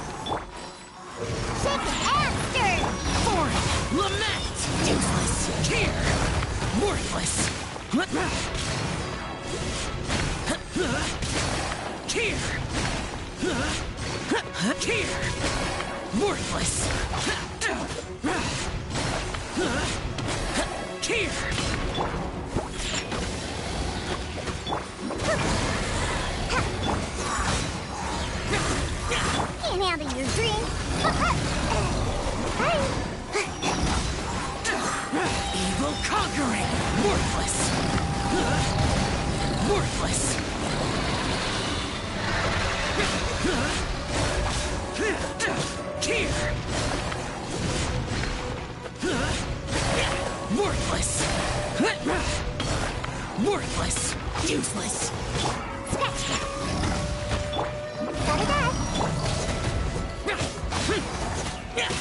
Shake and stir. Foreign! Lament! Useless! Here! Worthless! Here! Here! Worthless! Here! Can't handle your drink. Hey. Evil conquering! Worthless! Worthless! Here! Worthless! Worthless! Useless! Scratch. Got a dash. Yeah.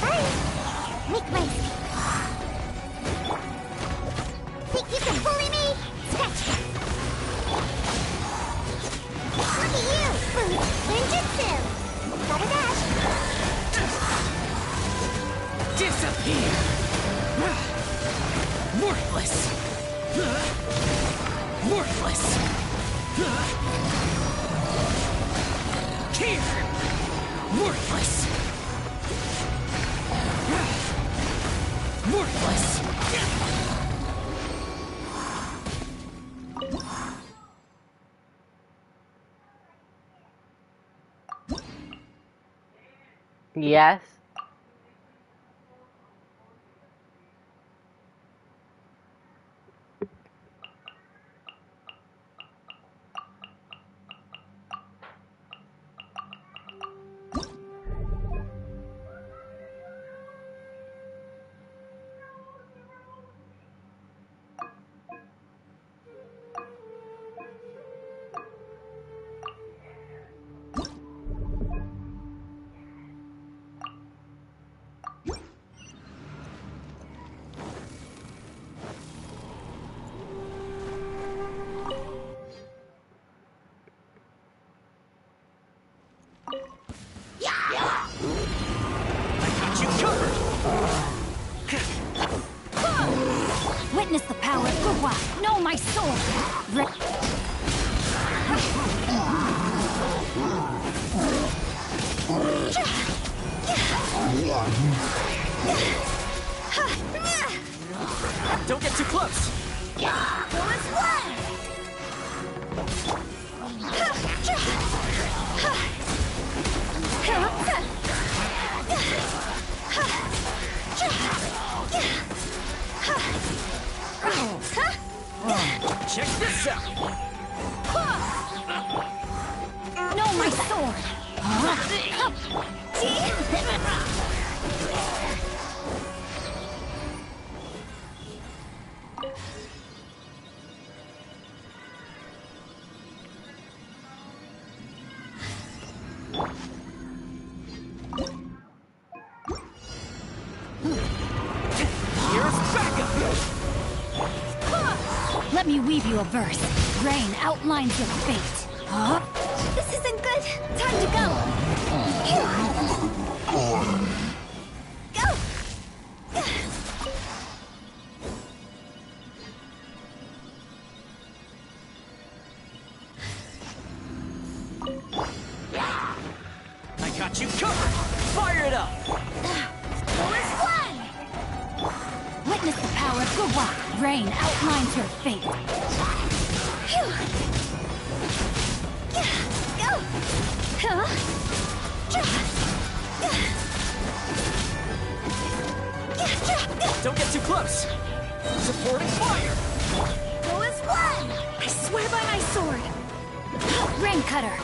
Hey. Make my escape. Think you can bully me? Scratch. Look at you, Ninjutsu. Got a dash. Disappear! Worthless! Worthless! Yes. Witness the power of Gugwa! Know my sword! Don't get too close! Check this out! Know my sword! Let me weave you a verse. Rain outlines your fate. Huh? This isn't good. Time to go. Go! I got you covered! Fire it up! Witness the power of Gugwa. Rain outlines your fate. Go! Don't get too close! Supporting fire! Go as one! I swear by my sword. Rain cutter.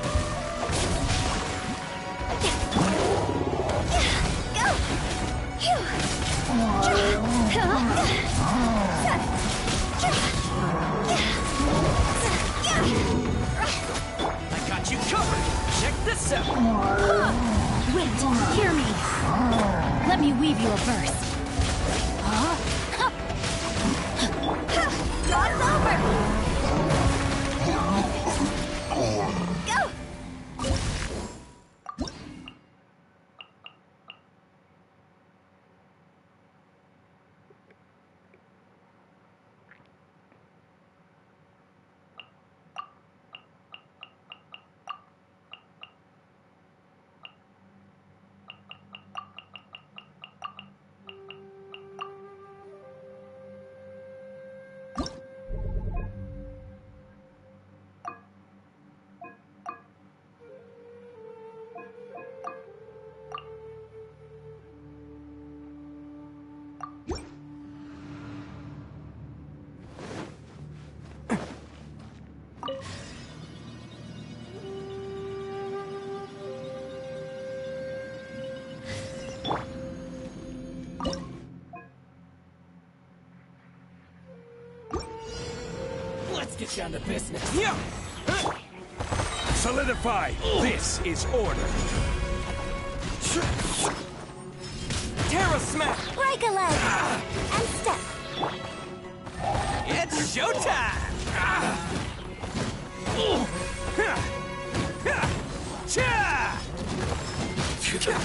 I got you covered! Check this out! Wait, hear me. Let me weave you a verse. Draw's over! Go! Let's get down to business! Yeah. Solidify! This is order! Terra Smack! Break a leg! And step! It's showtime!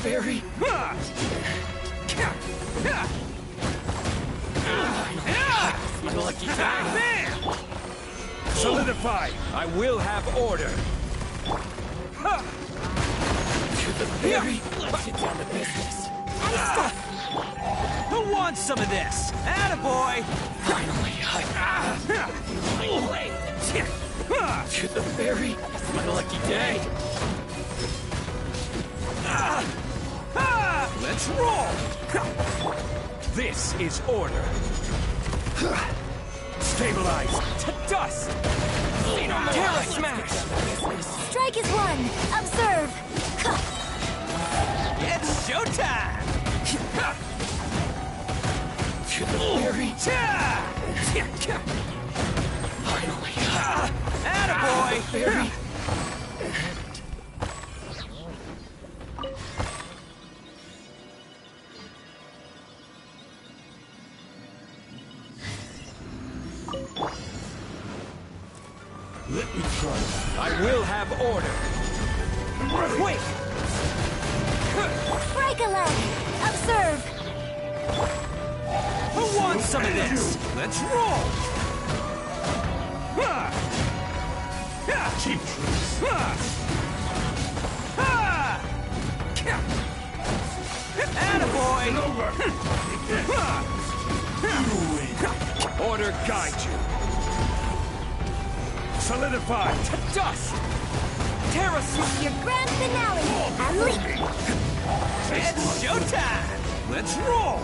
Barry! My lucky time! Bam! Solidify! I will have order! Let's get down to business. Who wants some of this? Attaboy! Finally, finally. To the ferry. It's my lucky day. Let's roll! This is order. Stabilize to dust! Terra smash! Strike is one. Observe. It's showtime! To the ferry. Finally. Attaboy! Ferry. Let me try. I will have order. Wait! Break a leg. Observe. Who wants some of this? Let's roll! Cheap tricks. Attaboy! Order guide you. Solidify to dust! Terra smash! Your grand finale. Unleash. It's showtime! Let's roll!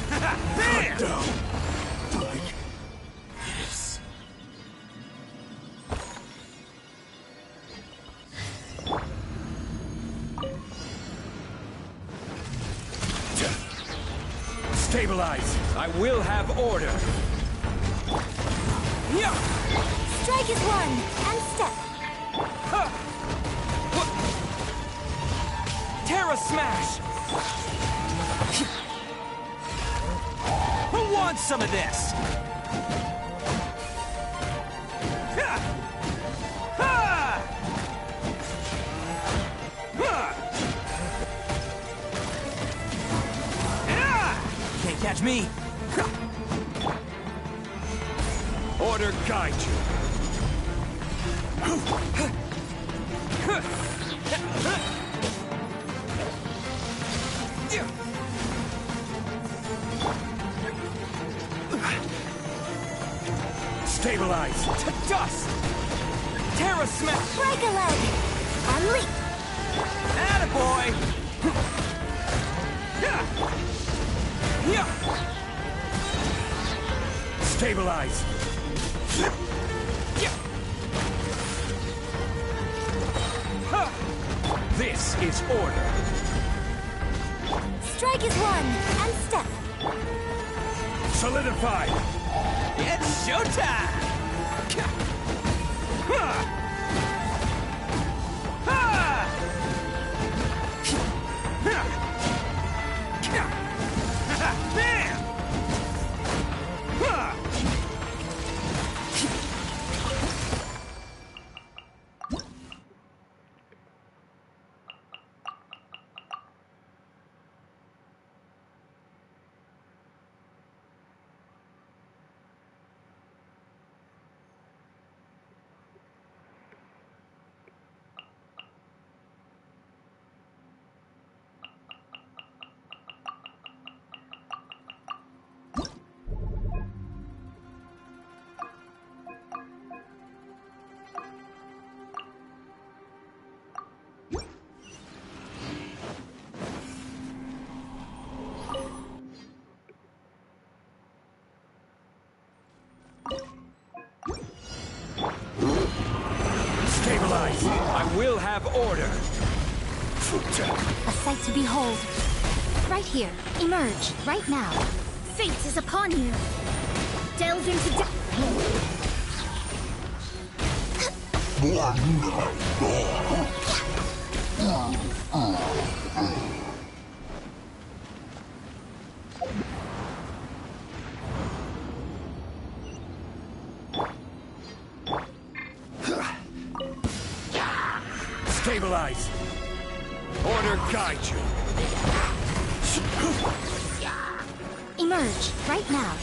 Cut down. Like this. Stabilize. I will have order. Strike is one. And step. Terra smash! Who wants some of this? Can't catch me. Order guide you. Stabilize to dust! Terra smash! Break a leg. Unleash. Attaboy! Stabilize! This is order. Strike is one. And step. Solidify! It's showtime! Stabilize! I will have order! A sight to behold. Right here. Emerge. Right now. Fate is upon you. Delve into Stabilize! Order guide you! Emerge. Right now.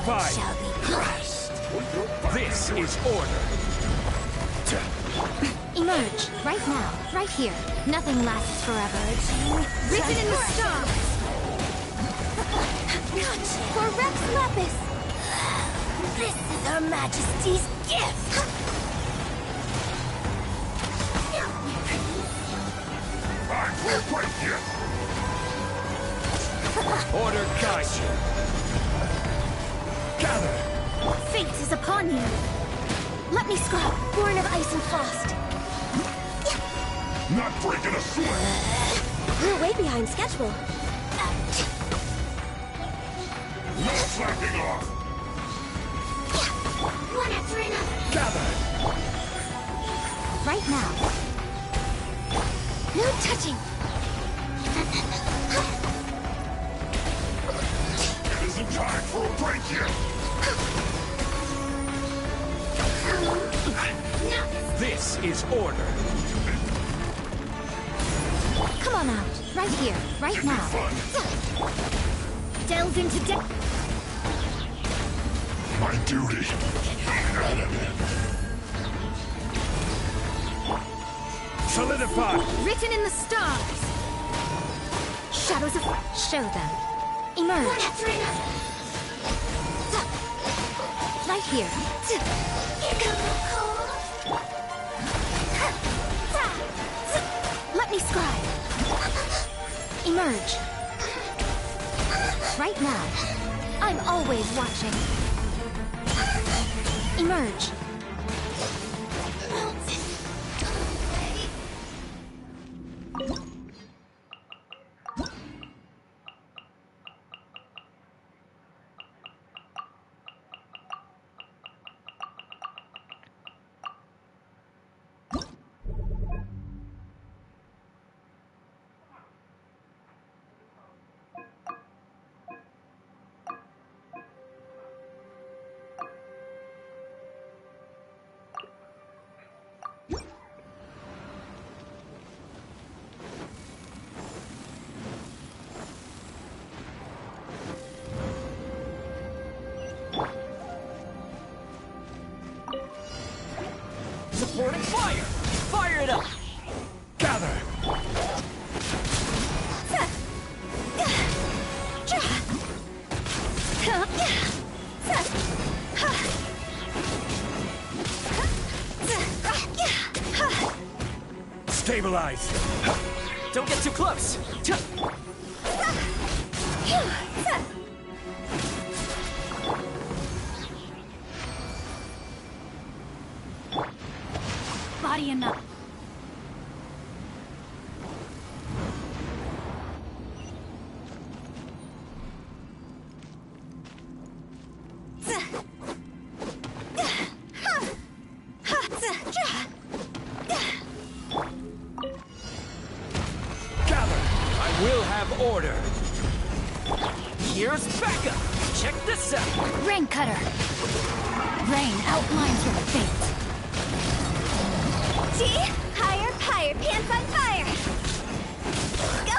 Solidified! Shall be crushed. This is order. Emerge, right now, right here. Nothing lasts forever. Written in the stars. For Rex Lapis! This is Her Majesty's gift. I will break you! Order guides you. Gather! Fate is upon you. Let me scrub, born of ice and frost. Not breaking a sweat! We're way behind schedule. No slacking off! One after another. Gather! Right now. No touching. It isn't time for a break yet! This is order. Come on out. Right here. Right now. Delve into depth. My duty. Solidify! Written in the stars. Shadows of... Show them. Emerge. One after another. Right here. Here comes the cold. Let me scribe. Emerge. Right now. I'm always watching. Emerge. Supporting fire! Fire it up! Gather! Stabilize! Don't get too close! Body enough. Gather! I will have order! Here's Becca! Check this out! Rain Cutter. Rain outlines your fate. See? Higher, higher, pants on fire. Go.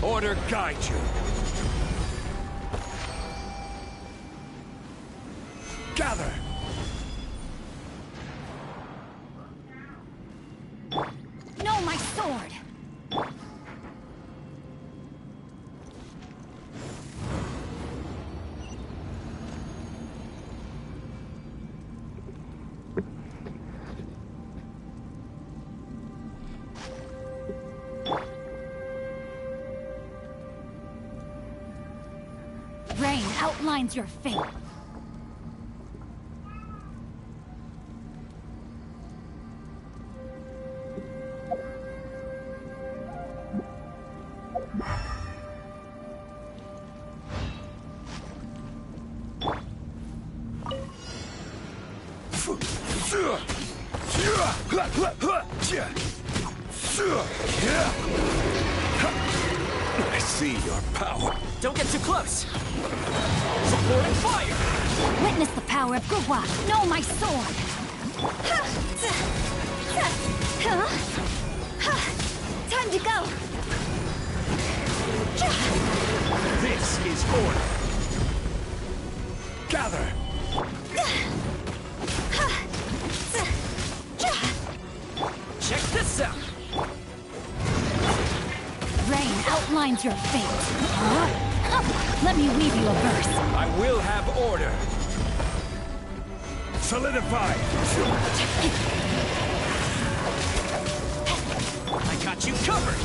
Order guide you. Gather! No, my sword. Rain outlines your fate. see your power. Don't get too close! Supporting fire! Witness the power of Guhua! Know my sword! Time to go! This is order. Gather! Check this out! Rain outlines your fate. Let me weave you a verse. I will have order. Solidify! I got you covered!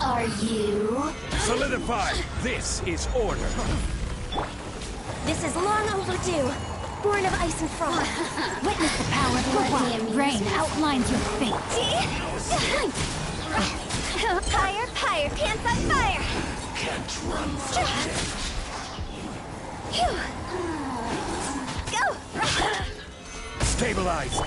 Are you? Solidify! This is order. This is long overdue. Born of ice and frost. Witness the power of Guhua. Rain outlines your fate. Fire, fire, pants on fire! Can't run from death. Go! Stabilize!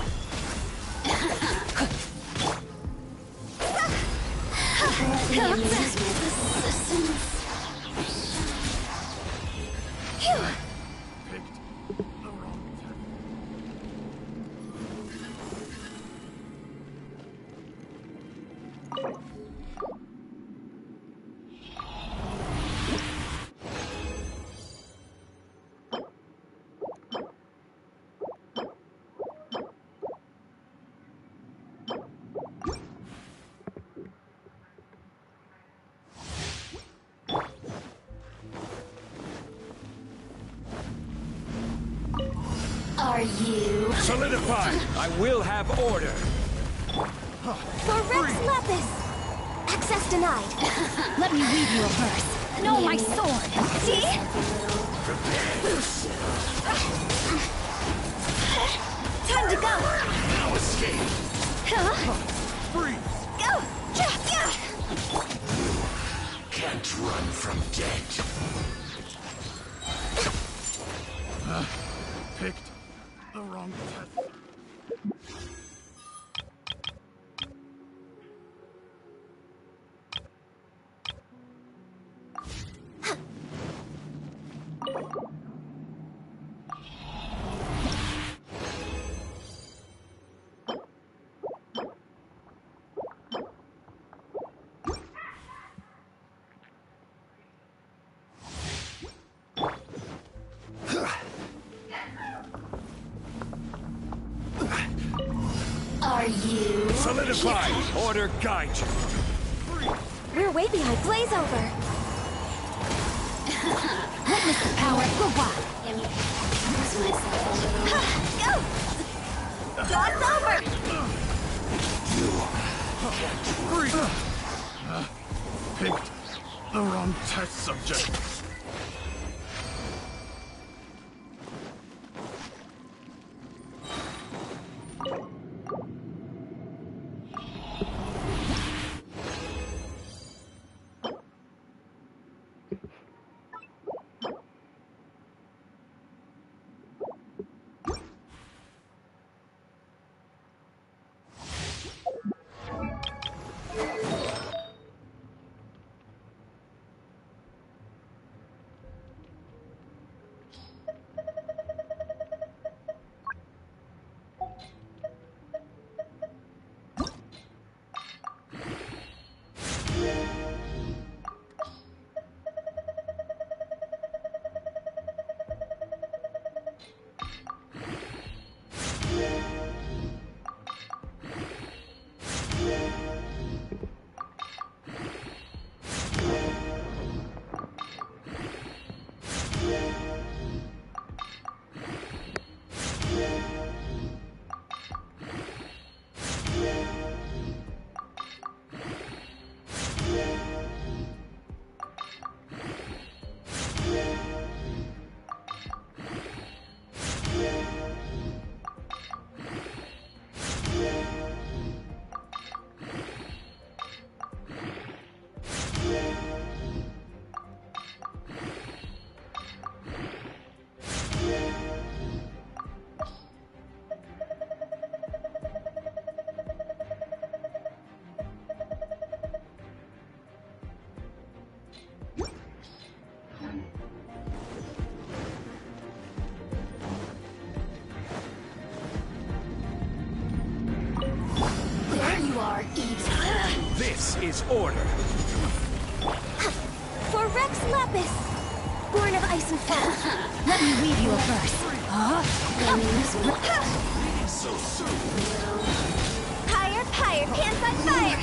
Are you? Solidify! I will have order. For Rex Lapis! Access denied. Let me weave you a verse. Know my sword. See? Time to go! Now escape! Freeze! Go! Can't run from death. Picked the wrong path. Are you? Solidify! Order guide you. We're way behind Blaze over. Witness the power of Gua. Go! God's over! Picked the wrong test subject. This is order. For Rex Lapis, born of ice and fire. Let me read you a verse. So soon. Higher, higher, pants on fire!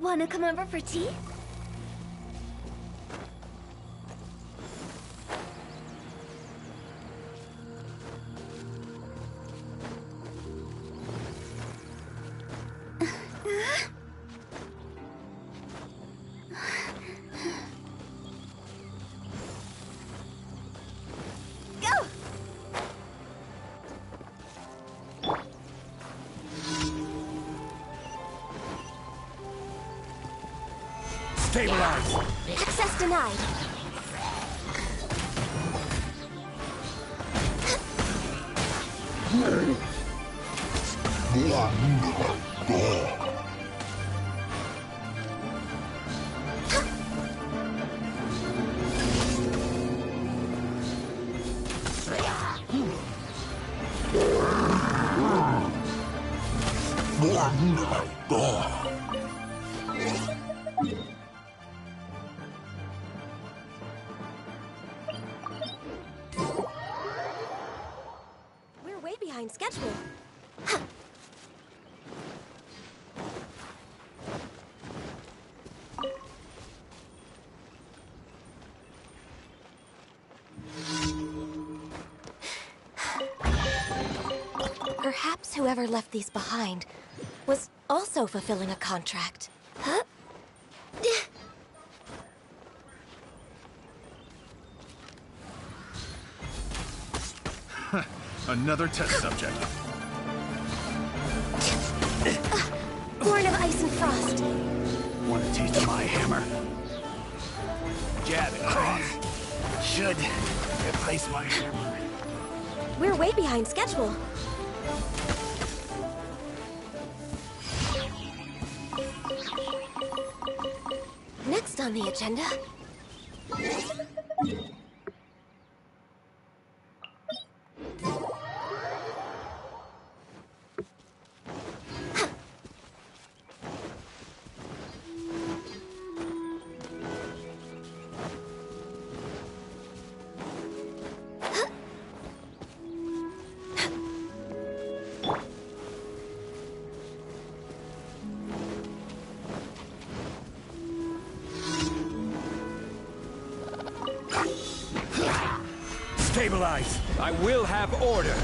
Wanna come over for tea? Stabilize! Access denied. my God. We're way behind schedule. Perhaps whoever left these behind was also fulfilling a contract. Huh? Another test subject. Born of ice and frost. Want a taste of my hammer? Jab it across. Should replace my hammer. We're way behind schedule. Next on the agenda... Stabilize! I will have order!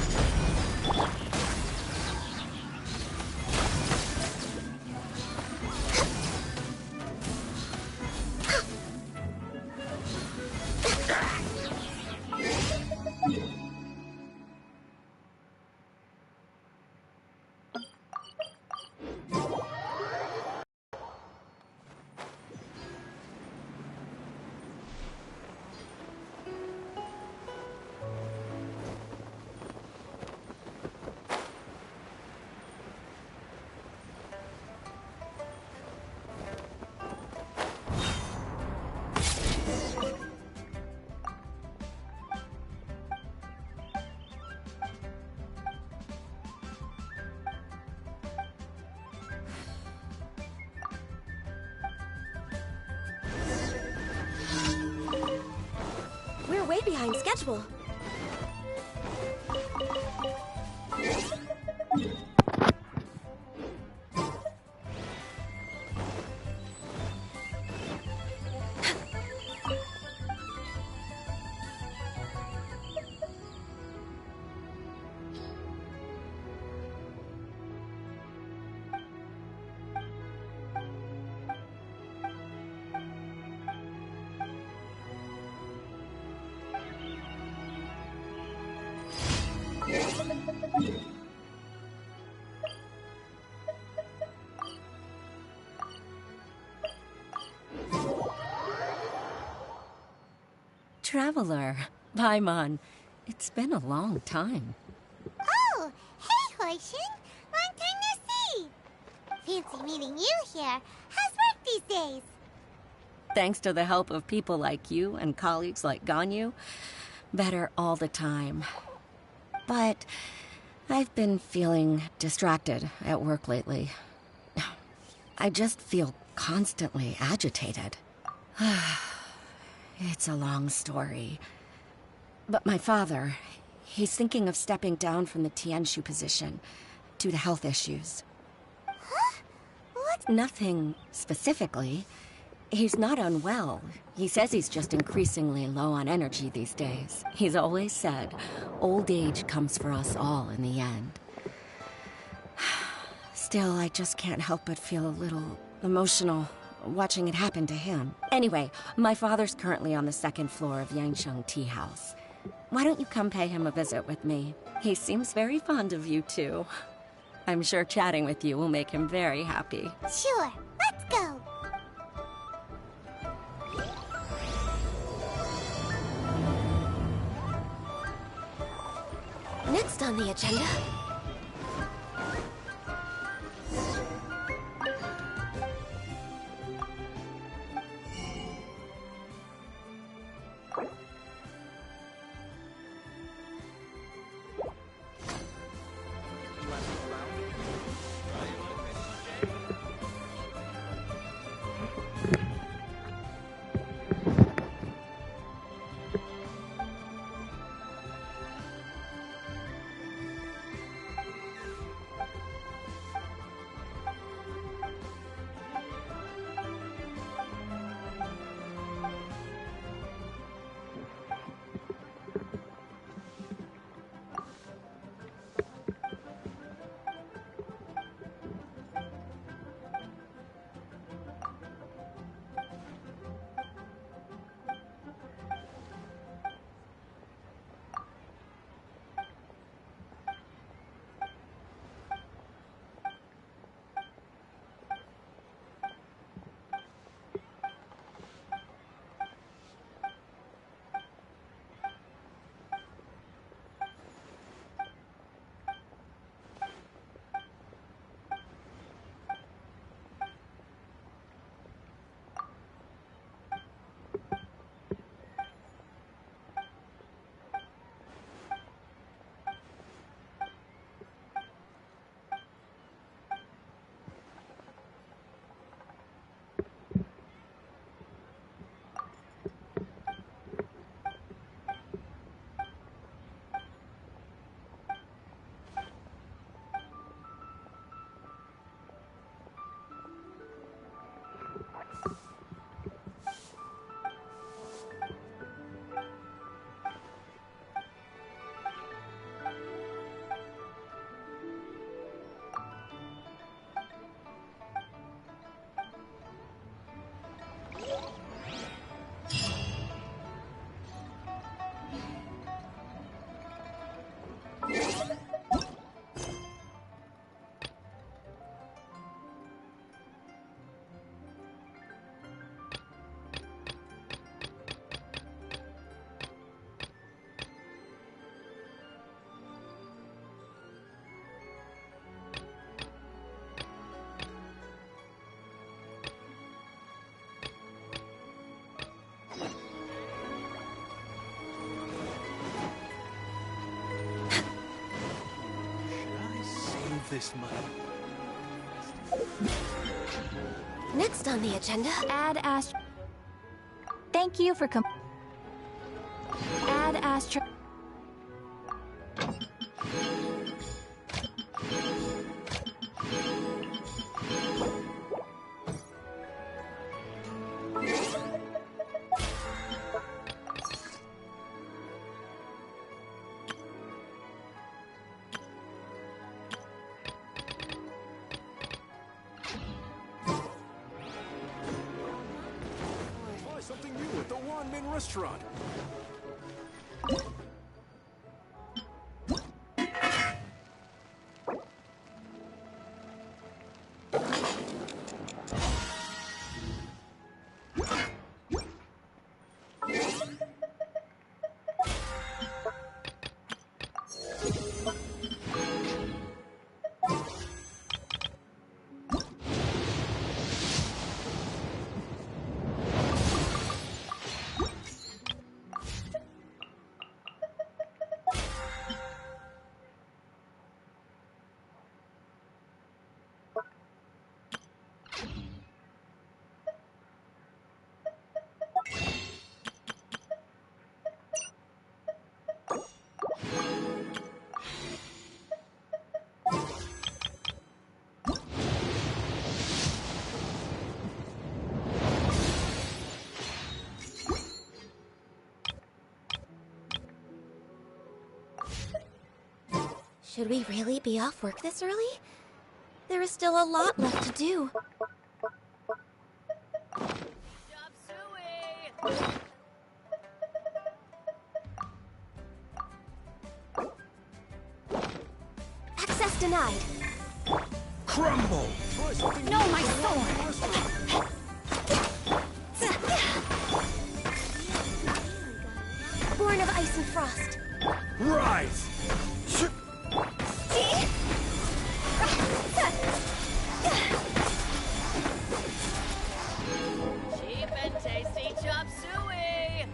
We're way behind schedule. Traveler, Paimon, it's been a long time. Oh, hey, Hoishin. Long time no see. Fancy meeting you here. How's work these days? Thanks to the help of people like you and colleagues like Ganyu, better all the time. But I've been feeling distracted at work lately. I just feel constantly agitated. It's a long story. But my father, he's thinking of stepping down from the Tianshu position due to health issues. Huh? What? Nothing specifically. He's not unwell. He says he's just increasingly low on energy these days. He's always said, old age comes for us all in the end. Still, I just can't help but feel a little emotional watching it happen to him. Anyway, my father's currently on the second floor of Yangsheng Tea House. Why don't you come pay him a visit with me? He seems very fond of you, too. I'm sure chatting with you will make him very happy. Sure, let's go. Next on the agenda... this money. Next on the agenda, Add Thank you for Add Astro. Try something new at the Wanmin restaurant. should we really be off work this early? There is still a lot left to do. Access denied. Crumble! No, my sword! Born of ice and frost. Rise! Cheap and tasty chop suey!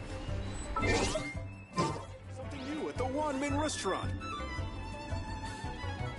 Something new at the Wanmin restaurant.